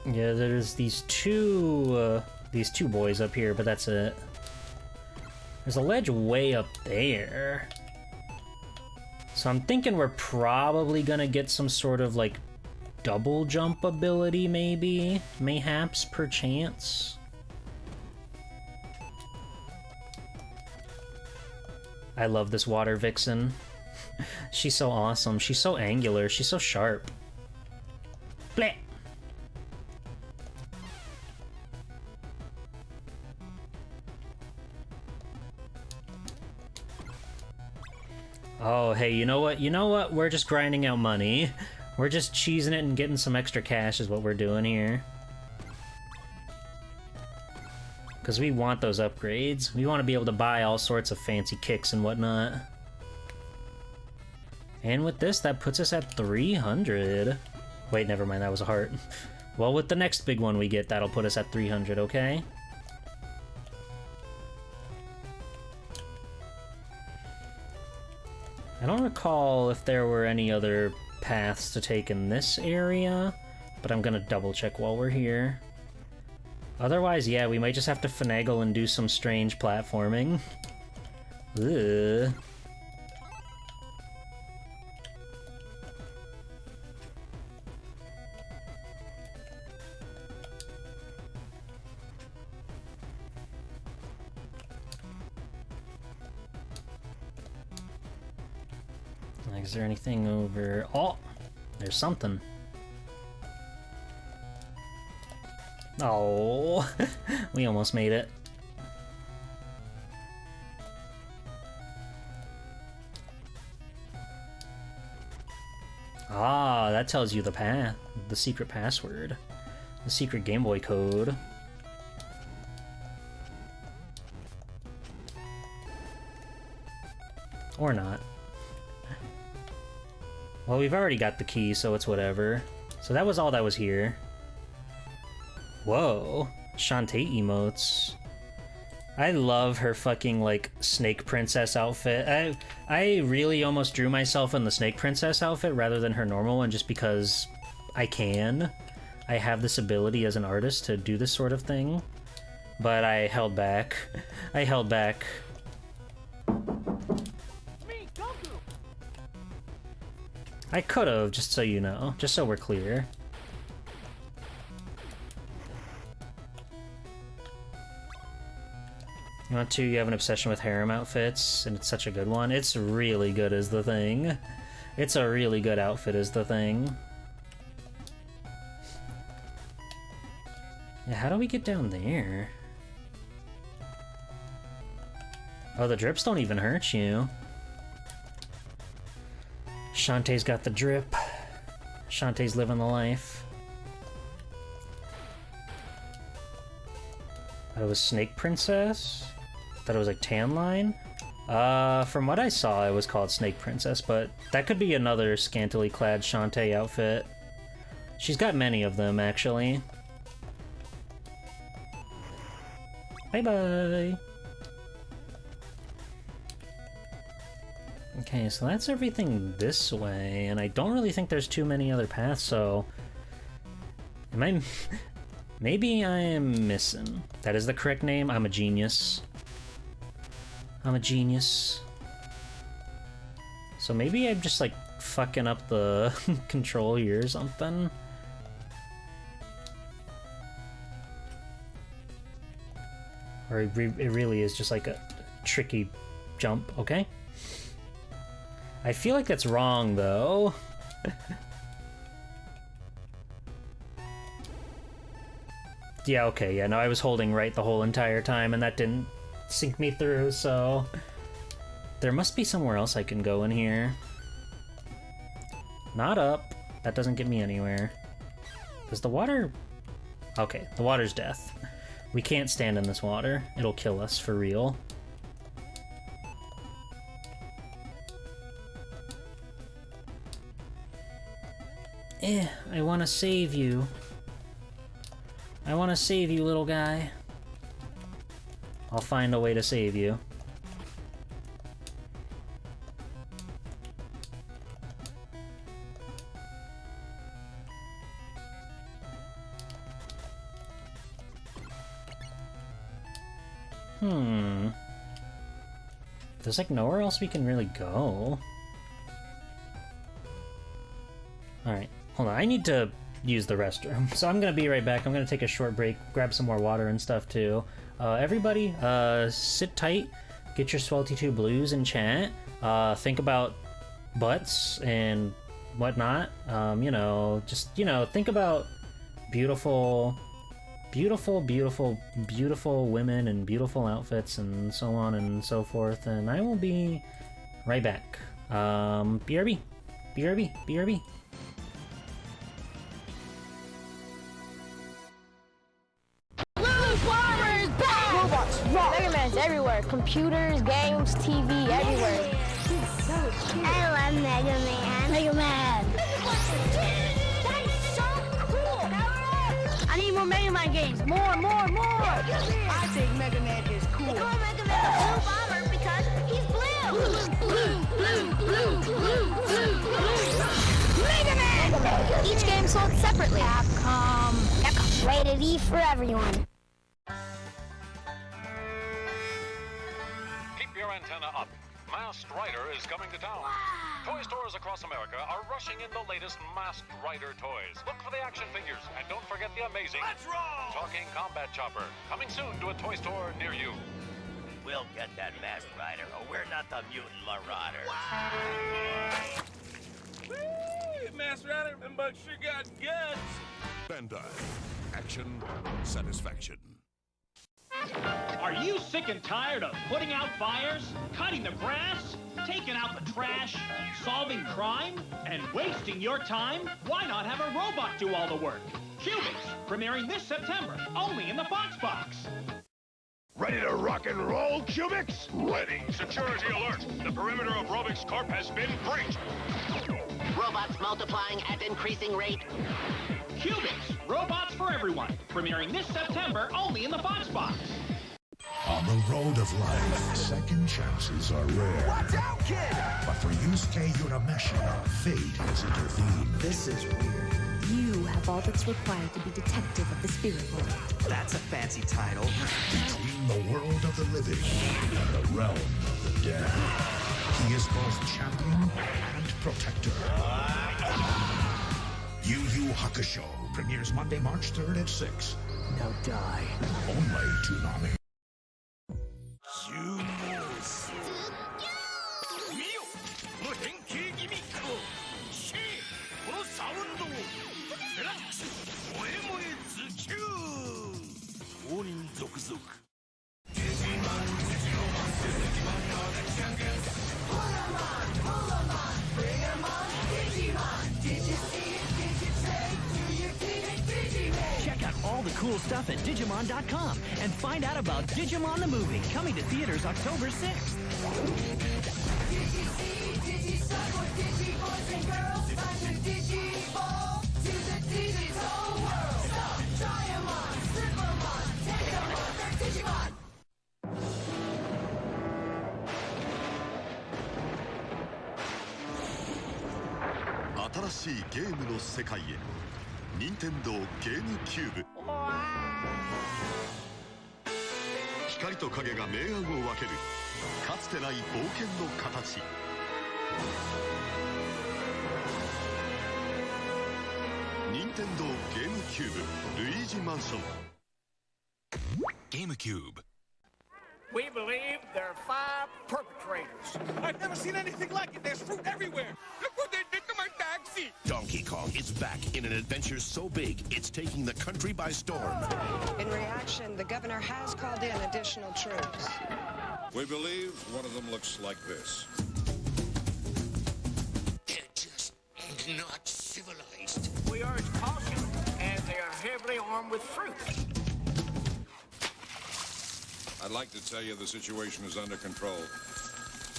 Yeah, there's these two boys up here, but that's it. There's a ledge way up there. So I'm thinking we're probably gonna get some sort of like double jump ability, maybe? Mayhaps, perchance. I love this water vixen. She's so awesome. She's so angular. She's so sharp. Bleh! Oh, hey, you know what? You know what? We're just grinding out money. We're just cheesing it and getting some extra cash is what we're doing here. Because we want those upgrades. We want to be able to buy all sorts of fancy kicks and whatnot. And with this, that puts us at 300. Wait, never mind, that was a heart. Well, with the next big one we get, that'll put us at 300, okay? I don't recall if there were any other paths to take in this area, but I'm gonna double check while we're here. Otherwise, yeah, we might just have to finagle and do some strange platforming. Ugh. Is there anything over... Oh! There's something. Oh, we almost made it. Ah, that tells you the path, the secret password, the secret Game Boy code. Or not. Well, we've already got the key, so it's whatever. So that was all that was here. Whoa. Shantae emotes. I love her fucking, like, Snake Princess outfit. I really almost drew myself in the Snake Princess outfit rather than her normal one just because I can. I have this ability as an artist to do this sort of thing. But I held back. I held back. I could've, just so you know. Just so we're clear. You want to? You have an obsession with harem outfits, and it's such a good one. It's really good as the thing. It's a really good outfit as the thing. Yeah, how do we get down there? Oh, the drips don't even hurt you. Shantae's got the drip. Shantae's living the life. That was Snake Princess? Thought it was like Tan Line? From what I saw, it was called Snake Princess, but that could be another scantily clad Shantae outfit. She's got many of them, actually. Bye-bye! Okay, so that's everything this way, and I don't really think there's too many other paths, so... Am I... Maybe I am missing. That is the correct name. I'm a genius. I'm a genius. So maybe I'm just, like, fucking up the control here or something. Or it really is just, like, a tricky jump, okay? I feel like that's wrong, though. Yeah, okay, yeah, no, I was holding right the whole entire time, and that didn't sink me through, so... There must be somewhere else I can go in here. Not up. That doesn't get me anywhere. Does the water... Okay, the water's death. We can't stand in this water. It'll kill us, for real. I want to save you. I want to save you, little guy. I'll find a way to save you. There's like nowhere else we can really go. Alright, hold on. I need to use the restroom. So I'm gonna be right back. I'm gonna take a short break, grab some more water and stuff too. Everybody, sit tight, get your Swelty2 blues in chat. Think about butts and whatnot. You know, just, you know, think about beautiful women and beautiful outfits and so on and so forth. And I will be right back. BRB. Mega Man's everywhere. Computers, games, TV, everywhere. He's so cute. I love Mega Man. Mega Man. That is so cool. I need more Mega Man games. More. I think Mega Man is cool. They call Mega Man the Blue Bomber because he's blue. Mega Man! Each game sold separately. CAPCOM. Rated E for everyone. Keep your antenna up. Masked Rider is coming to town. Toy stores across America are rushing in the latest Masked Rider toys. Look for the action figures, and don't forget the amazing Talking Combat Chopper, coming soon to a toy store near you. We'll get that Masked Rider, or we're not the Mutant Marauder. Masked Rider, but sure got guts. Bandai. Action, satisfaction. Are you sick and tired of putting out fires, cutting the grass, taking out the trash, solving crime, and wasting your time? Why not have a robot do all the work? Cubics, premiering this September, only in the Fox Box. Ready to rock and roll, Cubics? Ready. Security alert. The perimeter of Robix Corp has been breached. Robots multiplying at increasing rate. Cubits, robots for everyone. Premiering this September only in the Fox Box. On the road of life, second chances are rare. Watch out, kid! But for Yusuke Urameshi, fate has intervened. This is weird. You have all that's required to be detective of the spirit world. That's a fancy title. Between the world of the living and the realm of the dead, he is both champion and protector. Yu Yu Hakusho premieres Monday, March 3rd at 6. Now die. Only Toonami. Check out all the cool stuff at Digimon.com and find out about Digimon the Movie, coming to theaters October 6th. Nintendo ゲームキューブ。光と影が明暗を分けるかつてない冒険の形。Nintendo ゲームキューブルイージマンション。ゲームキューブ。We believe there are 5 perpetrators. I've never seen anything like it. There's fruit everywhere. Look what they did to my taxi. Donkey Kong is back in an adventure so big, it's taking the country by storm. In reaction, the governor has called in additional troops. We believe one of them looks like this. They're just not civilized. We urge caution as they are heavily armed with fruit. I'd like to tell you the situation is under control,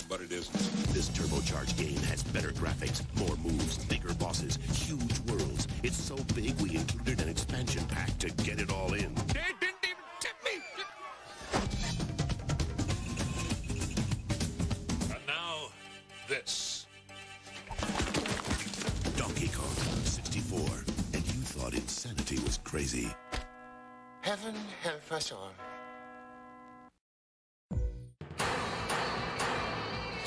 but it isn't. This turbocharged game has better graphics, more moves, bigger bosses, huge worlds. It's so big we included an expansion pack to get it all in. They didn't even tip me. And now, this. Donkey Kong 64. And you thought insanity was crazy. Heaven help us all.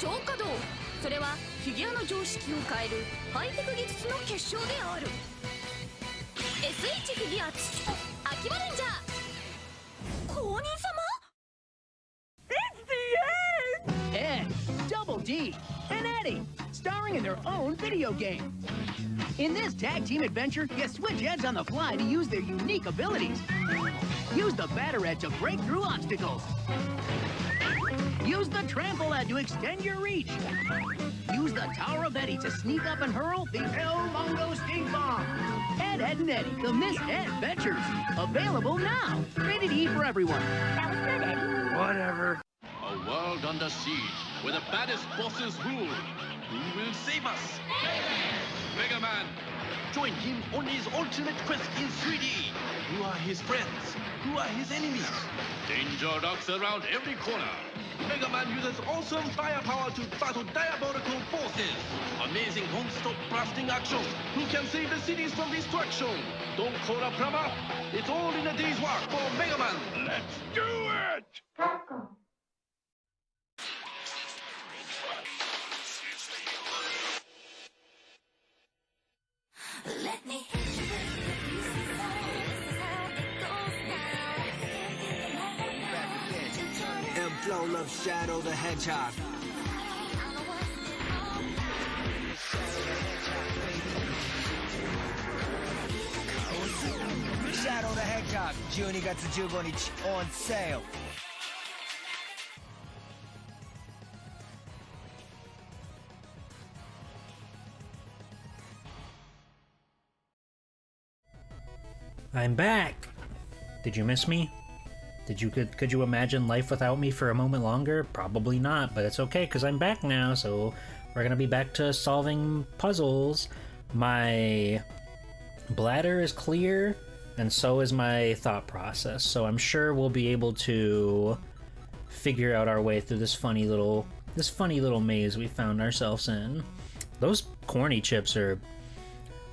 超稼働、それはフィギュアの常識を変えるハイテク技術の結晶である。 SH フィギュア父秋葉レンジャー公認様。 It's the end! Ed, Double D, and Eddie, starring in their own video game. In this tag team adventure, you switch heads on the fly to use their unique abilities. Use the batter edge to break through obstacles. Use the trample head to extend your reach. Use the Tower of Eddie to sneak up and hurl the El Mongo Stink Bomb. Ed, Ed, and Eddie, the Miss Ed Adventures. Available now. Rated E for everyone. That was good, Eddie. Whatever. A world under siege, where the baddest bosses rule. Who will save us? Mega Man! Join him on his ultimate quest in 3D. Who are his friends? Who are his enemies? Danger lurks around every corner. Mega Man uses awesome firepower to battle diabolical forces. Amazing non-stop blasting action. Who can save the cities from destruction? Don't call a plumber. It's all in a day's work for Mega Man. Let's do it! CAPCOM. Let me Flow loves Shadow the Hedgehog. Shadow the Hedgehog, 12月15日 on sale. I'm back! Did you miss me? Could you imagine life without me for a moment longer? Probably not, but it's okay because I'm back now, so we're gonna be back to solving puzzles. My bladder is clear, and so is my thought process. So I'm sure we'll be able to figure out our way through this funny little maze we found ourselves in. Those corny chips are...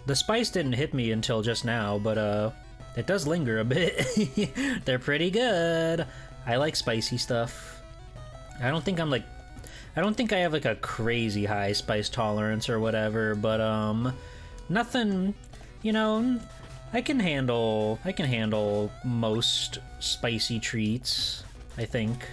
The spice didn't hit me until just now, but it does linger a bit. They're pretty good. I like spicy stuff. I don't think I have like a crazy high spice tolerance or whatever, but nothing, you know, I can handle most spicy treats, I think.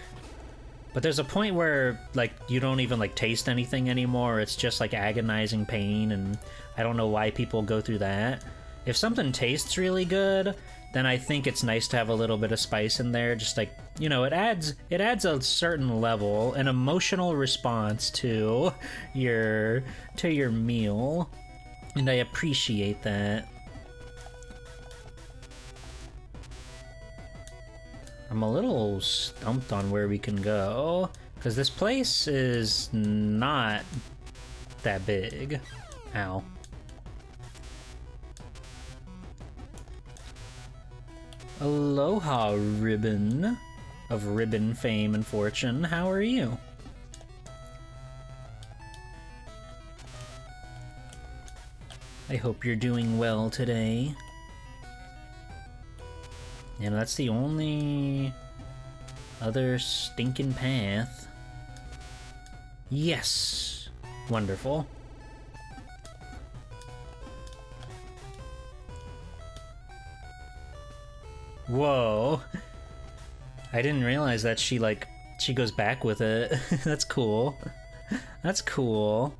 But there's a point where like you don't even like taste anything anymore. It's just like agonizing pain, and I don't know why people go through that. If something tastes really good, then I think it's nice to have a little bit of spice in there. Just like, you know, it adds a certain level, an emotional response to your meal, and I appreciate that. I'm a little stumped on where we can go, because this place is not that big. Ow. Aloha, Ribbon of Ribbon fame and fortune. How are you? I hope you're doing well today. And that's the only other stinking path. Yes! Wonderful. Whoa. I didn't realize that she goes back with it. That's cool. That's cool.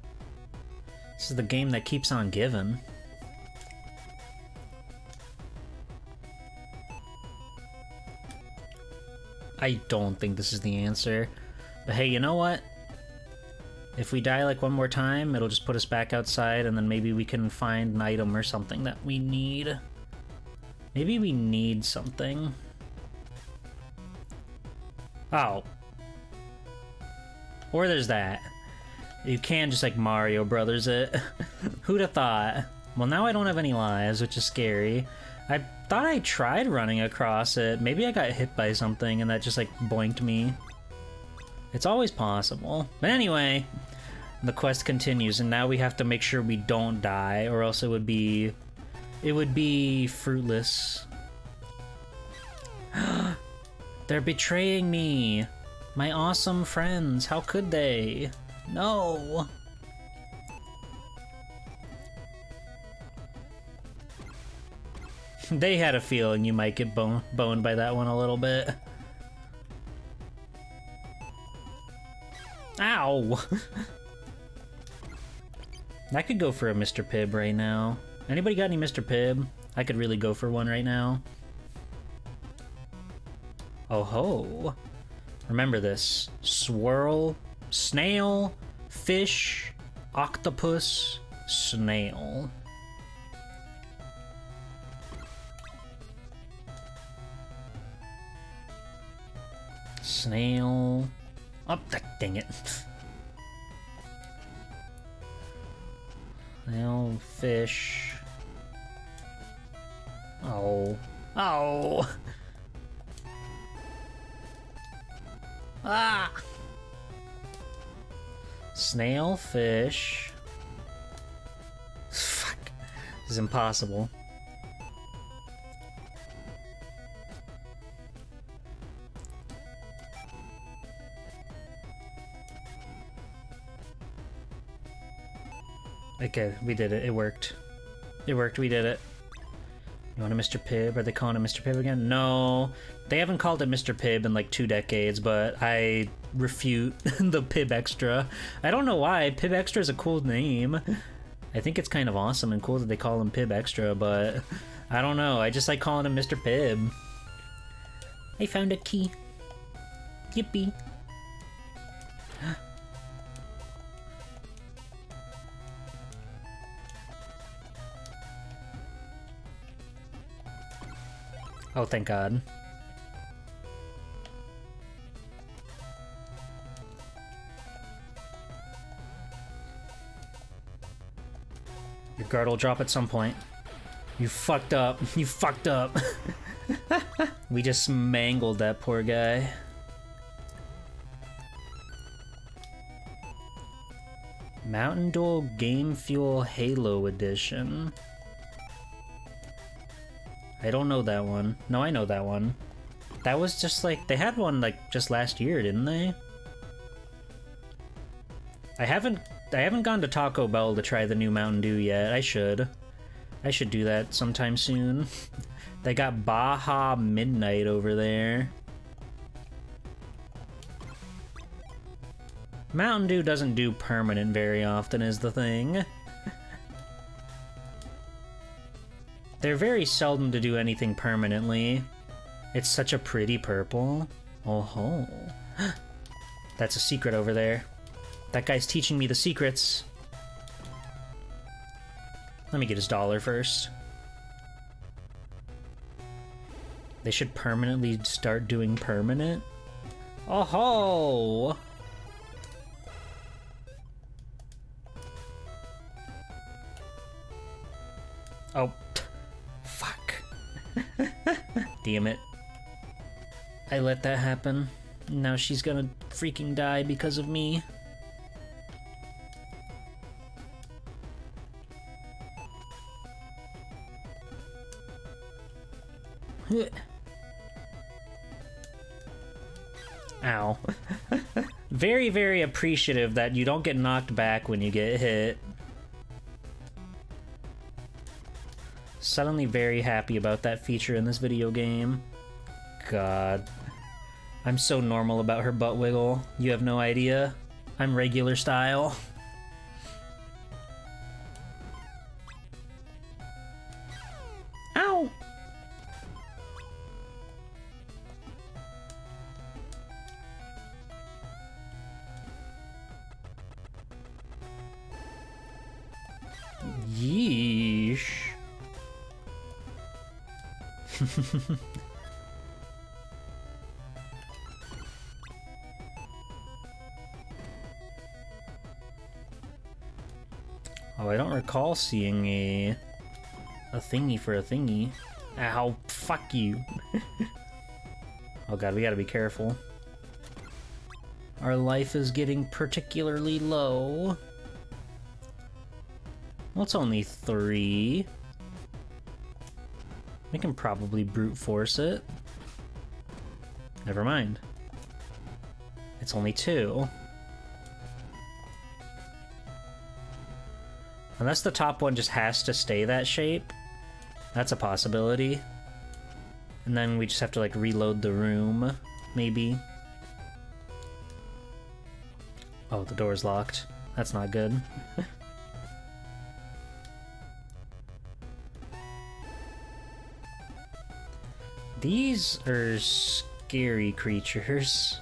This is the game that keeps on giving. I don't think this is the answer. But hey, you know what? If we die like one more time, it'll just put us back outside, and then maybe we can find an item or something that we need. Maybe we need something. Oh. Or there's that. You can just like Mario Brothers it. Who'd have thought? Well, now I don't have any lives, which is scary. I thought I tried running across it. Maybe I got hit by something and that just like boinked me. It's always possible. But anyway, the quest continues, and now we have to make sure we don't die, or else it would be fruitless. They're betraying me. My awesome friends. How could they? No. They had a feeling you might get boned by that one a little bit. Ow! I could go for a Mr. Pibb right now. Anybody got any Mr. Pibb? I could really go for one right now. Oh ho! Remember this. Swirl, snail, fish, octopus, snail. Snail. Oh, dang it. Snail, fish. Oh. Oh! Ah! Snail, fish. Fuck. This is impossible. Okay, we did it. It worked. It worked. We did it. You want a Mr. Pibb? Are they calling it Mr. Pibb again? No. They haven't called it Mr. Pibb in like 2 decades, but I refute the Pibb Extra. I don't know why. Pibb Extra is a cool name. I think it's kind of awesome and cool that they call him Pibb Extra, but I don't know. I just like calling him Mr. Pibb. I found a key. Yippee. Oh, thank God. Guard will drop at some point. You fucked up. You fucked up. We just mangled that poor guy. Mountain Duel Game Fuel Halo Edition. I don't know that one. No, I know that one. That was just like, they had one like just last year, didn't they? I haven't gone to Taco Bell to try the new Mountain Dew yet. I should do that sometime soon. They got Baja Midnight over there. Mountain Dew doesn't do permanent very often is the thing. They're very seldom to do anything permanently. It's such a pretty purple. Oh ho. That's a secret over there. That guy's teaching me the secrets. Let me get his dollar first. They should permanently start doing permanent. Oh ho! Oh, fuck. Damn it. I let that happen. Now she's gonna freaking die because of me. Ow. Very, very appreciative that you don't get knocked back when you get hit. Suddenly very happy about that feature in this video game. God. I'm so normal about her butt wiggle. You have no idea. I'm regular style. Ow! Yeesh. Oh, I don't recall seeing a thingy for a thingy. Ow, fuck you. Oh god, we gotta be careful. Our life is getting particularly low. Well, it's only 3. We can probably brute force it. Never mind. It's only 2. Unless the top one just has to stay that shape. That's a possibility. And then we just have to like reload the room, maybe. Oh, the door's locked. That's not good. These are scary creatures.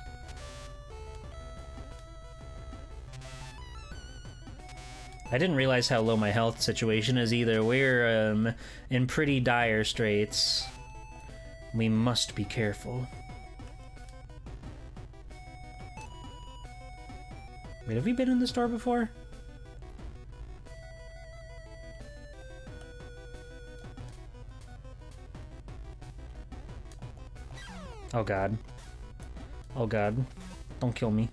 I didn't realize how low my health situation is either. We're in pretty dire straits. We must be careful. Wait, have we been in the store before? Oh god. Oh god. Don't kill me.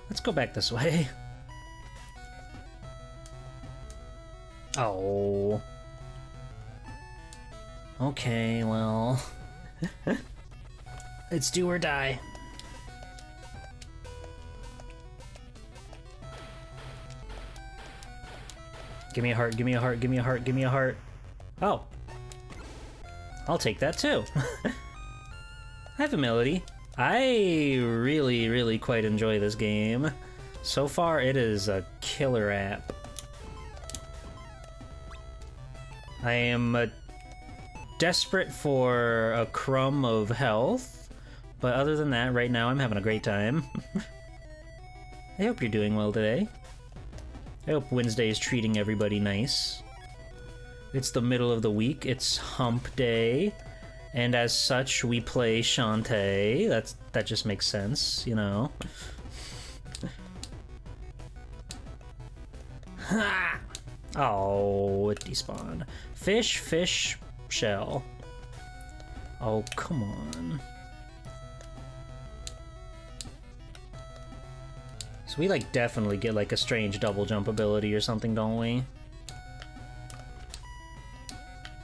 Let's go back this way. Oh. Okay, well. It's do or die. Give me a heart, give me a heart, give me a heart, give me a heart. Oh. I'll take that too. I have a melody. I really, really quite enjoy this game. So far, it is a killer app. I am desperate for a crumb of health, but other than that, right now I'm having a great time. I hope you're doing well today. I hope Wednesday is treating everybody nice. It's the middle of the week, it's hump day, and as such we play Shantae. That just makes sense, you know. Ha! Oh, it despawned. Fish, fish, shell. Oh, come on. So we, like, definitely get, like, a strange double jump ability or something, don't we?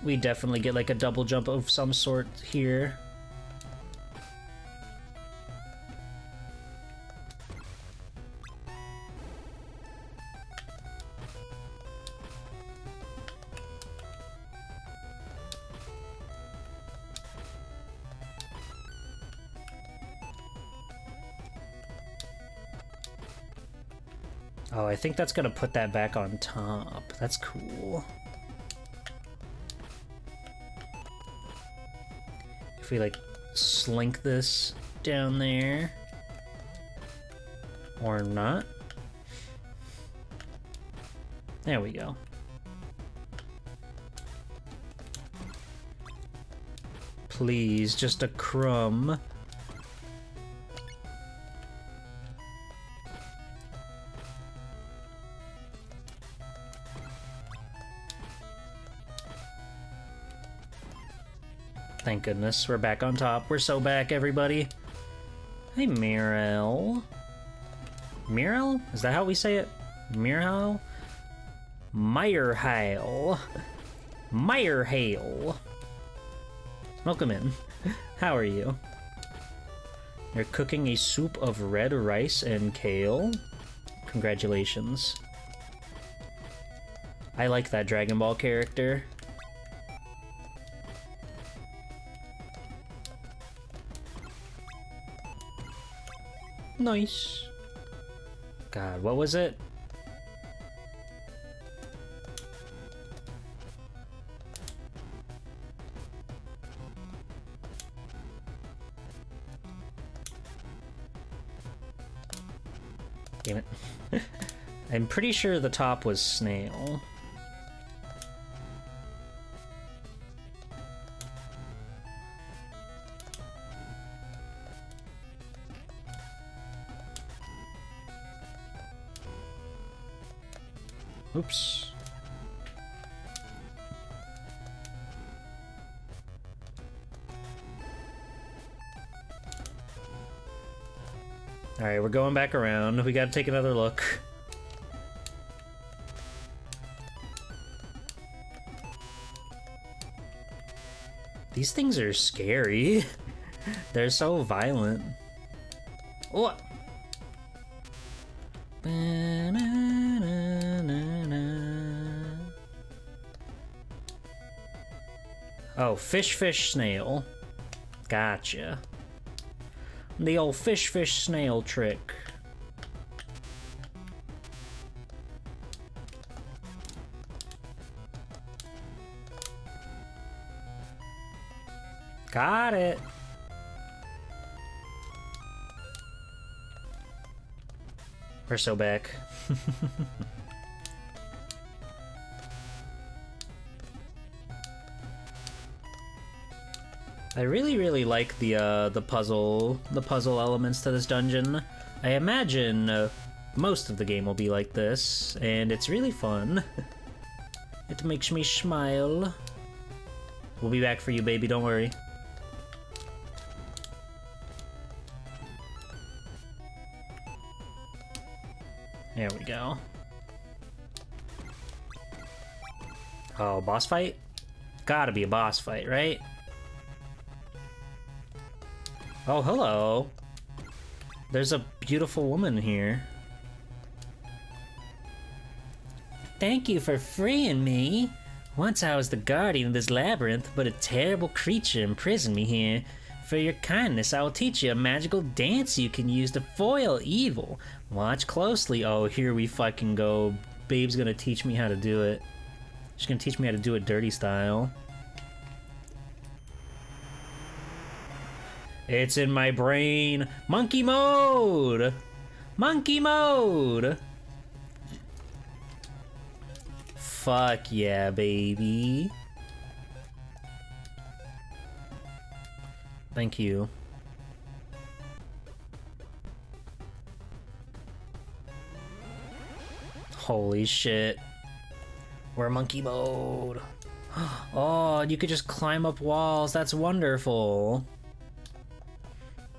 We definitely get, like, a double jump of some sort here. Oh, I think that's gonna put that back on top. That's cool. If we, like, slink this down there. Or not. There we go. Please, just a crumb. Thank goodness, we're back on top. We're so back, everybody. Hey, Mirel. Mirel? Is that how we say it? Mirel? Meyerheil. Meyerheil. Welcome in. How are you? You're cooking a soup of red rice and kale? Congratulations. I like that Dragon Ball character. Nice. God, what was it? Damn it. I'm pretty sure the top was snail. Oops. Alright, we're going back around. We gotta take another look. These things are scary. They're so violent. What? Oh, fish, fish, snail. Gotcha. The old fish, fish, snail trick. Got it. We're so back. I really like the puzzle elements to this dungeon. I imagine most of the game will be like this, and it's really fun. It makes me smile. We'll be back for you, baby, don't worry. There we go. Oh, boss fight? Gotta be a boss fight, right? Oh, hello. There's a beautiful woman here. Thank you for freeing me. Once I was the guardian of this labyrinth, but a terrible creature imprisoned me here. For your kindness, I will teach you a magical dance you can use to foil evil. Watch closely. Oh, here we fucking go. Babe's gonna teach me how to do it. She's gonna teach me how to do it dirty style. It's in my brain. Monkey mode! Monkey mode! Fuck yeah, baby. Thank you. Holy shit. We're monkey mode. Oh, you could just climb up walls. That's wonderful.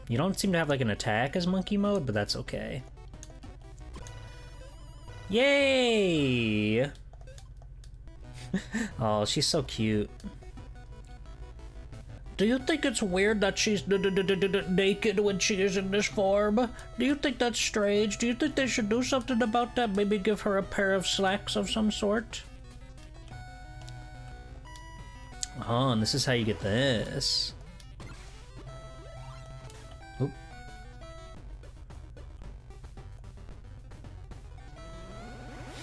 You don't seem to have like an attack as monkey mode, but that's okay. Yay! Oh, she's so cute. Do you think it's weird that she's naked when she is in this form? Do you think that's strange? Do you think they should do something about that? Maybe give her a pair of slacks of some sort? Oh, and this is how you get this. Oop.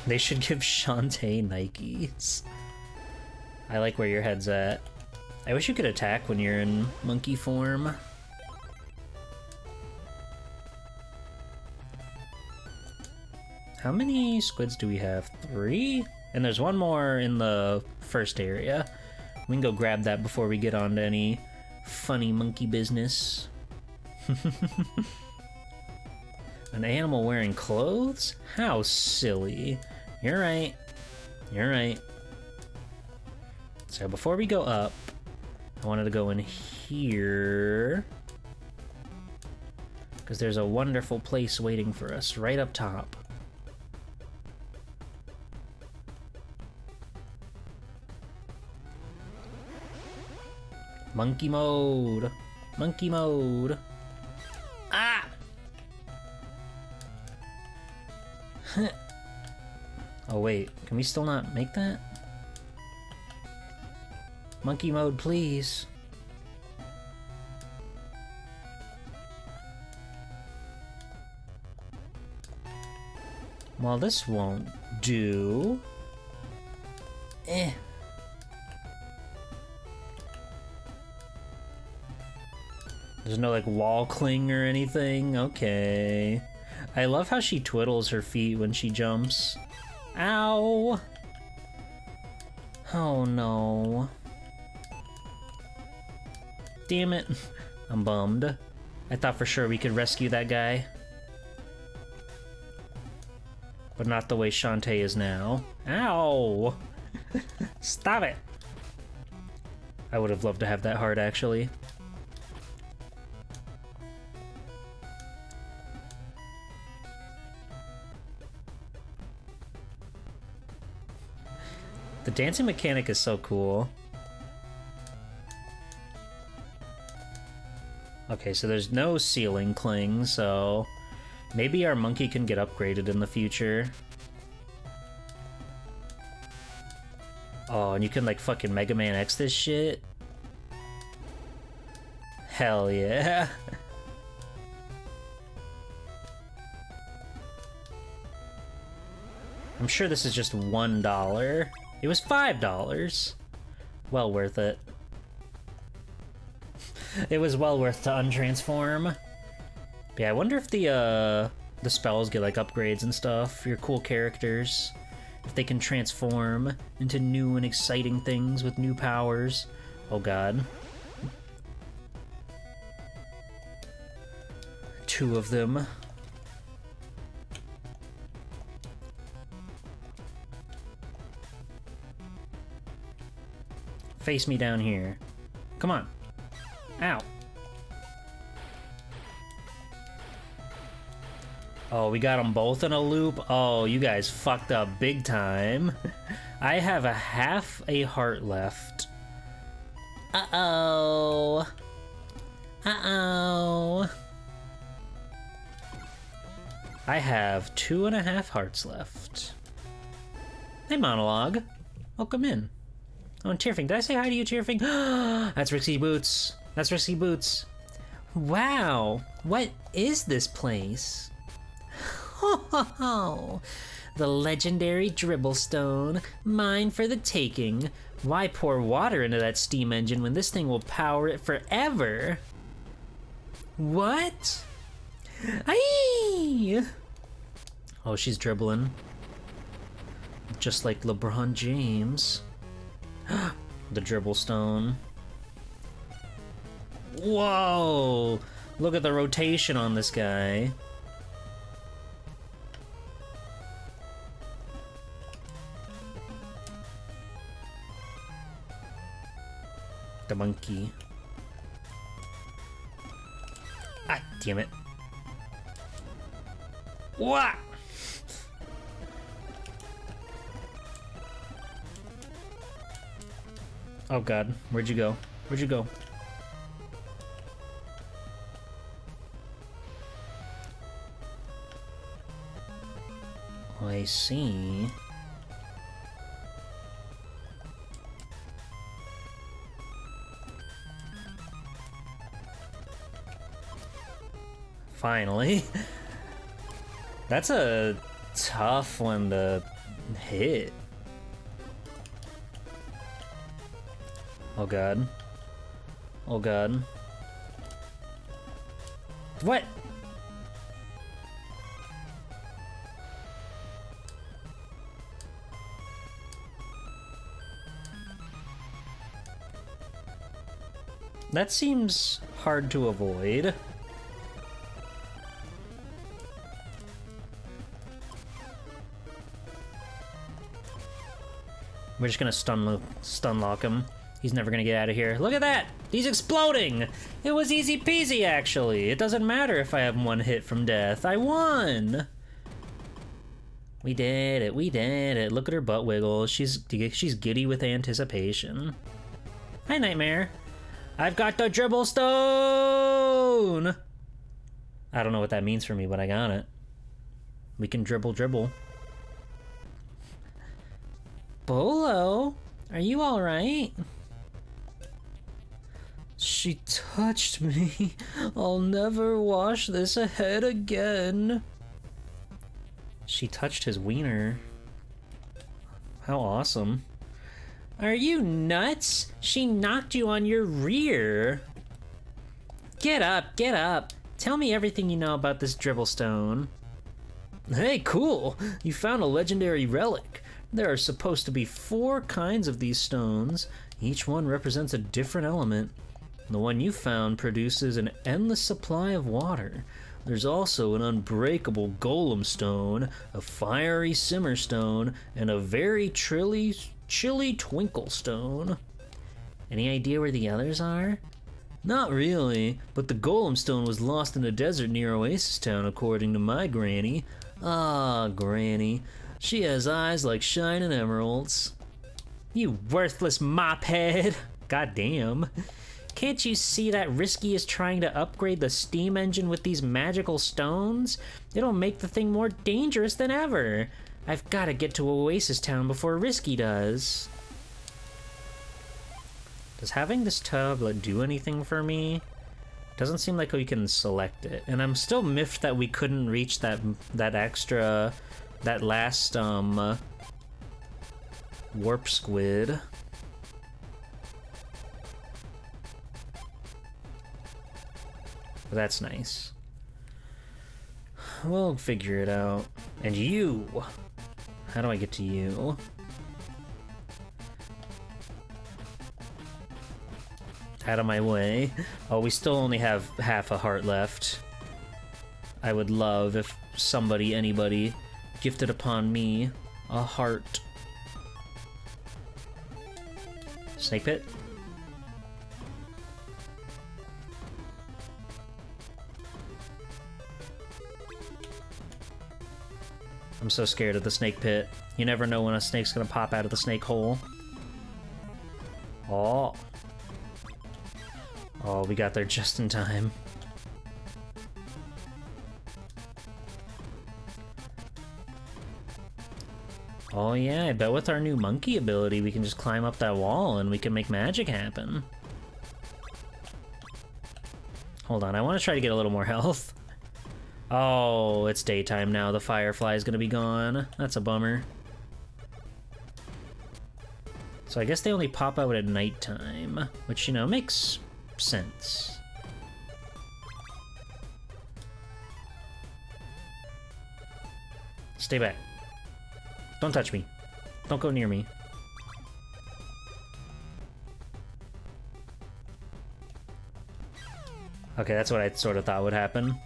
They should give Shantae Nikes. I like where your head's at. I wish you could attack when you're in monkey form. How many squids do we have? 3? And there's one more in the first area. We can go grab that before we get on to any funny monkey business. An animal wearing clothes? How silly. You're right. You're right. So before we go up, I wanted to go in here, because there's a wonderful place waiting for us right up top. Monkey mode. Monkey mode. Ah! Oh wait, can we still not make that? Monkey mode, please. Well, this won't do. Eh. There's no, like, wall cling or anything? Okay. I love how she twiddles her feet when she jumps. Ow! Oh no. Damn it. I'm bummed. I thought for sure we could rescue that guy. But not the way Shantae is now. Ow! Stop it! I would have loved to have that heart, actually. The dancing mechanic is so cool. Okay, so there's no ceiling cling, so maybe our monkey can get upgraded in the future. Oh, and you can like fucking Mega Man X this shit? Hell yeah. I'm sure this is just $1. It was $5. Well worth it. It was well worth to untransform. But yeah, I wonder if the spells get like upgrades and stuff for your cool characters. If they can transform into new and exciting things with new powers. Oh god. 2 of them. Face me down here. Come on. Ow. Oh, we got them both in a loop? Oh, you guys fucked up big time. I have a half a heart left. Uh-oh. Uh-oh. I have 2.5 hearts left. Hey, Monologue. Welcome in. Oh, and Tearfing. Did I say hi to you, Tearfing? That's Rixie Boots. That's Rixie Boots. Wow. What is this place? Ho ho ho! The legendary Dribblestone. Mine for the taking. Why pour water into that steam engine when this thing will power it forever? What? Aye! Oh, she's dribbling. Just like LeBron James. The Dribblestone. Whoa! Look at the rotation on this guy. The monkey. Ah, damn it. What? Oh god, where'd you go? Where'd you go? I see. Finally. That's a tough one to hit. Oh god. Oh god. What? That seems hard to avoid. We're just gonna stun lock him. He's never gonna get out of here. Look at that! He's exploding! It was easy peasy, actually. It doesn't matter if I have one hit from death. I won! We did it. We did it. Look at her butt wiggle. She's giddy with anticipation. Hi, Nightmare. I've got the dribble stone! I don't know what that means for me, but I got it. We can dribble. Bolo, are you alright? She touched me. I'll never wash this ahead again. She touched his wiener. How awesome. Are you nuts? She knocked you on your rear. Get up, get up. Tell me everything you know about this dribble stone. Hey, cool. You found a legendary relic. There are supposed to be 4 kinds of these stones. Each one represents a different element. The one you found produces an endless supply of water. There's also an unbreakable golem stone, a fiery simmer stone, and a very chilly twinkle stone. Any idea where the others are? Not really, but the golem stone was lost in a desert near Oasis Town, according to my granny. Ah, granny. She has eyes like shining emeralds. You worthless mophead! Goddamn. Can't you see that Risky is trying to upgrade the steam engine with these magical stones? It'll make the thing more dangerous than ever. I've got to get to Oasis Town before Risky does. Does having this tub do anything for me? Doesn't seem like we can select it. And I'm still miffed that we couldn't reach that last warp squid. But that's nice. We'll figure it out. And you! How do I get to you? Out of my way. Oh, we still only have half a heart left. I would love if anybody gifted upon me a heart. Snake pit? I'm so scared of the snake pit. You never know when a snake's gonna pop out of the snake hole. Oh. Oh, we got there just in time. Oh yeah, I bet with our new monkey ability we can just climb up that wall and we can make magic happen. Hold on, I want to try to get a little more health. Oh, it's daytime now. The firefly is gonna be gone. That's a bummer. So I guess they only pop out at nighttime, which, you know, makes sense. Stay back. Don't touch me. Don't go near me. Okay, that's what I sort of thought would happen.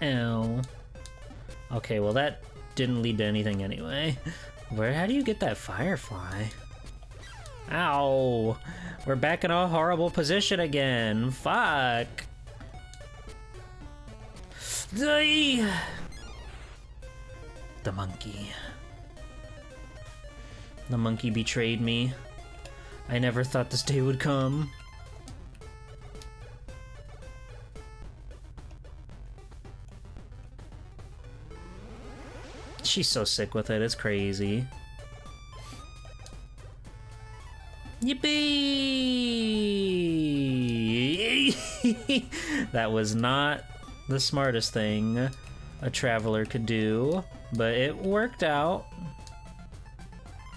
Ow. Okay, well that didn't lead to anything anyway. How do you get that firefly? Ow! We're back in a horrible position again. Fuck! The monkey. The monkey betrayed me. I never thought this day would come. She's so sick with it, it's crazy. Yippee! That was not the smartest thing a traveler could do, but it worked out.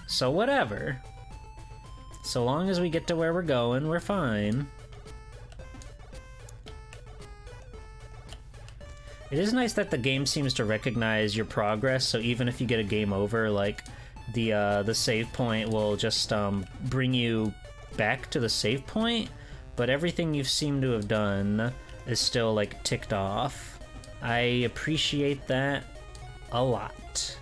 So whatever. So long as we get to where we're going, we're fine. It is nice that the game seems to recognize your progress, so even if you get a game over, like, the save point will just bring you back to the save point, but everything you seem to have done is still, like, ticked off. I appreciate that a lot.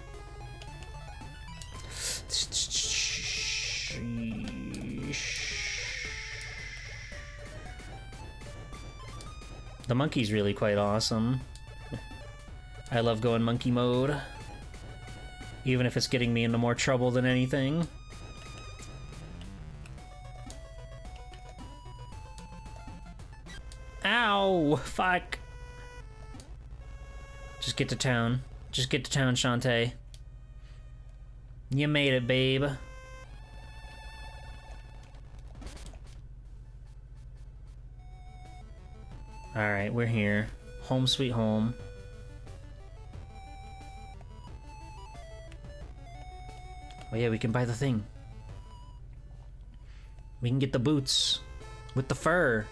The monkey's really quite awesome. I love going monkey mode, even if it's getting me into more trouble than anything. Ow! Fuck! Just get to town. Just get to town, Shantae. You made it, babe. Alright, we're here. Home sweet home. Oh yeah, we can buy the thing. We can get the boots with the fur.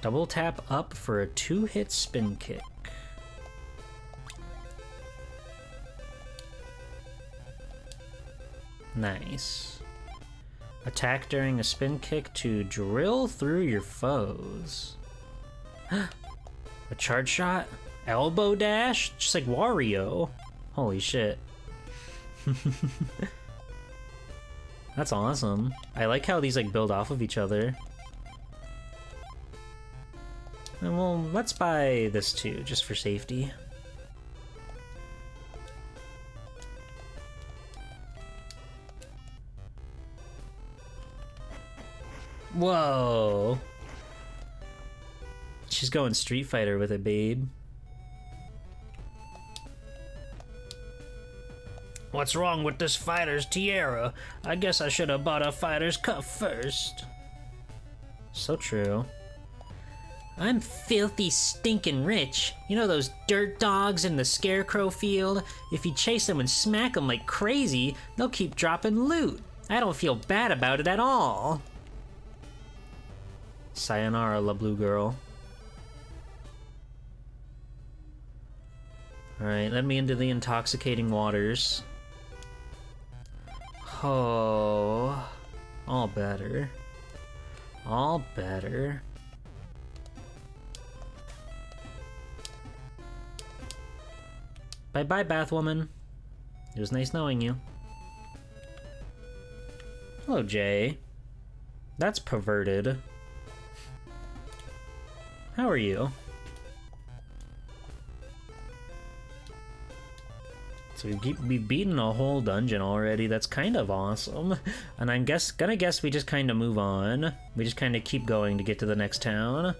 Double tap up for a 2-hit spin kick. Nice. Attack during a spin kick to drill through your foes. A charge shot? Elbow dash? Just like Wario. Holy shit. That's awesome. I like how these like build off of each other. And well, let's buy this too, just for safety. Whoa. She's going Street Fighter with it, babe. What's wrong with this fighter's tiara? I guess I should have bought a fighter's cuff first. So true. I'm filthy stinking rich. You know those dirt dogs in the scarecrow field? If you chase them and smack them like crazy, they'll keep dropping loot. I don't feel bad about it at all. Sayonara, La Blue Girl. Alright, let me into the intoxicating waters. Oh, all better. All better. Bye-bye, Bathwoman. It was nice knowing you. Hello, Jay. That's perverted. How are you? So we've beaten a whole dungeon already. That's kind of awesome. And I'm gonna guess we just kind of move on. We just kind of keep going to get to the next town.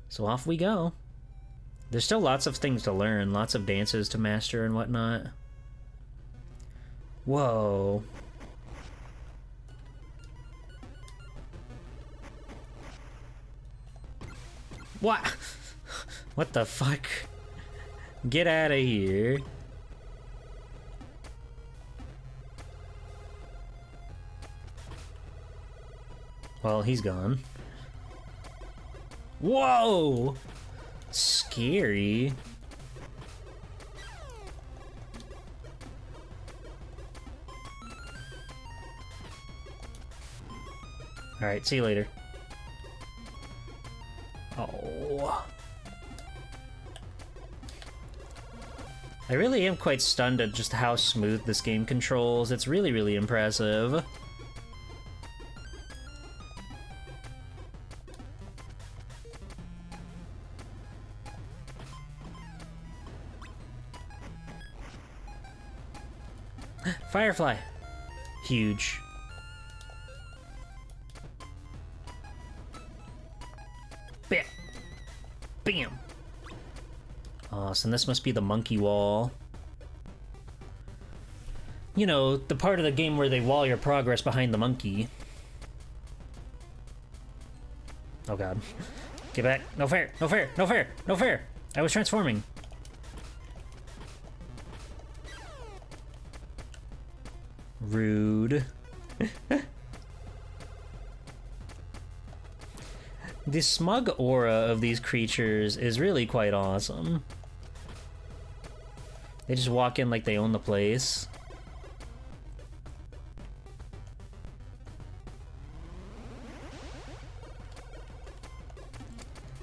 So off we go. There's still lots of things to learn, lots of dances to master and whatnot. Whoa. What? What the fuck? Get out of here. Well, he's gone. Whoa! Scary. Alright, see you later. Oh. I really am quite stunned at just how smooth this game controls. It's really, really impressive. Firefly. Huge. Bam. Bam. So this must be the monkey wall. You know, the part of the game where they wall your progress behind the monkey. Oh god. Get back. No fair. No fair. No fair. No fair. I was transforming. Rude. The smug aura of these creatures is really quite awesome. They just walk in like they own the place.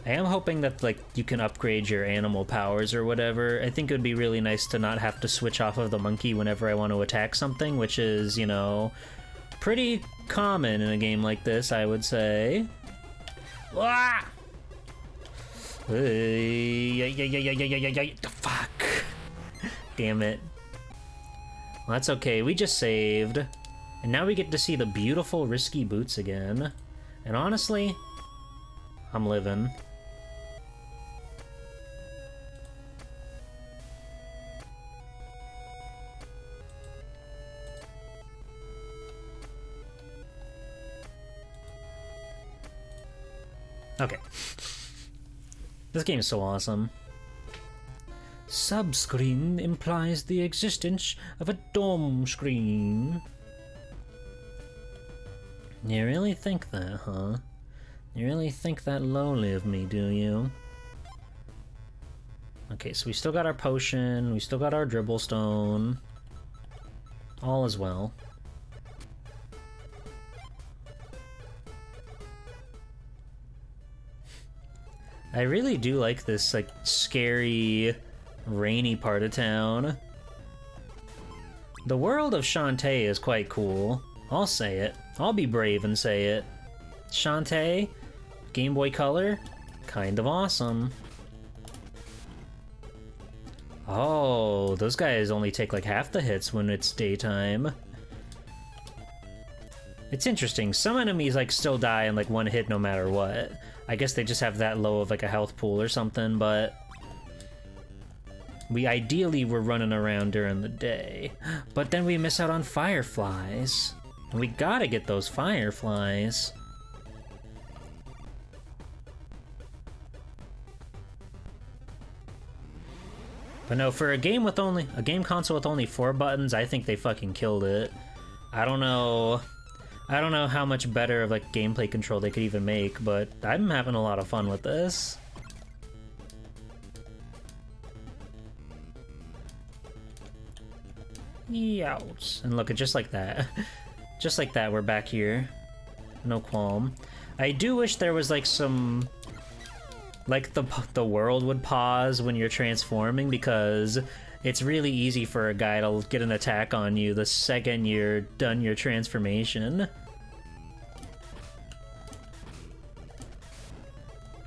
I am hoping that, like, you can upgrade your animal powers or whatever. I think it would be really nice to not have to switch off of the monkey whenever I want to attack something, which is, you know, pretty common in a game like this, I would say. Ah! Fuck. Damn it. Well, that's okay. We just saved. And now we get to see the beautiful risky boots again. And honestly, I'm living. Okay. This game is so awesome. Subscreen implies the existence of a dome screen. You really think that, huh? You really think that lowly of me, do you? Okay, so we still got our potion, we still got our dribble stone. All is well. I really do like this, like, scary, rainy part of town. The world of Shantae is quite cool. I'll say it. I'll be brave and say it. Shantae, Game Boy Color, kind of awesome. Oh, those guys only take like half the hits when it's daytime. It's interesting. Some enemies like still die in like one hit no matter what. I guess they just have that low of like a health pool or something, but we ideally were running around during the day. But then we miss out on fireflies. And we gotta get those fireflies. But no, for a game console with only 4 buttons, I think they fucking killed it. I don't know how much better of like gameplay control they could even make, but I'm having a lot of fun with this. Youch. And look, just like that. Just like that, we're back here. No qualm. I do wish there was like some... like the world would pause when you're transforming, because it's really easy for a guy to get an attack on you the second you're done your transformation.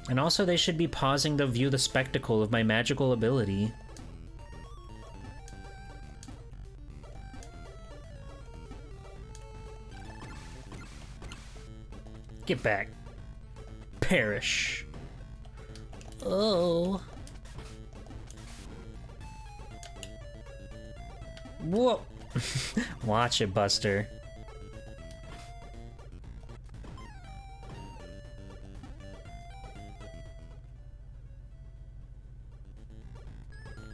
And also they should be pausing to view the spectacle of my magical ability. Get back. Perish. Oh. Whoa. Watch it, Buster.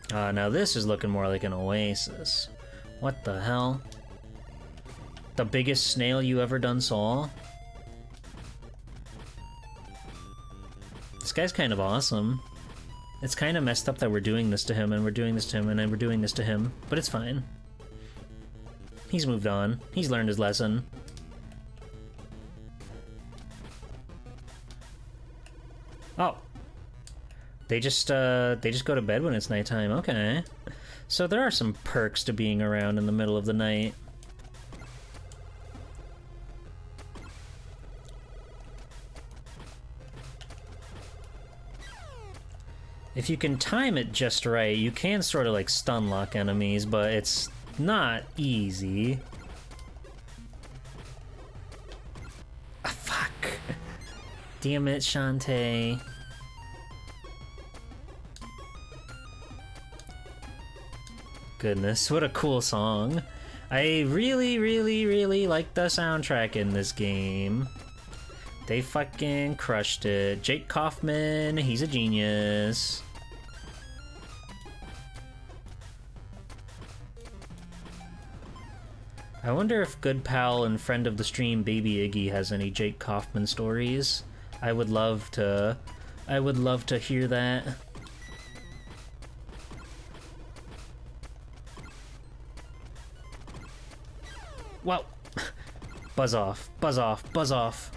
Now this is looking more like an oasis. What the hell? The biggest snail you ever done saw? This guy's kind of awesome. It's kind of messed up that we're doing this to him, and we're doing this to him, and then we're doing this to him, but it's fine. He's moved on. He's learned his lesson. Oh. They just go to bed when it's nighttime. Okay. So there are some perks to being around in the middle of the night. If you can time it just right, you can sort of like stun lock enemies, but it's not easy. Ah, fuck. Damn it, Shantae. Goodness, what a cool song. I really like the soundtrack in this game. They fucking crushed it. Jake Kaufman, he's a genius. I wonder if good pal and friend of the stream Baby Iggy has any Jake Kaufman stories. I would love to hear that. Well, buzz off, buzz off, buzz off.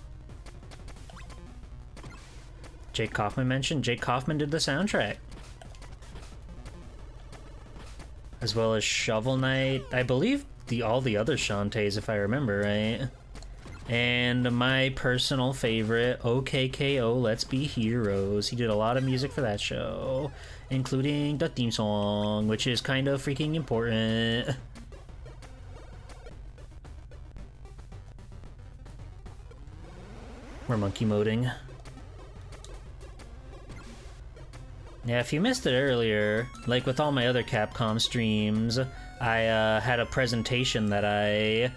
Jake Kaufman mentioned. Jake Kaufman did the soundtrack. As well as Shovel Knight. I believe all the other Shantaes, if I remember right. And my personal favorite, OKKO Let's Be Heroes. He did a lot of music for that show, including the theme song, which is kind of freaking important. We're monkey moding. Yeah, if you missed it earlier, like with all my other Capcom streams, I had a presentation that I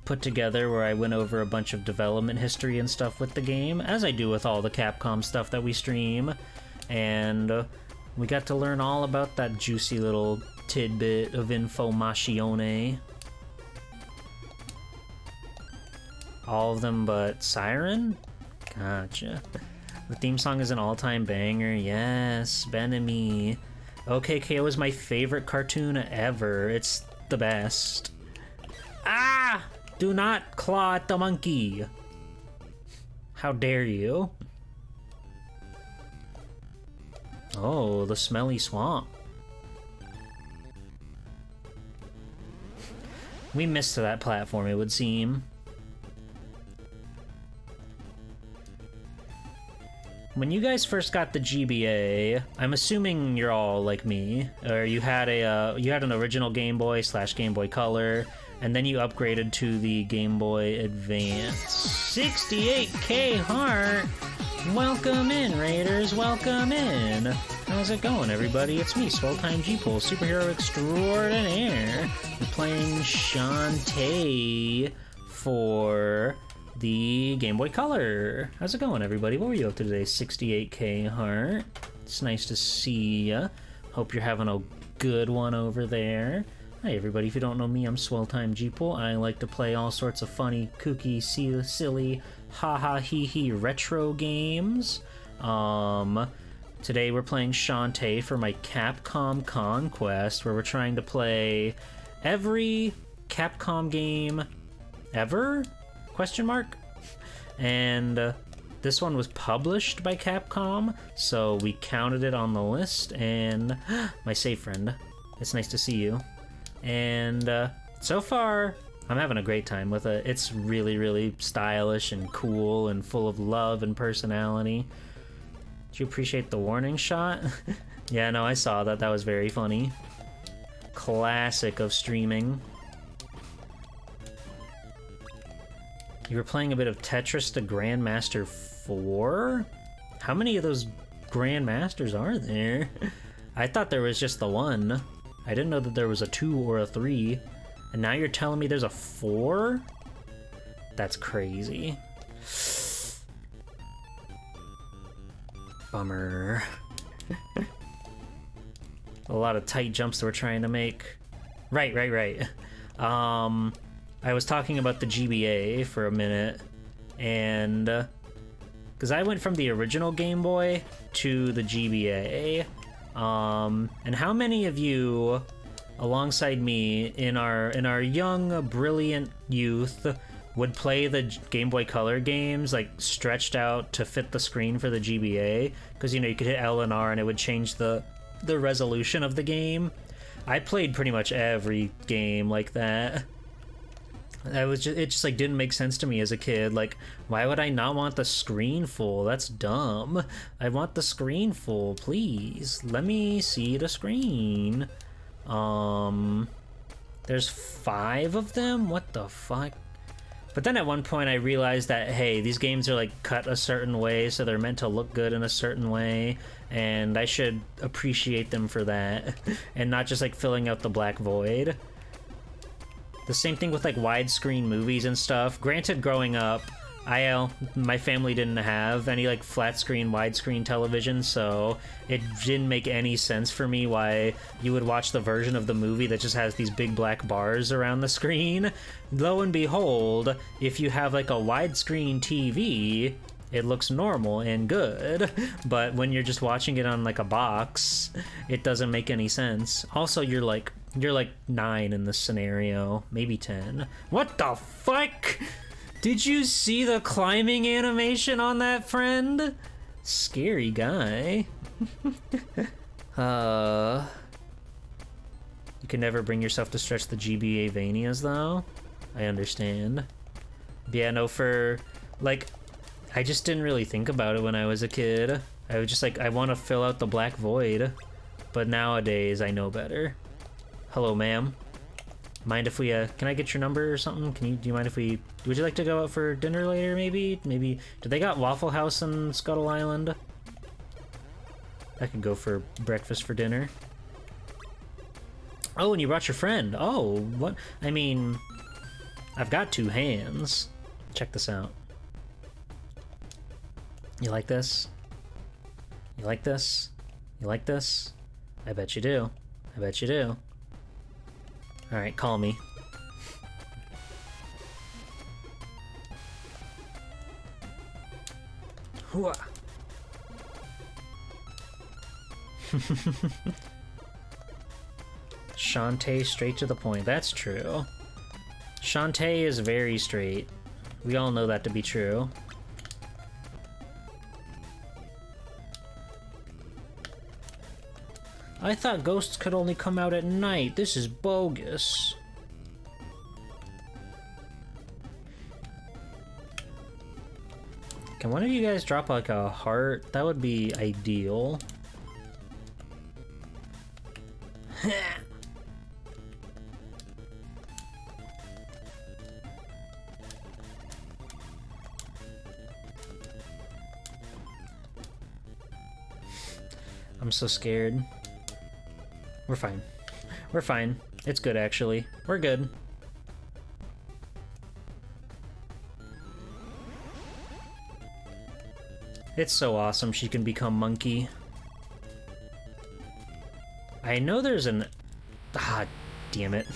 put together where I went over a bunch of development history and stuff with the game, as I do with all the Capcom stuff that we stream, and we got to learn all about that juicy little tidbit of informazione. All of them but Siren? Gotcha. The theme song is an all-time banger. Yes, Benemy. OKKO is my favorite cartoon ever. It's the best. Ah! Do not claw at the monkey. How dare you? Oh, the smelly swamp. We missed that platform, it would seem. When you guys first got the GBA, I'm assuming you're all like me, or you had an original Game Boy / Game Boy Color, and then you upgraded to the Game Boy Advance. 68K heart! Welcome in, Raiders, welcome in! How's it going, everybody? It's me, Swelltime G-Pool, superhero extraordinaire. We're playing Shantae for the Game Boy Color. How's it going, everybody? What were you up to today? 68K heart. It's nice to see ya. Hope you're having a good one over there. Hi, everybody. If you don't know me, I'm Swelltime Jeeple. I like to play all sorts of funny, kooky, silly, ha-ha-hee-hee retro games. Today we're playing Shantae for my Capcom Conquest, where we're trying to play every Capcom game ever? Question mark? And this one was published by Capcom, so we counted it on the list, and my safe friend, it's nice to see you. And so far, I'm having a great time with it. It's really stylish and cool and full of love and personality. Did you appreciate the warning shot? Yeah, no, I saw that. That was very funny. Classic of streaming. You were playing a bit of Tetris to Grandmaster 4? How many of those Grandmasters are there? I thought there was just the one. I didn't know that there was a 2 or a 3. And now you're telling me there's a 4? That's crazy. Bummer. A lot of tight jumps that we're trying to make. Right. I was talking about the GBA for a minute, and because I went from the original Game Boy to the GBA, and how many of you, alongside me, in our young, brilliant youth, would play the Game Boy Color games like stretched out to fit the screen for the GBA, because you know you could hit L and R and it would change the resolution of the game. I played pretty much every game like that. It just like didn't make sense to me as a kid. Like, why would I not want the screen full? That's dumb. I want the screen full, please. Let me see the screen. There's 5 of them? What the fuck? But then at one point I realized that, hey, these games are like cut a certain way, so they're meant to look good in a certain way, and I should appreciate them for that, and not just like filling out the black void. The same thing with like widescreen movies and stuff. Granted, growing up, my family didn't have any like flat screen, widescreen television, so it didn't make any sense for me why you would watch the version of the movie that just has these big black bars around the screen. Lo and behold, if you have like a widescreen TV, it looks normal and good, but when you're just watching it on like a box, it doesn't make any sense. Also, you're like 9 in this scenario, maybe 10. What the fuck? Did you see the climbing animation on that, friend? Scary guy. You can never bring yourself to stretch the GBA Vanias, though. I understand. But yeah, no, I just didn't really think about it when I was a kid. I was just like, I want to fill out the black void. But nowadays, I know better. Hello, ma'am. Mind if we, can I get your number or something? Do you mind if would you like to go out for dinner later, maybe? Do they got Waffle House in Scuttle Island? I could go for breakfast for dinner. Oh, and you brought your friend. Oh, what? I mean, I've got 2 hands. Check this out. You like this? You like this? You like this? I bet you do. I bet you do. Alright, call me. Hooah. Shantae, straight to the point. That's true. Shantae is very straight. We all know that to be true. I thought ghosts could only come out at night. This is bogus. Can one of you guys drop like a heart? That would be ideal. I'm so scared. We're fine. We're fine. It's good, actually. We're good. It's so awesome she can become monkey. I know there's an... Ah, damn it.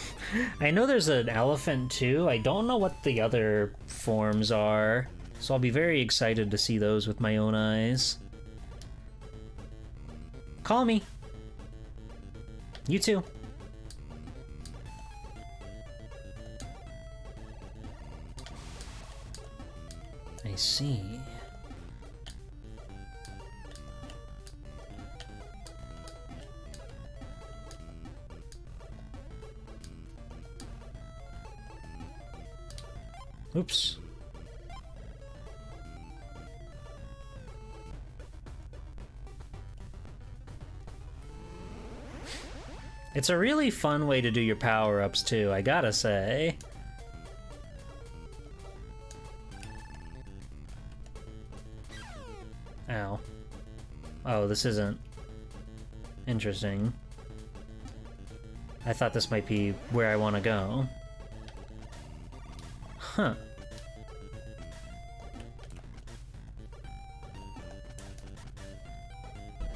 I know there's an elephant, too. I don't know what the other forms are. So I'll be very excited to see those with my own eyes. Call me. You too. I see. Oops. It's a really fun way to do your power-ups, too, I gotta say. Ow. Oh, this isn't... Interesting. I thought this might be where I want to go. Huh.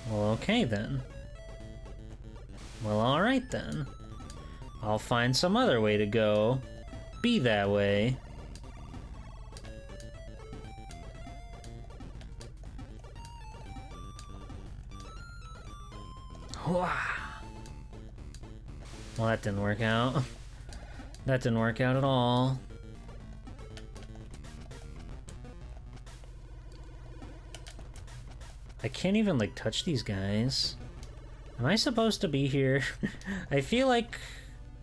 Well, okay then. Well, alright then. I'll find some other way to go. Be that way. Well, that didn't work out. That didn't work out at all. I can't even, like, touch these guys. Am I supposed to be here? I feel like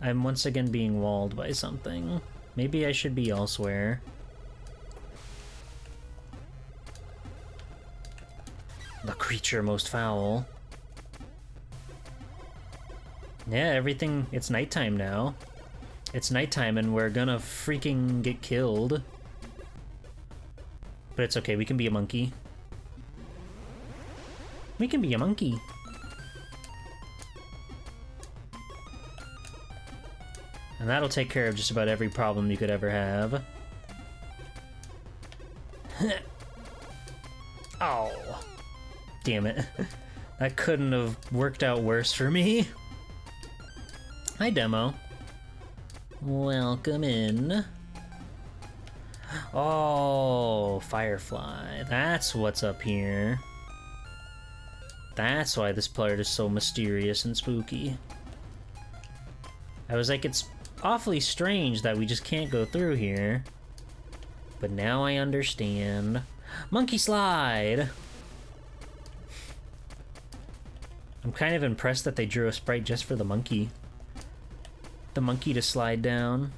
I'm once again being walled by something. Maybe I should be elsewhere. The creature most foul. Yeah, everything... It's nighttime now. It's nighttime and we're gonna freaking get killed. But it's okay, we can be a monkey. We can be a monkey. And that'll take care of just about every problem you could ever have. Oh. Damn it. That couldn't have worked out worse for me. Hi, Demo. Welcome in. Oh, Firefly. That's what's up here. That's why this part is so mysterious and spooky. I was like, it's awfully strange that we just can't go through here. But now I understand. Monkey slide! I'm kind of impressed that they drew a sprite just for the monkey. The monkey to slide down.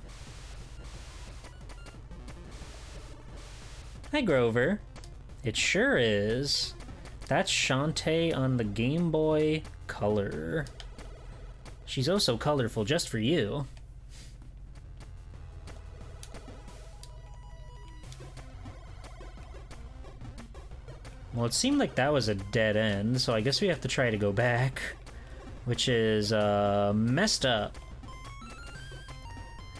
Hi, Grover. It sure is. That's Shantae on the Game Boy Color. She's oh so colorful just for you. Well, it seemed like that was a dead end, so I guess we have to try to go back. Which is, messed up.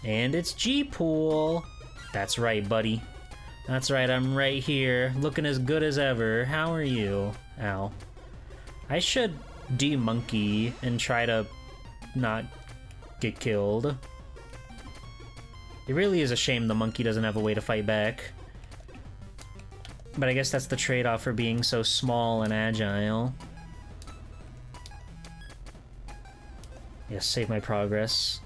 And it's G-Pool. That's right, buddy. That's right, I'm right here, looking as good as ever. How are you? Ow. I should de-monkey and try to not get killed. It really is a shame the monkey doesn't have a way to fight back. But I guess that's the trade-off for being so small and agile. Yes, save my progress.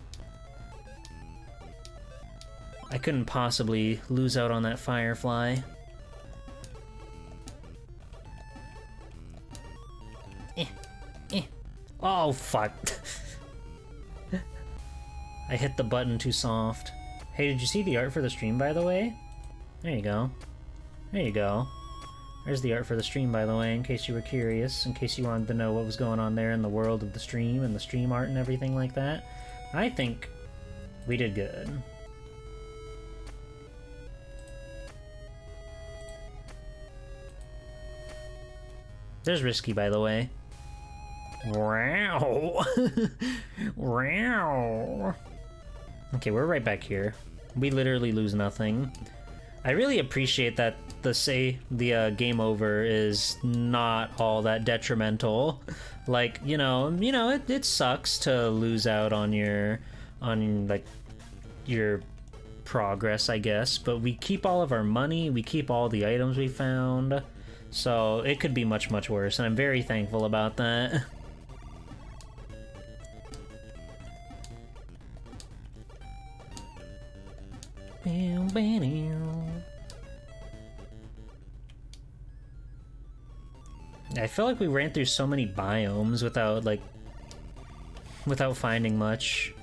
I couldn't possibly lose out on that Firefly. Oh, fuck. I hit the button too soft. Hey, did you see the art for the stream, by the way? There you go. There you go. There's the art for the stream, by the way, in case you were curious, in case you wanted to know what was going on there in the world of the stream and the stream art and everything like that. I think we did good. There's Risky, by the way. Wow. Wow. Okay, we're right back here. We literally lose nothing. I really appreciate that the game over is not all that detrimental. Like, you know, it sucks to lose out on your progress, I guess, but we keep all of our money, we keep all the items we found. So it could be much, much worse, and I'm very thankful about that. I feel like we ran through so many biomes without finding much.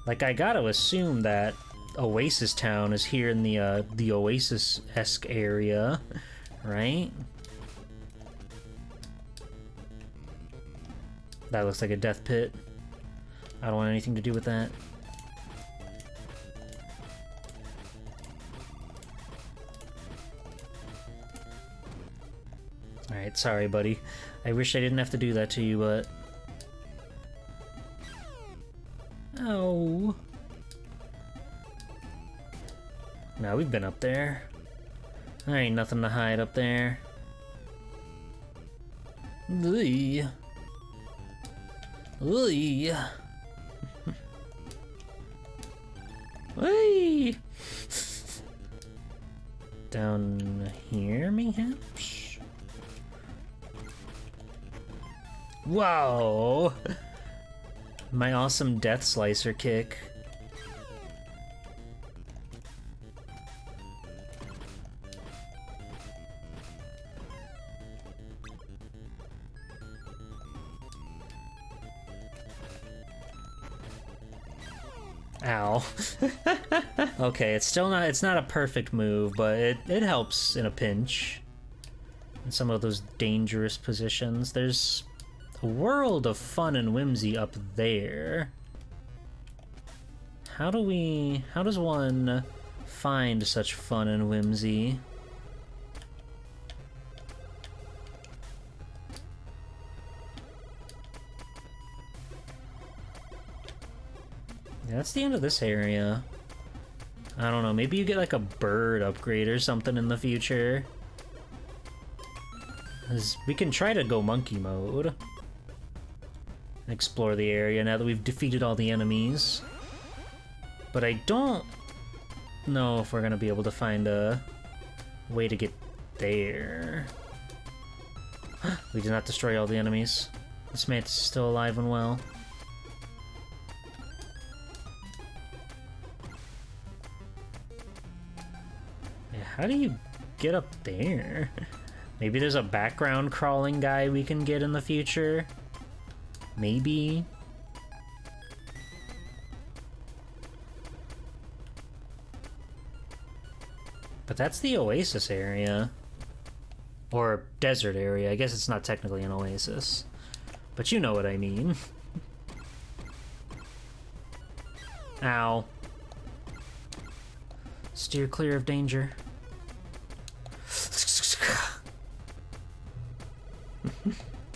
Like, I gotta assume that Oasis Town is here in the Oasis-esque area, right? That looks like a death pit. I don't want anything to do with that. Alright, sorry, buddy. I wish I didn't have to do that to you, but... Oh. No, we've been up there. There ain't nothing to hide up there. Ooh. Ooh. Whee! Down here, mayhaps? Whoa! My awesome death slicer kick. Ow. Okay, it's not a perfect move, but it helps in a pinch. In some of those dangerous positions. There's a world of fun and whimsy up there. How does one find such fun and whimsy? Yeah, that's the end of this area. I don't know, maybe you get like a bird upgrade or something in the future. 'Cause we can try to go monkey mode. Explore the area now that we've defeated all the enemies. But I don't know if we're gonna be able to find a way to get there. We did not destroy all the enemies. This mate's still alive and well. Yeah, how do you get up there? Maybe there's a background crawling guy we can get in the future? Maybe? But that's the oasis area. Or desert area. I guess it's not technically an oasis. But you know what I mean. Ow. Steer clear of danger.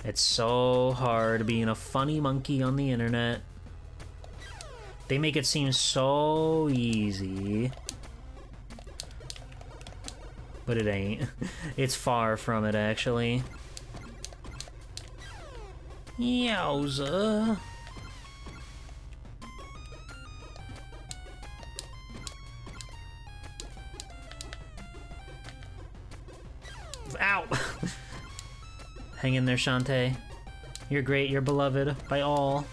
It's so hard being a funny monkey on the internet. They make it seem so easy. But it ain't. It's far from it, actually. Yowza. Ow! Hang in there, Shantae. You're great, you're beloved by all.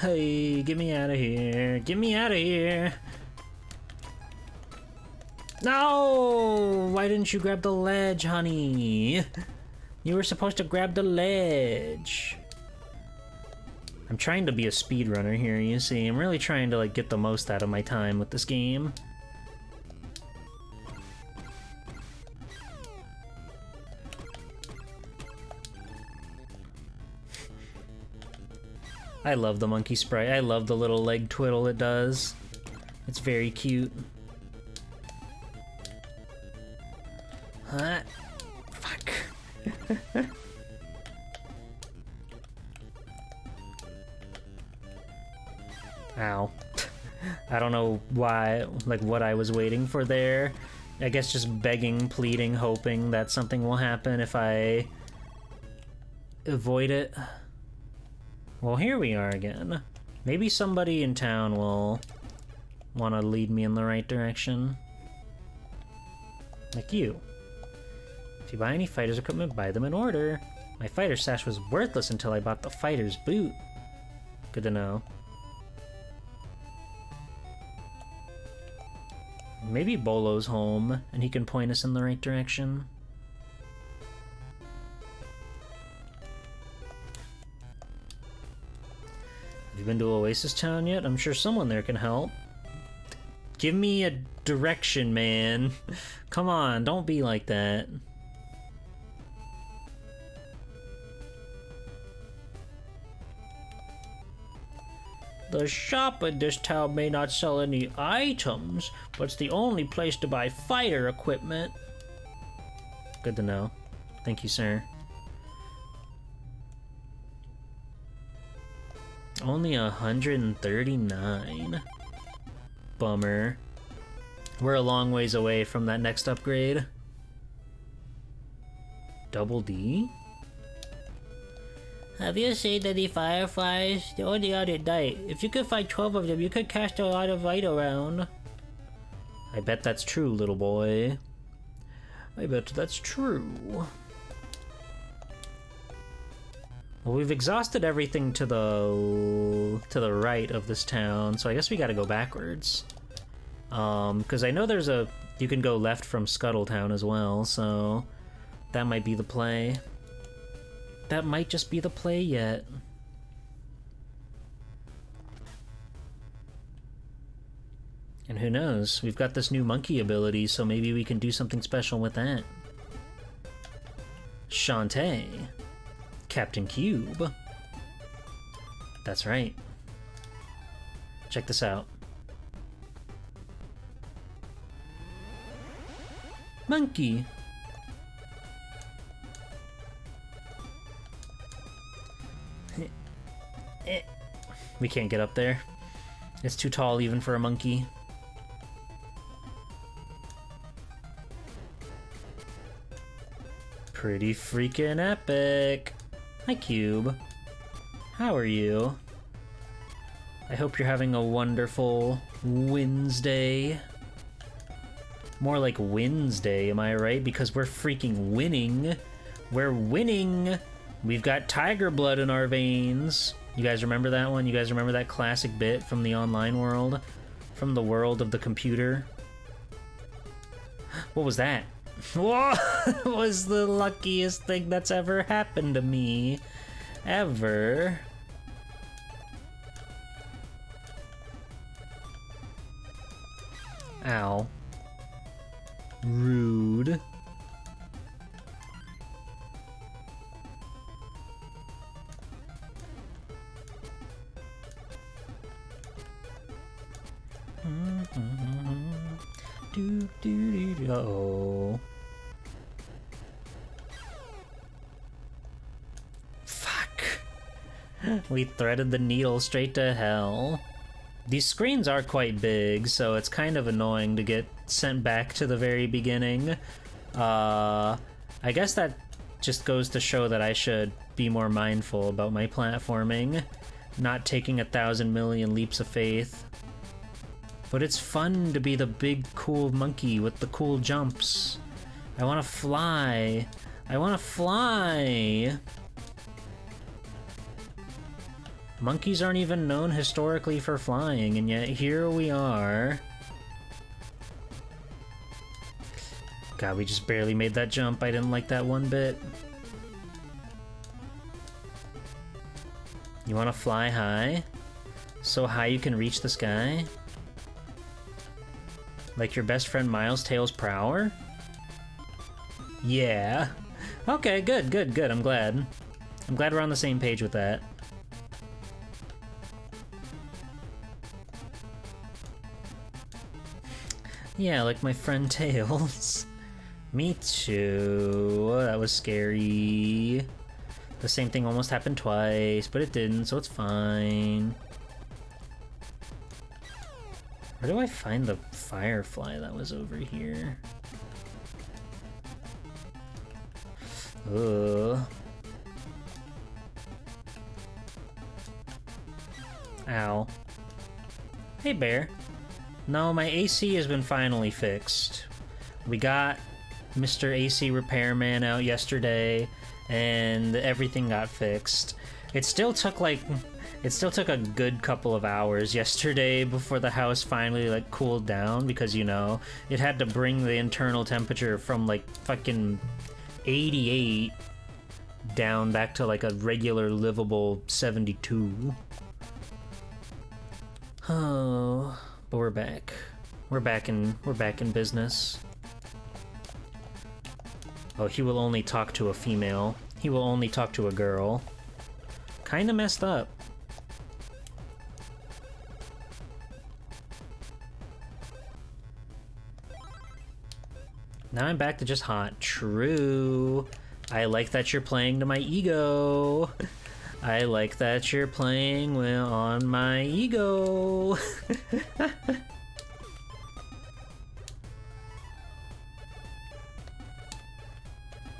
Hey, get me out of here. Get me out of here. No! Why didn't you grab the ledge, honey? You were supposed to grab the ledge. I'm trying to be a speedrunner here, you see. I'm really trying to like get the most out of my time with this game. I love the monkey sprite. I love the little leg twiddle it does. It's very cute. Huh? Fuck. Ow. I don't know why, like what I was waiting for there. I guess just begging, pleading, hoping that something will happen if I avoid it. Well, here we are again. Maybe somebody in town will want to lead me in the right direction. Like you. If you buy any fighter's equipment, buy them in order. My fighter sash was worthless until I bought the fighter's boot. Good to know. Maybe Bolo's home, and he can point us in the right direction. Have you been to Oasis Town yet? I'm sure someone there can help. Give me a direction, man. Come on, don't be like that. The shop in this town may not sell any items, but it's the only place to buy fighter equipment. Good to know. Thank you, sir. Only 139. Bummer. We're a long ways away from that next upgrade. Double D? Have you seen any fireflies? They're only out at night. If you could find 12 of them, you could cast a lot of light around. I bet that's true, little boy. I bet that's true. Well, we've exhausted everything to the right of this town, so I guess we gotta go backwards. Because I know there's a You can go left from Scuttletown as well, so that might be the play. That might just be the play yet. And who knows? We've got this new monkey ability, so maybe we can do something special with that. Shantae. Captain Cube. That's right. Check this out. Monkey. We can't get up there. It's too tall even for a monkey. Pretty freaking epic. Hi, Cube. How are you? I hope you're having a wonderful Wednesday. More like Wednesday, am I right? Because we're freaking winning. We're winning! We've got tiger blood in our veins. You guys remember that one? You guys remember that classic bit from the online world? From the world of the computer? What was that? What was the luckiest thing that's ever happened to me? Ever. Ow. Rude. Uh-oh. Fuck. We threaded the needle straight to hell. These screens are quite big, so it's kind of annoying to get sent back to the very beginning. I guess that just goes to show that I should be more mindful about my platforming, not taking 1,000 million leaps of faith. But it's fun to be the big cool monkey with the cool jumps. I wanna fly. I wanna fly! Monkeys aren't even known historically for flying, and yet here we are. God, we just barely made that jump. I didn't like that one bit. You wanna fly high? So high you can reach the sky? Like your best friend Miles Tails Prower? Yeah. Okay, good, good, good. I'm glad. I'm glad we're on the same page with that. Yeah, like my friend Tails. Me too. That was scary. The same thing almost happened twice, but it didn't, so it's fine. Where do I find the firefly that was over here? Ugh. Ow. Hey, bear. No, my AC has been finally fixed. We got Mr. AC Repairman out yesterday, and everything got fixed. It still took a good couple of hours yesterday before the house finally cooled down, because you know, it had to bring the internal temperature from fucking 88 down back to a regular livable 72. Oh, but we're back. We're back in business. Oh, he will only talk to a female. He will only talk to a girl. Kinda messed up. Now I'm back to just hot. True. I like that you're playing to my ego. I like that you're playing on my ego.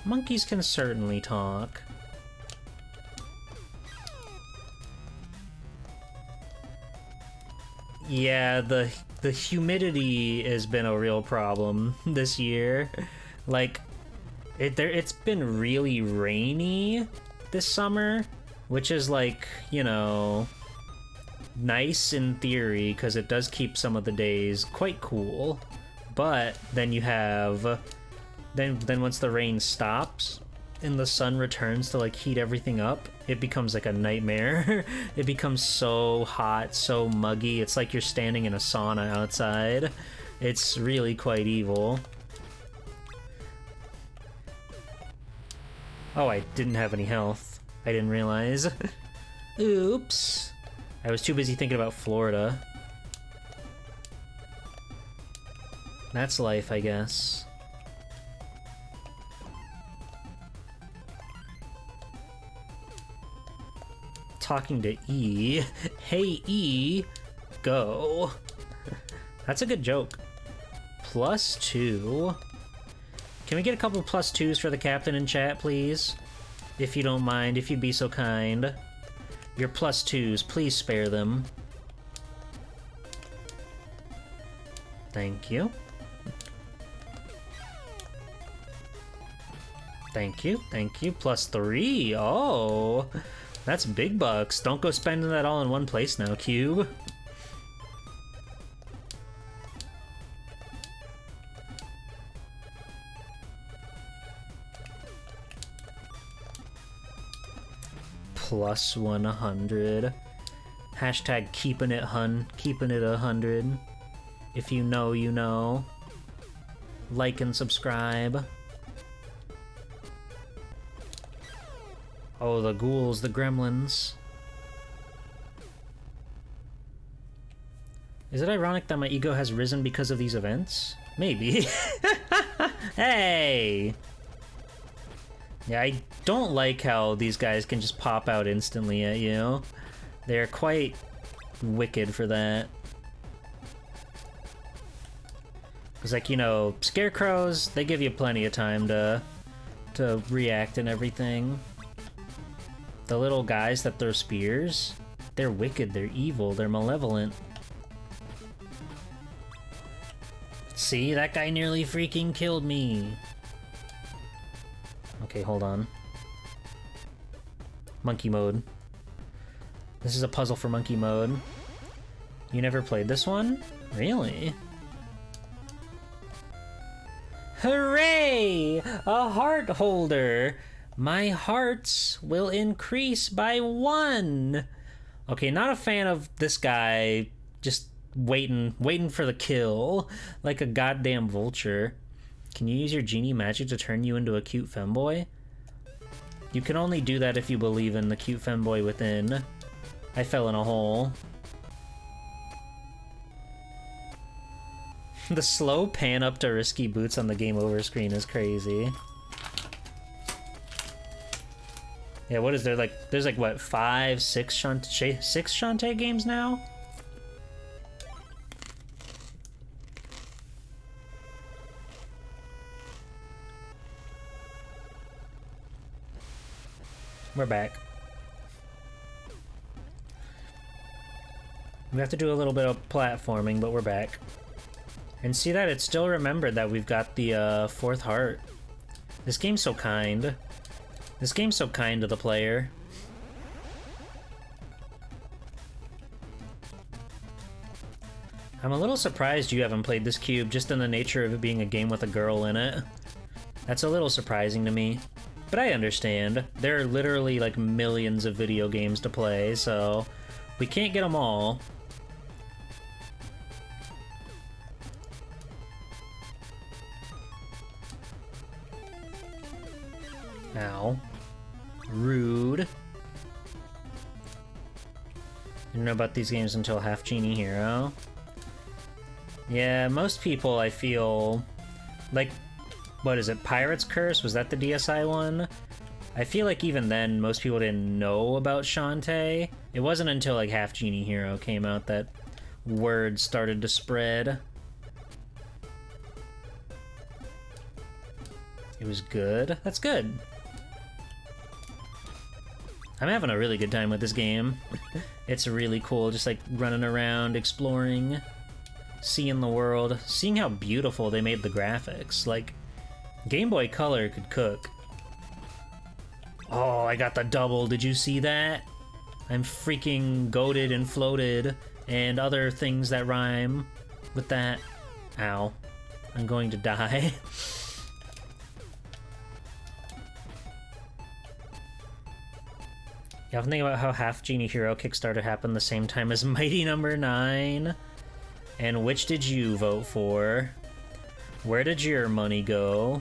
Monkeys can certainly talk. Yeah, the humidity has been a real problem this year. It's been really rainy this summer, which is you know, nice in theory because it does keep some of the days quite cool. But then you have... Then once the rain stops and the sun returns to like heat everything up, it becomes like a nightmare. It becomes so hot, so muggy. It's like you're standing in a sauna outside. It's really quite evil. Oh, I didn't have any health. I didn't realize. Oops. I was too busy thinking about Florida. That's life, I guess. Talking to E. Hey, E. Go. That's a good joke. +2. Can we get a couple +2s for the captain in chat, please? If you don't mind, if you'd be so kind. Your +2s, please spare them. Thank you. Thank you, thank you. +3. Oh, that's big bucks. Don't go spending that all in one place now, Cube. +100. Hashtag keeping it hun. Keeping it 100. If you know, you know. Like and subscribe. Oh, the ghouls, the gremlins. Is it ironic that my ego has risen because of these events? Maybe. Hey! Yeah, I don't like how these guys can just pop out instantly at you. They're quite wicked for that. Because, like, you know, scarecrows, they give you plenty of time to react and everything. The little guys that throw spears, they're wicked, they're evil, they're malevolent. See, that guy nearly freaking killed me. Okay, hold on. Monkey mode. This is a puzzle for monkey mode. You never played this one? Really? Hooray! A heart holder! My hearts will increase by 1! Okay, not a fan of this guy just waiting for the kill like a goddamn vulture. Can you use your genie magic to turn you into a cute femboy? You can only do that if you believe in the cute femboy within. I fell in a hole. The slow pan up to risky boots on the game over screen is crazy. Yeah, what is there, like, there's like, what, 5, 6 Shantae games now? We're back. We have to do a little bit of platforming, but we're back. And see that? It still remembered that we've got the 4th heart. This game's so kind. This game's so kind to the player. I'm a little surprised you haven't played this cube, just in the nature of it being a game with a girl in it. That's a little surprising to me. But I understand. There are literally like millions of video games to play, so we can't get them all. Ow. Rude. Didn't know about these games until Half Genie Hero. Yeah, most people, I feel, like, what is it, Pirate's Curse? Was that the DSi one? I feel like even then, most people didn't know about Shantae. It wasn't until, like, Half Genie Hero came out that word started to spread. It was good? That's good. I'm having a really good time with this game. It's really cool, just like running around, exploring, seeing the world, seeing how beautiful they made the graphics. Like, Game Boy Color could cook. Oh, I got the double, did you see that? I'm freaking goated and floated, and other things that rhyme with that. Ow. I'm going to die. You often think about how Half Genie Hero Kickstarter happened the same time as Mighty Number 9. And which did you vote for? Where did your money go?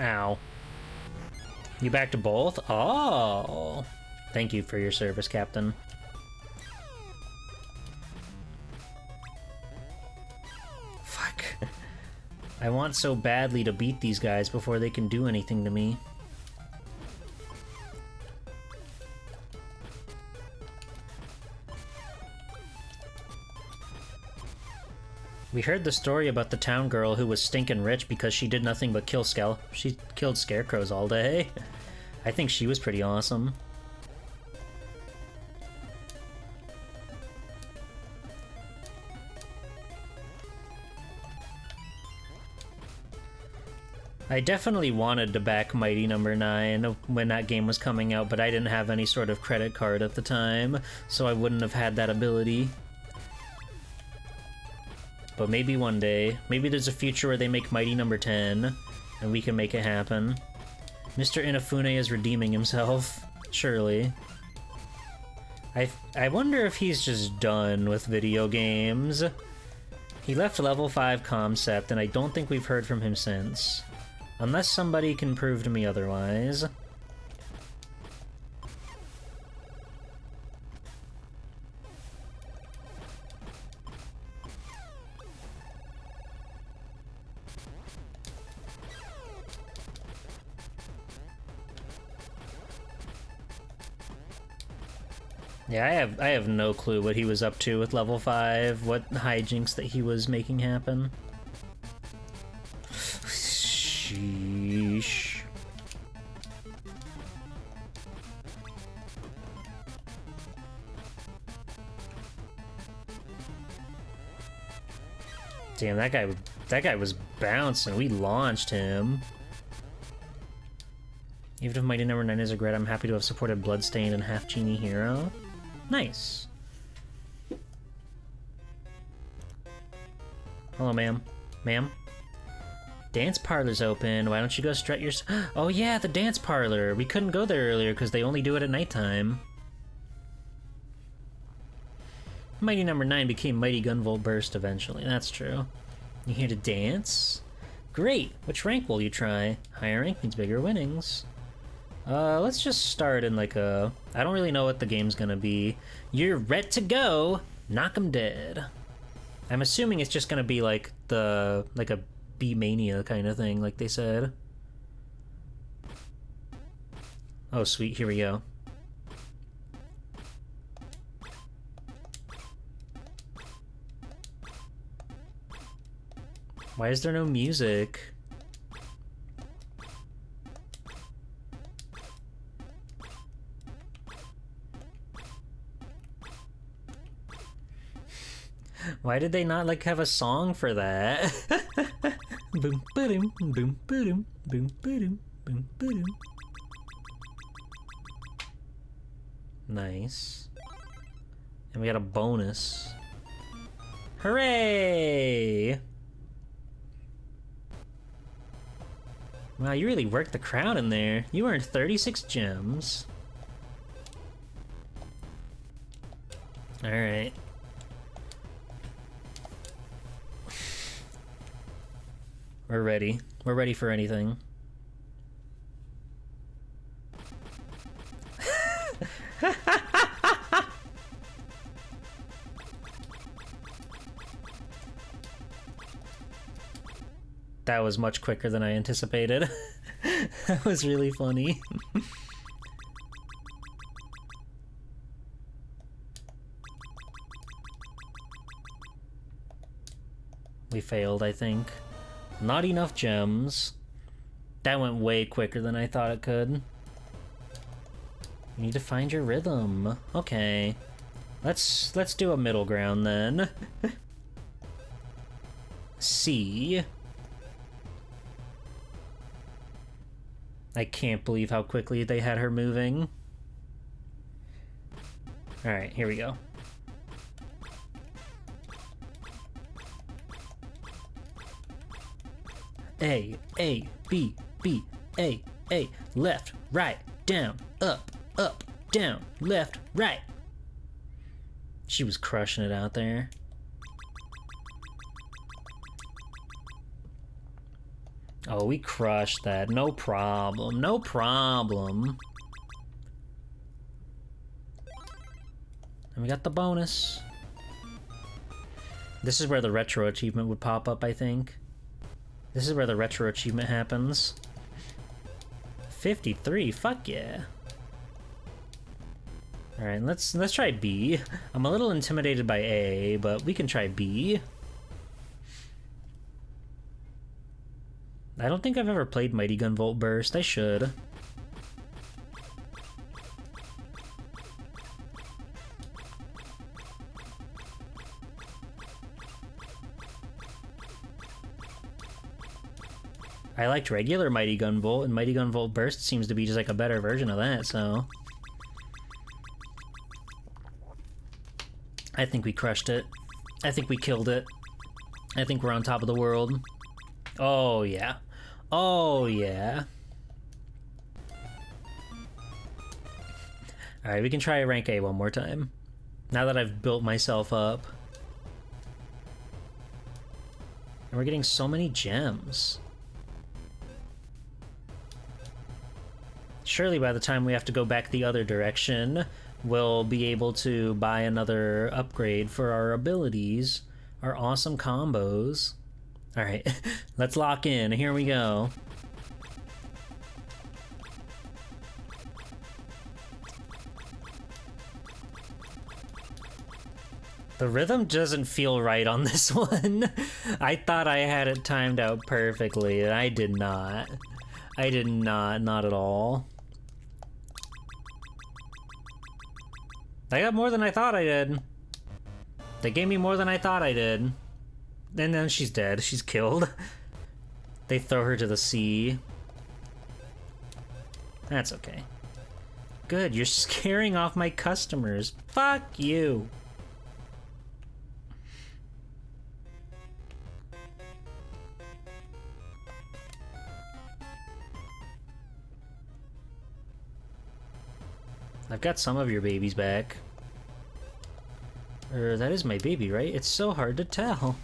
Ow. You back to both? Oh! Thank you for your service, Captain. Fuck. I want so badly to beat these guys before they can do anything to me. We heard the story about the town girl who was stinking rich because she did nothing but she killed scarecrows all day. I think she was pretty awesome. I definitely wanted to back Mighty Number 9 when that game was coming out, but I didn't have any sort of credit card at the time, so I wouldn't have had that ability. But maybe one day. Maybe there's a future where they make Mighty Number 10, and we can make it happen. Mr. Inafune is redeeming himself, surely. I wonder if he's just done with video games. He left Level 5 Concept, and I don't think we've heard from him since. Unless somebody can prove to me otherwise. Yeah, I have no clue what he was up to with Level 5, what hijinks that he was making happen. Sheesh. Damn, that guy was bouncing. We launched him. Even if Mighty Number 9 is a regret, I'm happy to have supported Bloodstained and Half Genie Hero. Nice. Hello, ma'am. Ma'am? Dance parlor's open. Why don't you go strut your... Oh yeah, the dance parlor. We couldn't go there earlier because they only do it at nighttime. Mighty Number 9 became Mighty Gunvolt Burst eventually. That's true. You here to dance? Great. Which rank will you try? Higher rank means bigger winnings. Let's just start in like a... I don't really know what the game's gonna be. You're ready to go! Knock 'em dead. I'm assuming it's just gonna be like the... like a B-Mania kind of thing, like they said. Oh sweet, here we go. Why is there no music? Why did they not like have a song for that? Boom boom boom boom boom boom boom boom. Nice. And we got a bonus. Hooray! Wow, you really worked the crowd in there. You earned 36 gems. Alright. We're ready. We're ready for anything. That was much quicker than I anticipated. That was really funny. We failed, I think. Not enough gems. That went way quicker than I thought it could. You need to find your rhythm. Okay. Let's do a middle ground then. C. I can't believe how quickly they had her moving. Alright, here we go. A, B, B, A, left, right, down, up, down, left, right. She was crushing it out there. Oh, we crushed that. No problem. No problem. And we got the bonus. This is where the retro achievement would pop up, I think. This is where the retro achievement happens. 53, fuck yeah. Alright, let's try B. I'm a little intimidated by A, but we can try B. I don't think I've ever played Mighty Gun Volt Burst. I should. I liked regular Mighty Gun Volt, and Mighty Gun Volt Burst seems to be just like a better version of that, so... I think we crushed it. I think we killed it. I think we're on top of the world. Oh, yeah. Oh, yeah. Alright, we can try rank A one more time. Now that I've built myself up. And we're getting so many gems. Surely by the time we have to go back the other direction, we'll be able to buy another upgrade for our abilities, our awesome combos. Alright, let's lock in. Here we go. The rhythm doesn't feel right on this one. I thought I had it timed out perfectly, and I did not. I did not at all. I got more than I thought I did. They gave me more than I thought I did. And then she's dead. She's killed. They throw her to the sea. That's okay. Good, you're scaring off my customers. Fuck you. I've got some of your babies back. That is my baby, right? It's so hard to tell.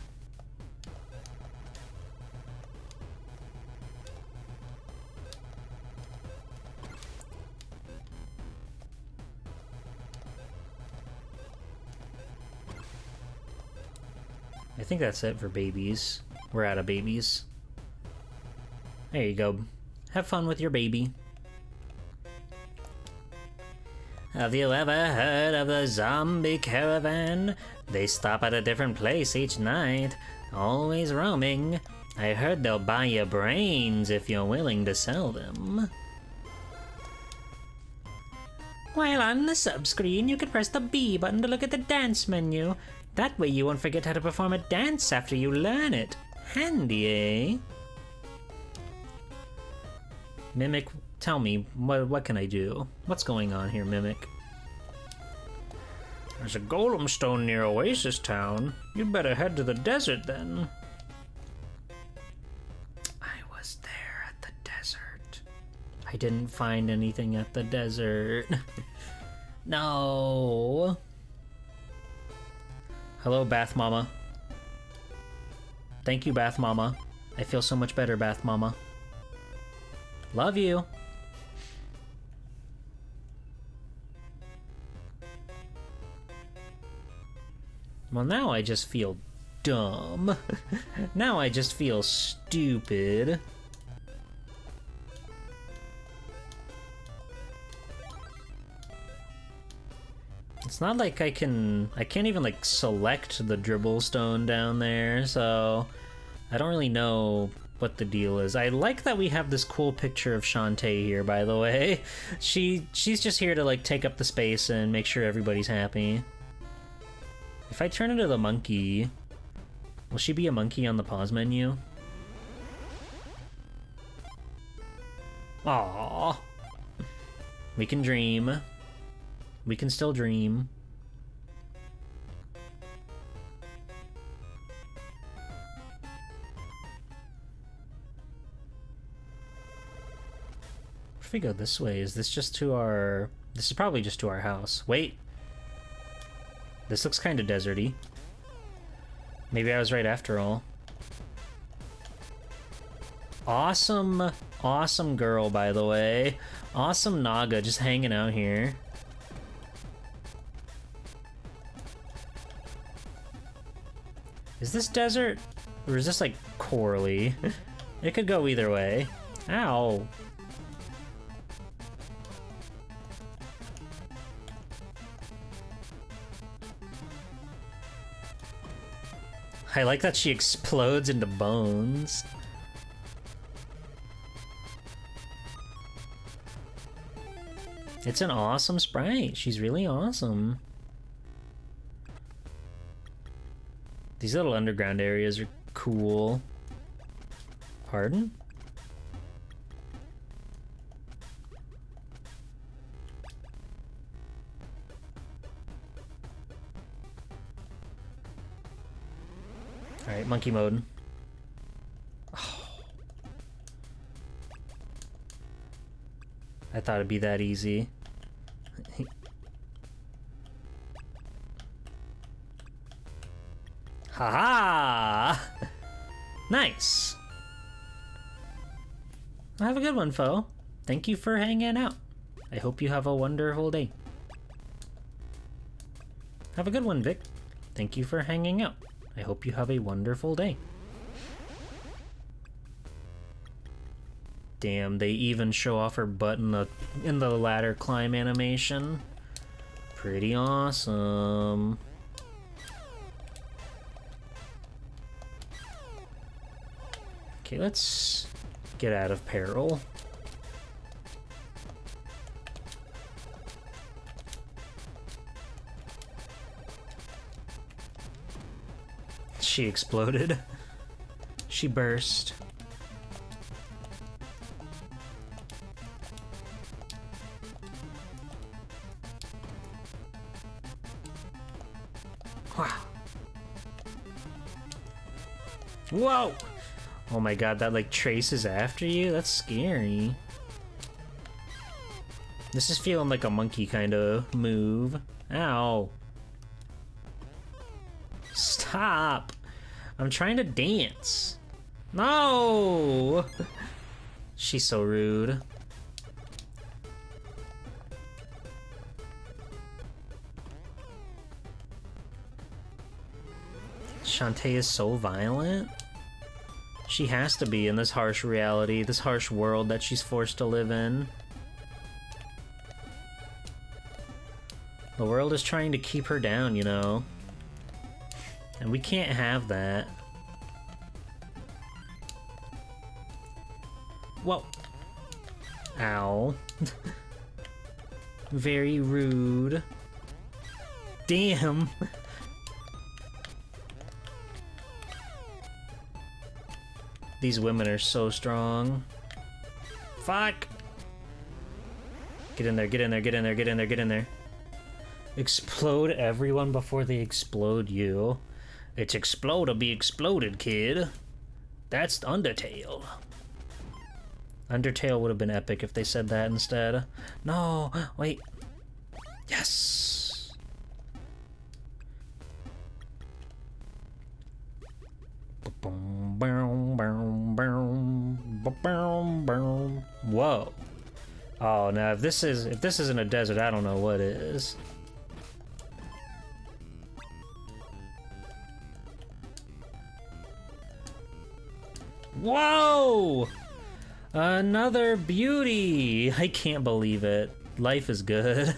I think that's it for babies. We're out of babies. There you go. Have fun with your baby. Have you ever heard of the zombie caravan? They stop at a different place each night, always roaming. I heard they'll buy your brains if you're willing to sell them. While on the sub-screen, you can press the B button to look at the dance menu. That way you won't forget how to perform a dance after you learn it. Handy, eh? Mimic, tell me, what can I do? What's going on here, Mimic? There's a golem stone near Oasis Town. You'd better head to the desert, then. I was there at the desert. I didn't find anything at the desert. No. Hello, Bath Mama. Thank you, Bath Mama. I feel so much better, Bath Mama. Love you. Well, now I just feel dumb. Now I just feel stupid. It's not like I can't even like select the dribble stone down there, so I don't really know what the deal is. I like that we have this cool picture of Shantae here, by the way. She's just here to like take up the space and make sure everybody's happy. If I turn into the monkey, will she be a monkey on the pause menu? Aww. We can dream. We can still dream. If we go this way, is this just to our... This is probably just to our house. Wait. This looks kind of deserty. Maybe I was right after all. Awesome, awesome girl, by the way. Awesome Naga just hanging out here. Is this desert? Or is this like corally? It could go either way. Ow. I like that she explodes into bones. It's an awesome sprite. She's really awesome. These little underground areas are cool. Pardon? Alright, monkey mode. Oh. I thought it'd be that easy. Haha! Nice! Have a good one, foe. Thank you for hanging out. I hope you have a wonderful day. Have a good one, Vic. Thank you for hanging out. I hope you have a wonderful day. Damn, they even show off her butt in the ladder climb animation. Pretty awesome. Okay, let's get out of peril. She exploded. She burst. Wow. Whoa! Oh my god, that like traces after you? That's scary. This is feeling like a monkey kind of move. Ow. Stop! I'm trying to dance. No! She's so rude. Shantae is so violent. She has to be in this harsh reality, this harsh world that she's forced to live in. The world is trying to keep her down, you know? And we can't have that. Whoa. Ow. Very rude. Damn. These women are so strong. Fuck. Get in there, get in there, get in there, get in there, get in there. Explode everyone before they explode you. It's explode or be exploded, kid. That's Undertale. Undertale would have been epic if they said that instead. No, wait. Yes. Whoa. Oh, now if this isn't a desert, I don't know what is. Whoa! Another beauty! I can't believe it. Life is good.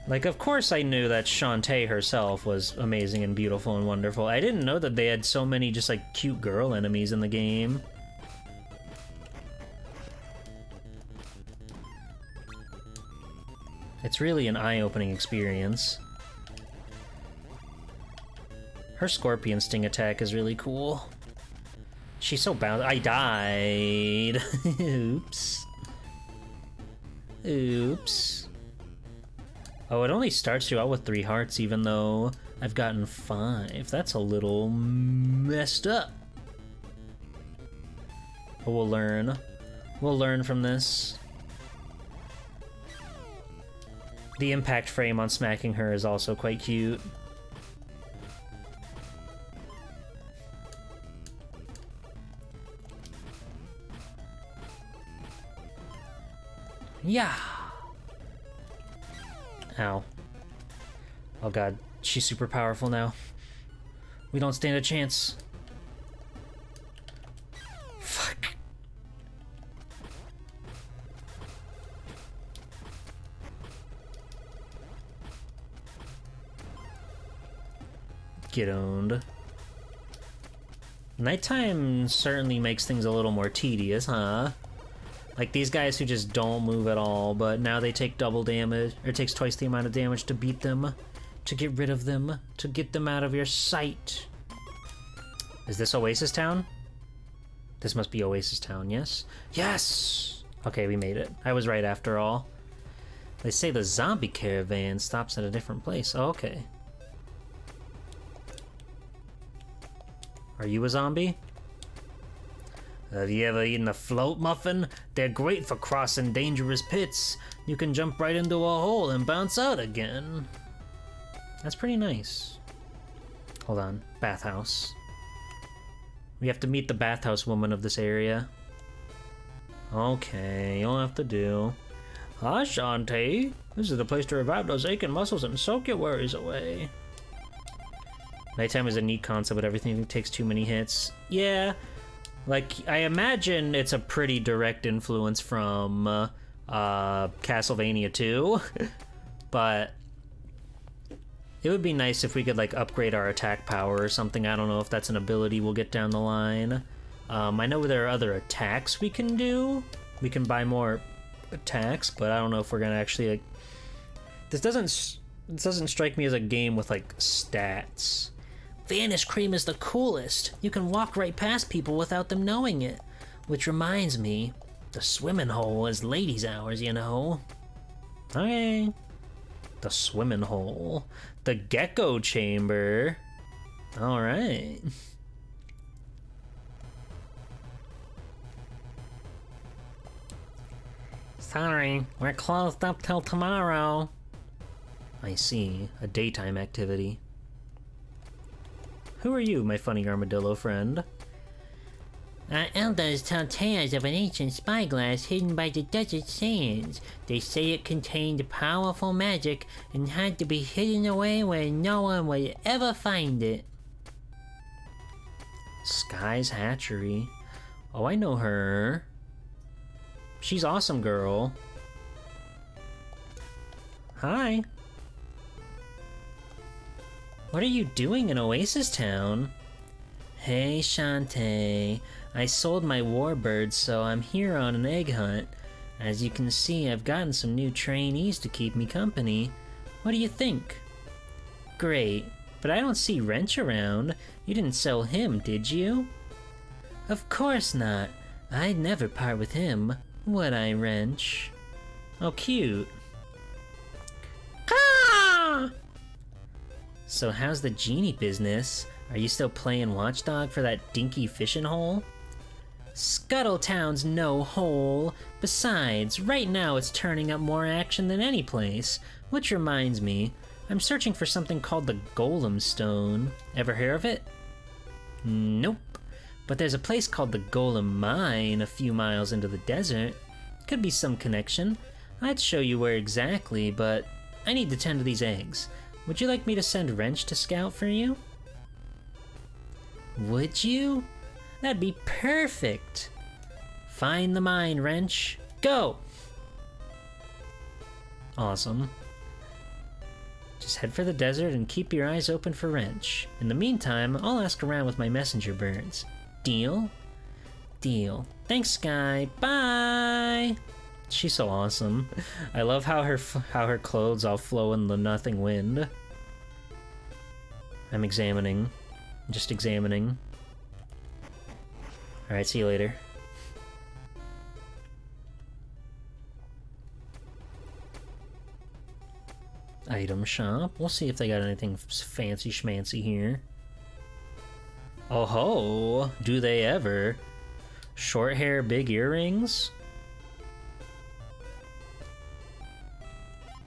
Like, of course I knew that Shantae herself was amazing and beautiful and wonderful. I didn't know that they had so many just, like, cute girl enemies in the game. It's really an eye-opening experience. Her scorpion sting attack is really cool. She's so bound. I died. Oops. Oops. Oh, it only starts you out with 3 hearts, even though I've gotten 5. That's a little messed up. But we'll learn. We'll learn from this. The impact frame on smacking her is also quite cute. Yeah. Ow. Oh god, she's super powerful now. We don't stand a chance. Fuck. Get owned. Nighttime certainly makes things a little more tedious, huh? Like these guys who just don't move at all, but now they take double damage, or it takes twice the amount of damage to beat them, to get rid of them, to get them out of your sight. Is this Oasis Town? This must be Oasis Town, yes? Yes! Okay, we made it. I was right after all. They say the zombie caravan stops at a different place. Oh, okay. Are you a zombie? Have you ever eaten a float muffin? They're great for crossing dangerous pits. You can jump right into a hole and bounce out again. That's pretty nice. Hold on. Bathhouse. We have to meet the bathhouse woman of this area. Okay, you'll have to do. Hi, Shantae. This is the place to revive those aching muscles and soak your worries away. Nighttime is a neat concept, but everything takes too many hits. Yeah. Like, I imagine it's a pretty direct influence from Castlevania 2, but it would be nice if we could, like, upgrade our attack power or something. I don't know if that's an ability we'll get down the line. I know there are other attacks we can do. We can buy more attacks, but I don't know if we're gonna actually, like... This doesn't strike me as a game with, like, stats. Vanish cream is the coolest. You can walk right past people without them knowing it. Which reminds me, the swimming hole is ladies' hours, you know. Okay. The swimming hole. The gecko chamber. Alright. Sorry, we're closed up till tomorrow. I see. A daytime activity. Who are you, my funny armadillo friend? Our elders tell tales of an ancient spyglass hidden by the desert sands. They say it contained powerful magic and had to be hidden away where no one would ever find it. Sky's Hatchery. Oh, I know her. She's awesome, girl. Hi. What are you doing in Oasis Town? Hey, Shantae. I sold my warbirds, so I'm here on an egg hunt. As you can see, I've gotten some new trainees to keep me company. What do you think? Great, but I don't see Wrench around. You didn't sell him, did you? Of course not. I'd never part with him, would I, Wrench? Oh, cute. Ah! So how's the genie business? Are you still playing watchdog for that dinky fishing hole? Scuttletown's no hole. Besides, right now it's turning up more action than any place. Which reminds me, I'm searching for something called the Golem Stone. Ever hear of it? Nope. But there's a place called the Golem Mine a few miles into the desert. Could be some connection. I'd show you where exactly, but I need to tend to these eggs. Would you like me to send Wrench to scout for you? Would you? That'd be perfect. Find the mine, Wrench. Go! Awesome. Just head for the desert and keep your eyes open for Wrench. In the meantime, I'll ask around with my messenger birds. Deal? Deal. Thanks, Sky. Bye! She's so awesome. I love how her clothes all flow in the nothing wind. I'm examining. Just examining. Alright, see you later. Item shop. We'll see if they got anything fancy schmancy here. Oh ho! Do they ever? Short hair, big earrings?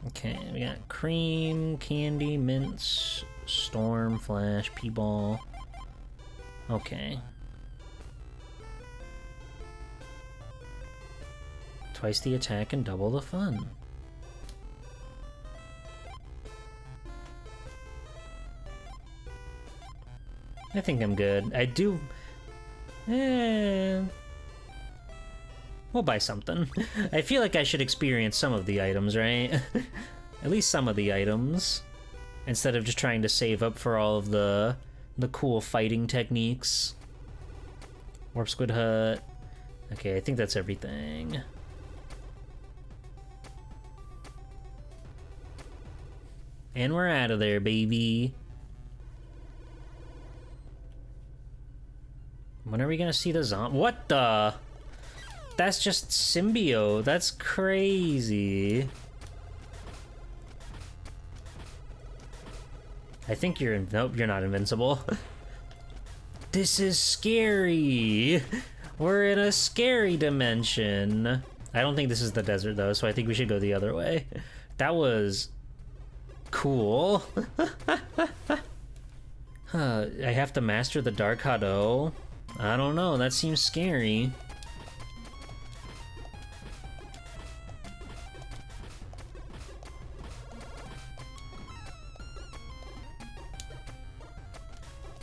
Okay, we got cream, candy, mints, storm, flash, P-ball. Okay. Twice the attack and double the fun. I think I'm good. I do... we'll buy something. I feel like I should experience some of the items, right? At least some of the items. Instead of just trying to save up for all of the cool fighting techniques. Warp Squid Hut. Okay, I think that's everything. And we're out of there, baby. When are we gonna see the zombie? What the? That's just symbiote. That's crazy. I think you're in. Nope, you're not invincible. This is scary. We're in a scary dimension. I don't think this is the desert though, so I think we should go the other way. That was cool. I have to master the Dark Hado. I don't know, that seems scary.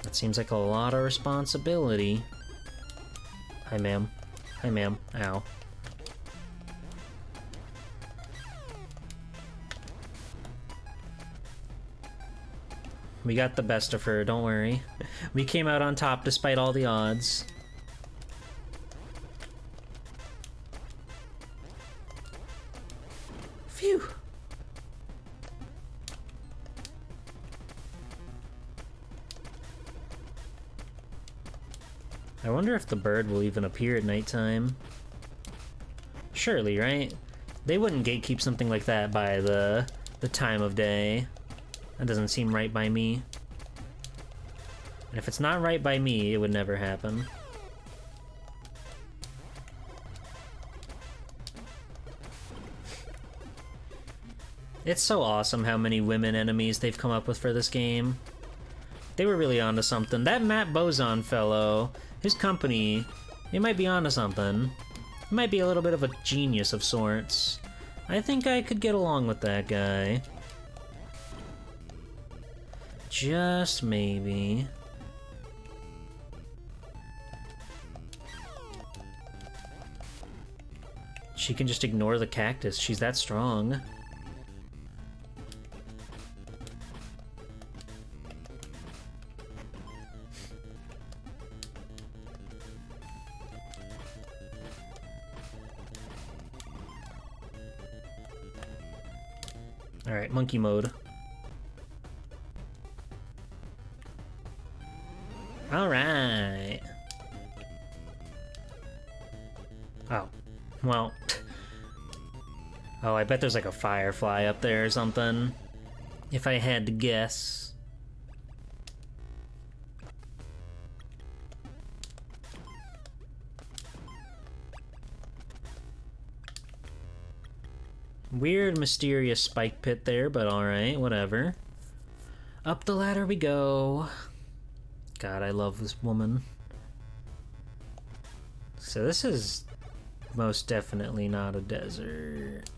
That seems like a lot of responsibility. Hi, ma'am. Hi, ma'am. Ow. We got the best of her, don't worry. We came out on top despite all the odds. Phew! I wonder if the bird will even appear at nighttime. Surely, right? They wouldn't gatekeep something like that by the time of day. That doesn't seem right by me. And if it's not right by me, it would never happen. It's so awesome how many women enemies they've come up with for this game. They were really onto something. That Matt Boson fellow, his company, they might be onto something. He might be a little bit of a genius of sorts. I think I could get along with that guy. Just maybe. She can just ignore the cactus. She's that strong. All right, monkey mode. All right. Oh, well. Oh, I bet there's like a firefly up there or something. If I had to guess. Weird, mysterious spike pit there, but alright, whatever. Up the ladder we go. God, I love this woman. So this is most definitely not a desert.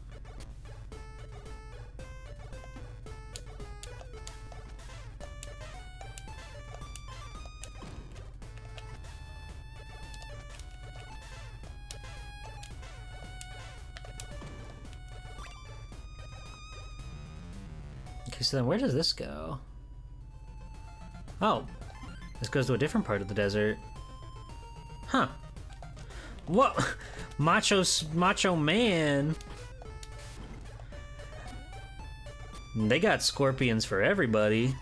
Okay, so then where does this go? Oh, this goes to a different part of the desert. Huh. What? Macho man. They got scorpions for everybody.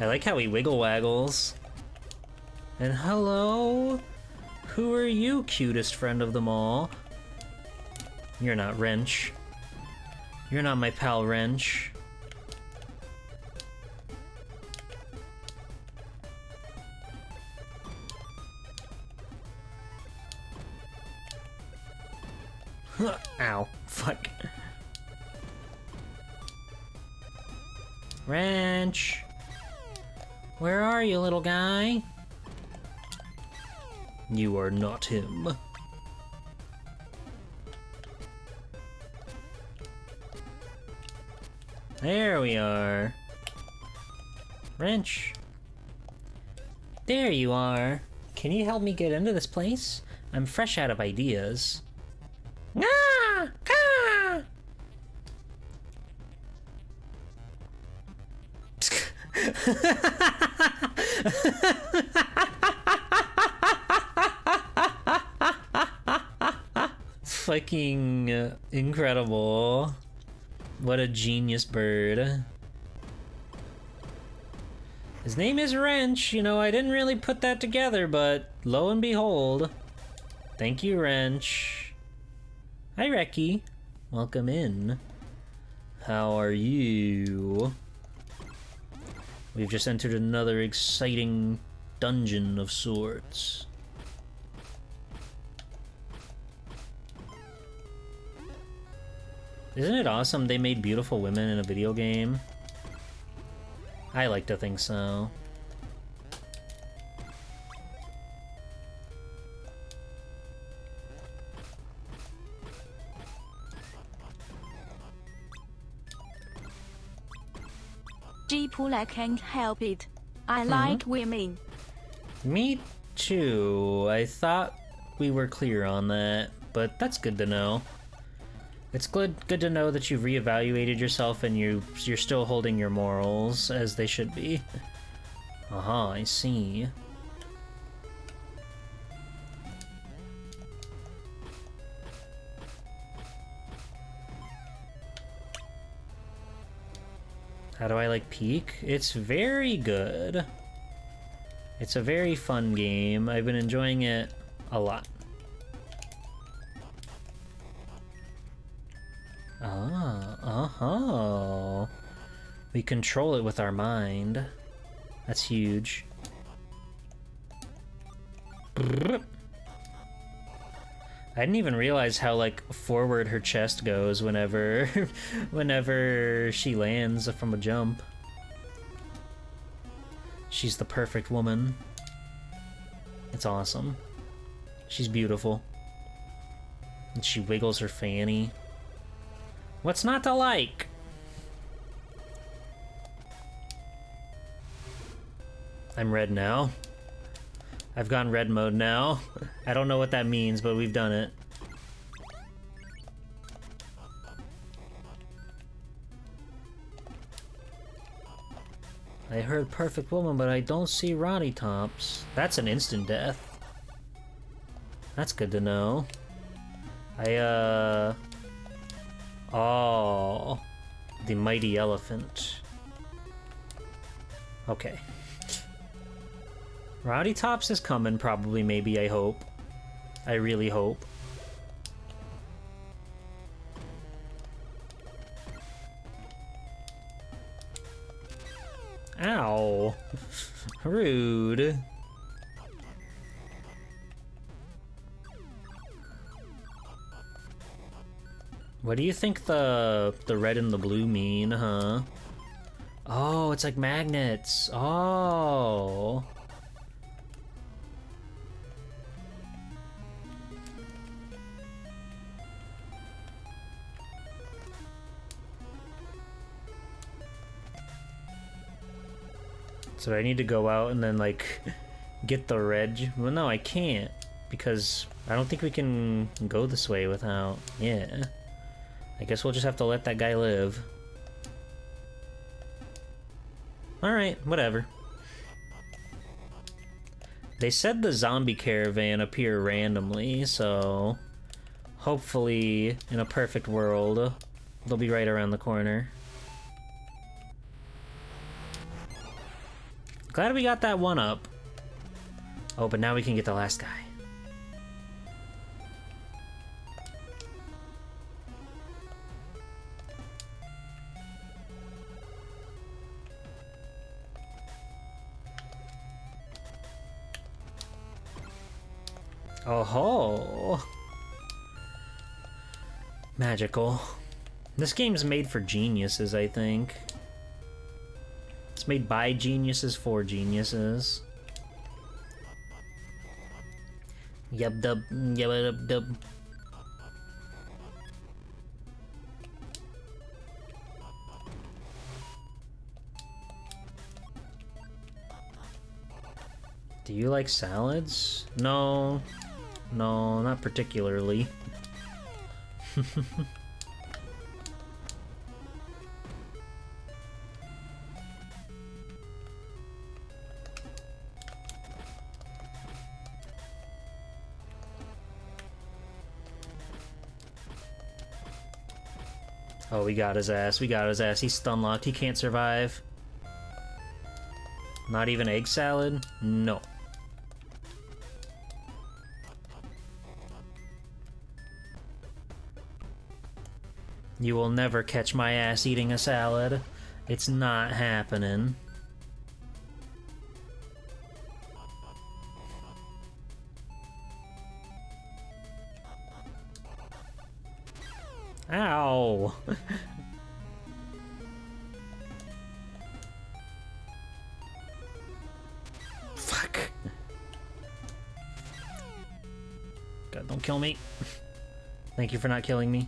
I like how he wiggle waggles. And hello? Who are you, cutest friend of them all? You're not Wrench. You're not my pal Wrench. Ow. Fuck. Wrench! Where are you, little guy? You are not him. There we are. Wrench. There you are. Can you help me get into this place? I'm fresh out of ideas. Ah! Ah! Fucking incredible. What a genius bird. His name is Wrench. You know, I didn't really put that together, but lo and behold. Thank you, Wrench. Hi, Reki. Welcome in. How are you? We've just entered another exciting dungeon of sorts. Isn't it awesome they made beautiful women in a video game? I like to think so. G-Pool, I can't help it. I like women. Me too. I thought we were clear on that, but that's good to know. It's good to know that you've reevaluated yourself and you're still holding your morals as they should be. Aha, I see. How do I like Peak? It's very good. It's a very fun game. I've been enjoying it a lot. Oh. We control it with our mind. That's huge. I didn't even realize how, like, forward her chest goes whenever she lands from a jump. She's the perfect woman. It's awesome. She's beautiful. And she wiggles her fanny. What's not to like? I'm red now. I've gone red mode now. I don't know what that means, but we've done it. I heard perfect woman, but I don't see Roddy Tops. That's an instant death. That's good to know. Oh, the mighty elephant. Okay. Rowdy Tops is coming, probably, maybe, I hope. I really hope. Ow. Rude. What do you think the red and the blue mean, huh? Oh, it's like magnets. Oh. So I need to go out and then, like, get the red. Well, no, I can't, because I don't think we can go this way without. Yeah. I guess we'll just have to let that guy live. Alright, whatever. They said the zombie caravan appear randomly, so hopefully, in a perfect world, they'll be right around the corner. Glad we got that one up. Oh, but now we can get the last guy. Oh ho! Magical. This game's made for geniuses, I think. It's made by geniuses for geniuses. Yub dub, yub dub. Do you like salads? No. No, not particularly. Oh, we got his ass. We got his ass. He's stun locked. He can't survive. Not even egg salad? No. You will never catch my ass eating a salad. It's not happening. Ow! Fuck. God, don't kill me. Thank you for not killing me.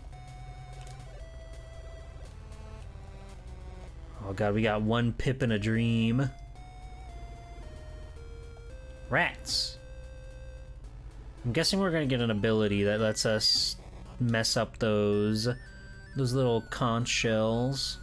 Oh god, we got one pip in a dream. Rats. I'm guessing we're gonna get an ability that lets us mess up those little conch shells.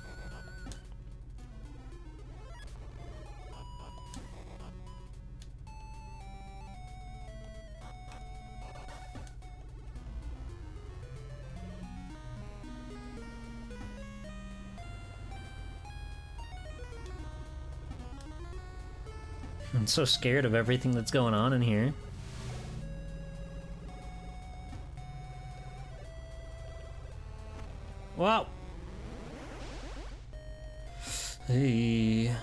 I'm so scared of everything that's going on in here. Wow. Hey.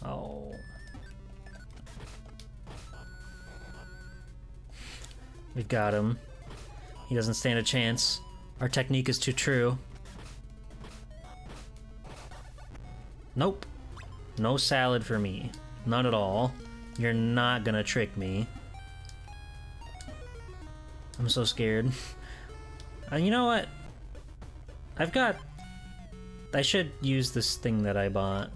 Oh. We've got him. He doesn't stand a chance. Our technique is too true. Nope. No salad for me. None at all. You're not gonna trick me. I'm so scared. You know what? I should use this thing that I bought.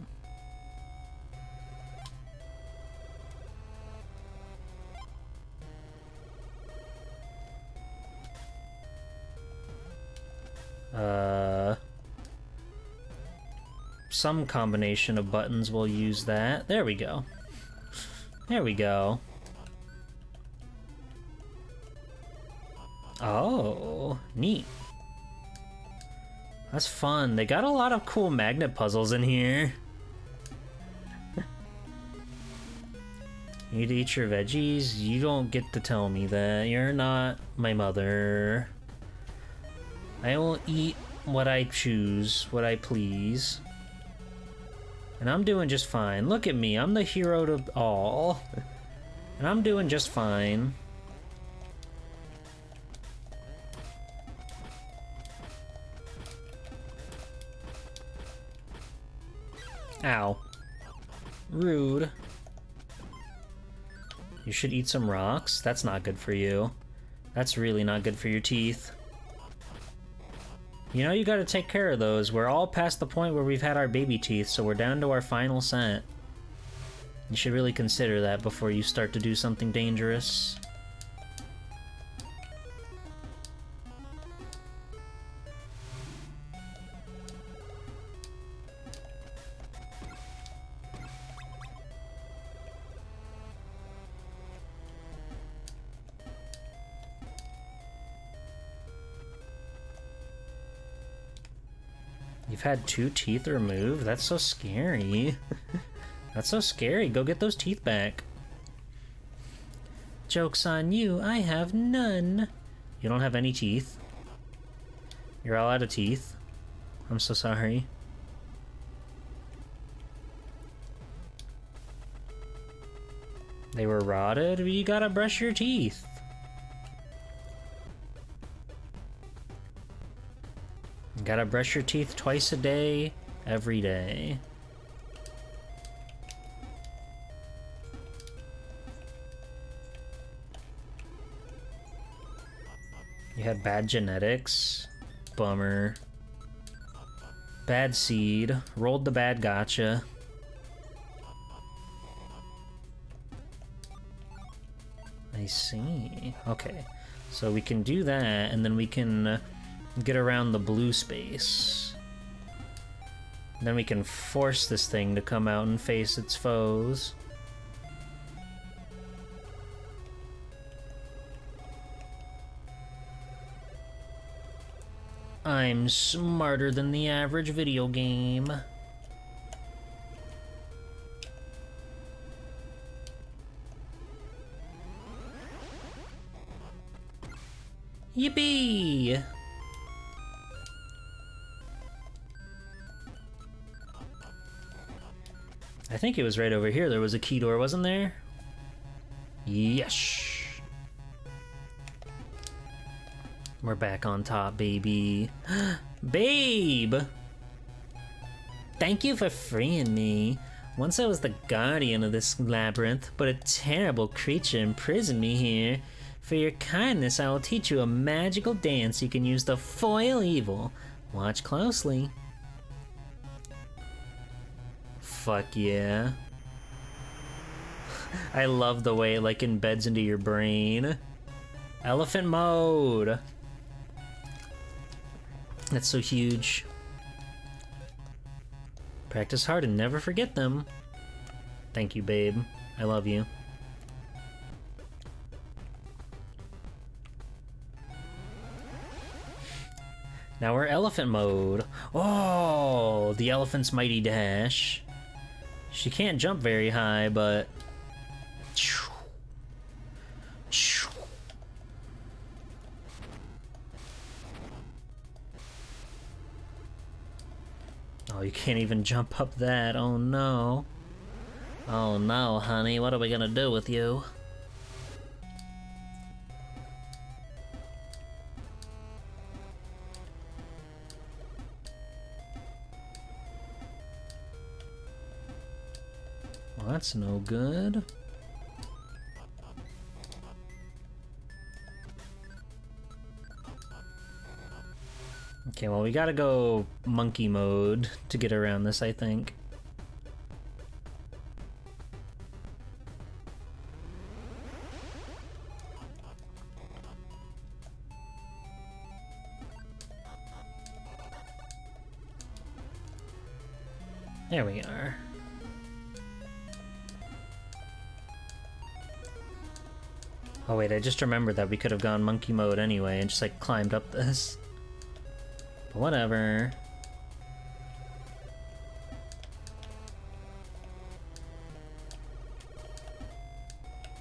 Some combination of buttons will use that. There we go. There we go. Oh, neat. That's fun. They got a lot of cool magnet puzzles in here. You need to eat your veggies? You don't get to tell me that. You're not my mother. I will eat what I choose, what I please. And I'm doing just fine. Look at me, I'm the hero to all. And I'm doing just fine. Ow. Rude. You should eat some rocks? That's not good for you. That's really not good for your teeth. You know, you gotta take care of those. We're all past the point where we've had our baby teeth, so we're down to our final set. You should really consider that before you start to do something dangerous. You've had 2 teeth removed? That's so scary. That's so scary. Go get those teeth back. Joke's on you, I have none. You don't have any teeth? You're all out of teeth? I'm so sorry. They were rotted? You gotta brush your teeth. You gotta brush your teeth twice a day, every day. You had bad genetics. Bummer. Bad seed. Rolled the bad gotcha. I see. Okay. So we can do that, and then we can get around the blue space. Then we can force this thing to come out and face its foes. I'm smarter than the average video game. Yippee! I think it was right over here. There was a key door, wasn't there? Yes! We're back on top, baby. Babe! Thank you for freeing me. Once I was the guardian of this labyrinth, but a terrible creature imprisoned me here. For your kindness, I will teach you a magical dance you can use to foil evil. Watch closely. Fuck yeah. I love the way it like embeds into your brain. Elephant mode. That's so huge. Practice hard and never forget them. Thank you, babe. I love you. Now we're elephant mode. Oh, the elephant's mighty dash. She can't jump very high, but... Oh, you can't even jump up that. Oh no. Oh no, honey, what are we gonna do with you? Well, that's no good. Okay, well, we gotta go monkey mode to get around this, I think. There we are. Oh wait, I just remembered that we could have gone monkey mode anyway and just like climbed up this. But whatever.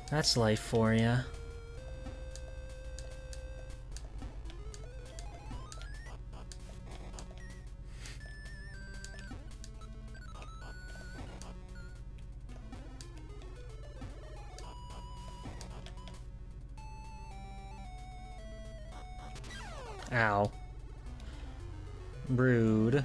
That's life for ya. Ow. Rude.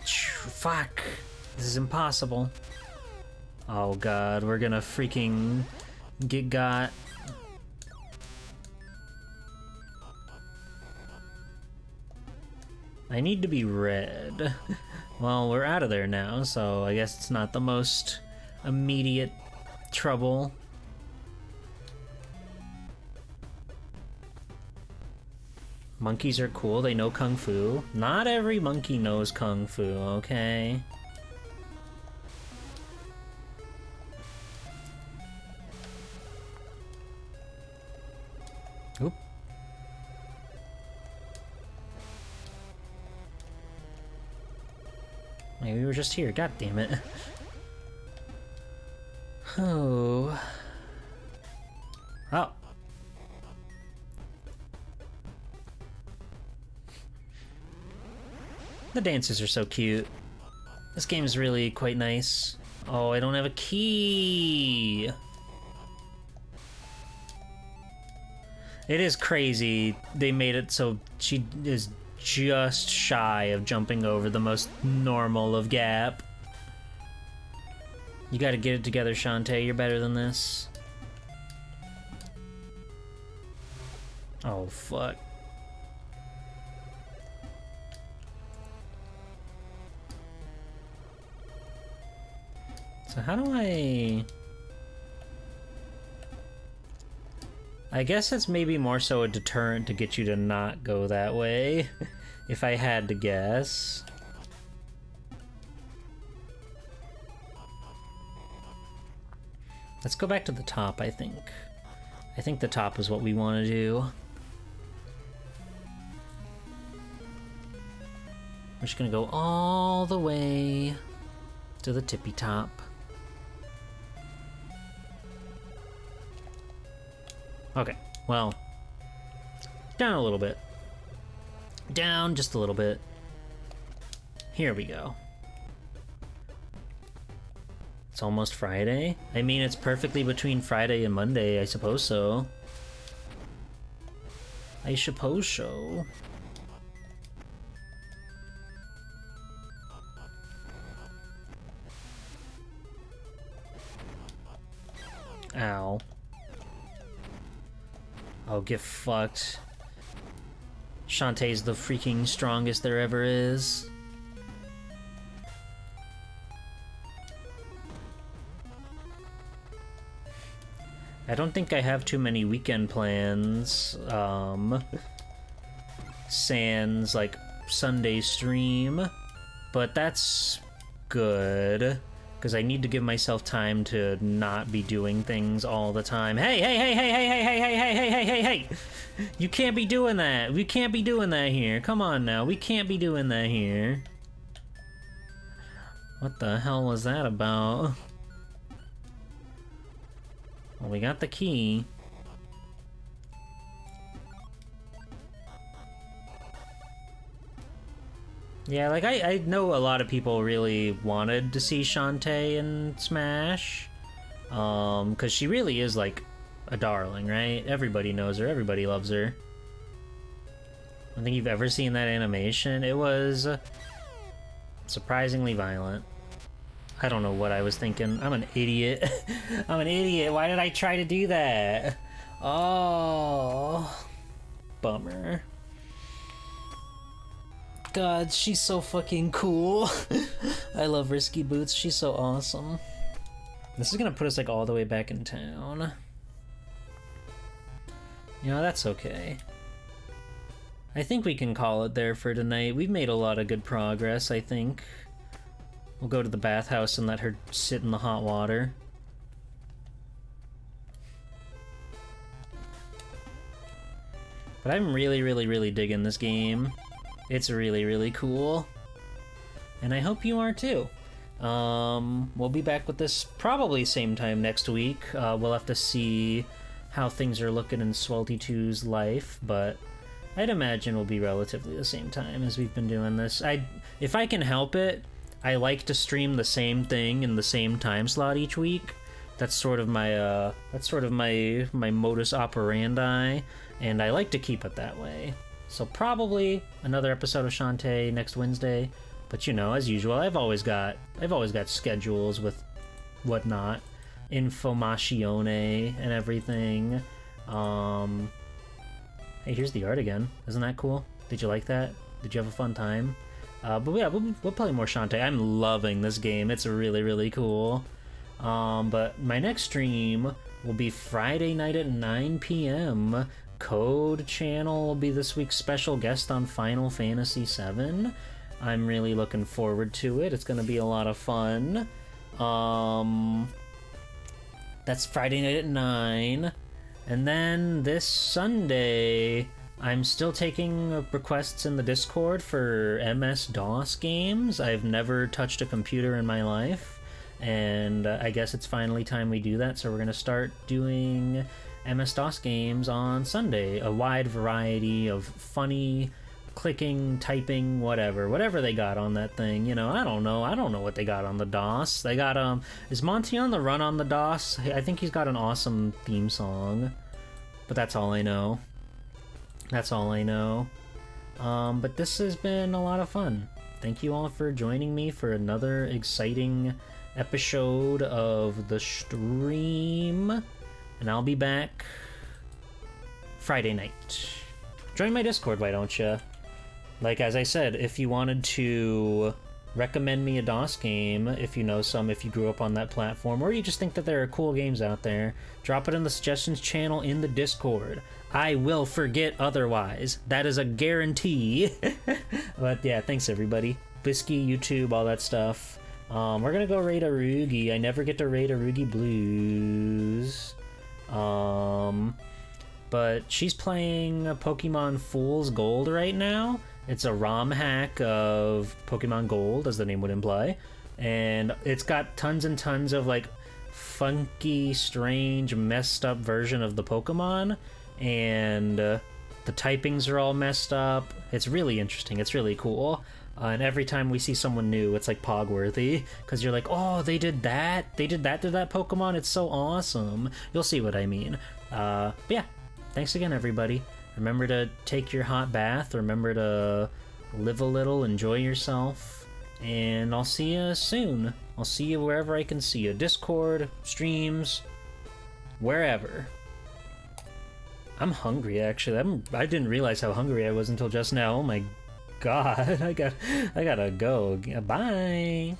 Fuck. This is impossible. Oh god, we're gonna freaking get got. I need to be red. Well, we're out of there now, so I guess it's not the most immediate trouble. Monkeys are cool, they know Kung Fu. Not every monkey knows Kung Fu, okay? Oop. Maybe we were just here, god damn it. Oh. Oh. The dances are so cute. This game is really quite nice. Oh, I don't have a key. It is crazy. They made it so she is just shy of jumping over the most normal of gap. You gotta get it together, Shantae. You're better than this. Oh, fuck. So how do I guess it's maybe more so a deterrent to get you to not go that way, if I had to guess. Let's go back to the top, I think. I think the top is what we want to do. We're just gonna go all the way to the tippy top. Okay, well, down a little bit. Down just a little bit. Here we go. It's almost Friday. I mean, it's perfectly between Friday and Monday, I suppose so. I suppose so. Ow. Oh, get fucked. Shantae's the freaking strongest there ever is. I don't think I have too many weekend plans. Sans, like, Sunday stream. But that's good. Because I need to give myself time to not be doing things all the time. Hey, hey, hey, hey, hey, hey, hey, hey, hey, hey, hey, hey, hey! You can't be doing that. We can't be doing that here. Come on now. We can't be doing that here. What the hell was that about? Well, we got the key. Yeah, like, I know a lot of people really wanted to see Shantae in Smash. Because she really is, like, a darling, right? Everybody knows her, everybody loves her. I don't think you've ever seen that animation. It was surprisingly violent. I don't know what I was thinking. I'm an idiot. I'm an idiot. Why did I try to do that? Oh, bummer. God, she's so fucking cool. I love Risky Boots. She's so awesome. This is gonna put us like all the way back in town. You know, that's okay. I think we can call it there for tonight. We've made a lot of good progress, I think. We'll go to the bathhouse and let her sit in the hot water. But I'm really, really, really digging this game. It's really, really cool. And I hope you are too. We'll be back with this probably same time next week. We'll have to see how things are looking in Swelty2's life, but I'd imagine we'll be relatively the same time as we've been doing this. If I can help it, I like to stream the same thing in the same time slot each week. That's sort of my my modus operandi, and I like to keep it that way. So probably another episode of Shantae next Wednesday, but you know, as usual, I've always got schedules with whatnot, informazione and everything. Hey, here's the art again. Isn't that cool? Did you like that? Did you have a fun time? But yeah, we'll play more Shantae. I'm loving this game. It's really, really cool. But my next stream will be Friday night at 9 p.m. Code channel will be this week's special guest on Final Fantasy VII. I'm really looking forward to it. It's going to be a lot of fun. That's Friday night at 9. And then this Sunday, I'm still taking requests in the Discord for MS-DOS games. I've never touched a computer in my life, and I guess it's finally time we do that, so we're going to start doing MS-DOS games on Sunday. A wide variety of funny clicking, typing, whatever they got on that thing. You know, I don't know what they got on the DOS. They got is Monty on the Run on the DOS? I think he's got an awesome theme song, but that's all I know. But this has been a lot of fun. Thank you all for joining me for another exciting episode of the stream, and I'll be back Friday night. Join my Discord, why don't you? Like, as I said, if you wanted to recommend me a DOS game, if you know some, if you grew up on that platform, or you just think that there are cool games out there, drop it in the suggestions channel in the Discord. I will forget otherwise. That is a guarantee. But yeah, thanks everybody. Whiskey, YouTube, all that stuff. We're gonna go raid Arugi. I never get to raid Arugi Blues. But she's playing Pokemon Fool's Gold right now. It's a ROM hack of Pokemon Gold, as the name would imply. And it's got tons and tons of, like, funky, strange, messed up version of the Pokemon. And the typings are all messed up. It's really interesting. It's really cool. And every time we see someone new, it's like Pogworthy. Because you're like, oh, they did that? They did that to that Pokemon? It's so awesome. You'll see what I mean. But yeah, thanks again, everybody. Remember to take your hot bath. Remember to live a little, enjoy yourself. And I'll see you soon. I'll see you wherever I can see you. Discord, streams, wherever. I'm hungry, actually. I didn't realize how hungry I was until just now. Oh my god. I gotta go. Bye.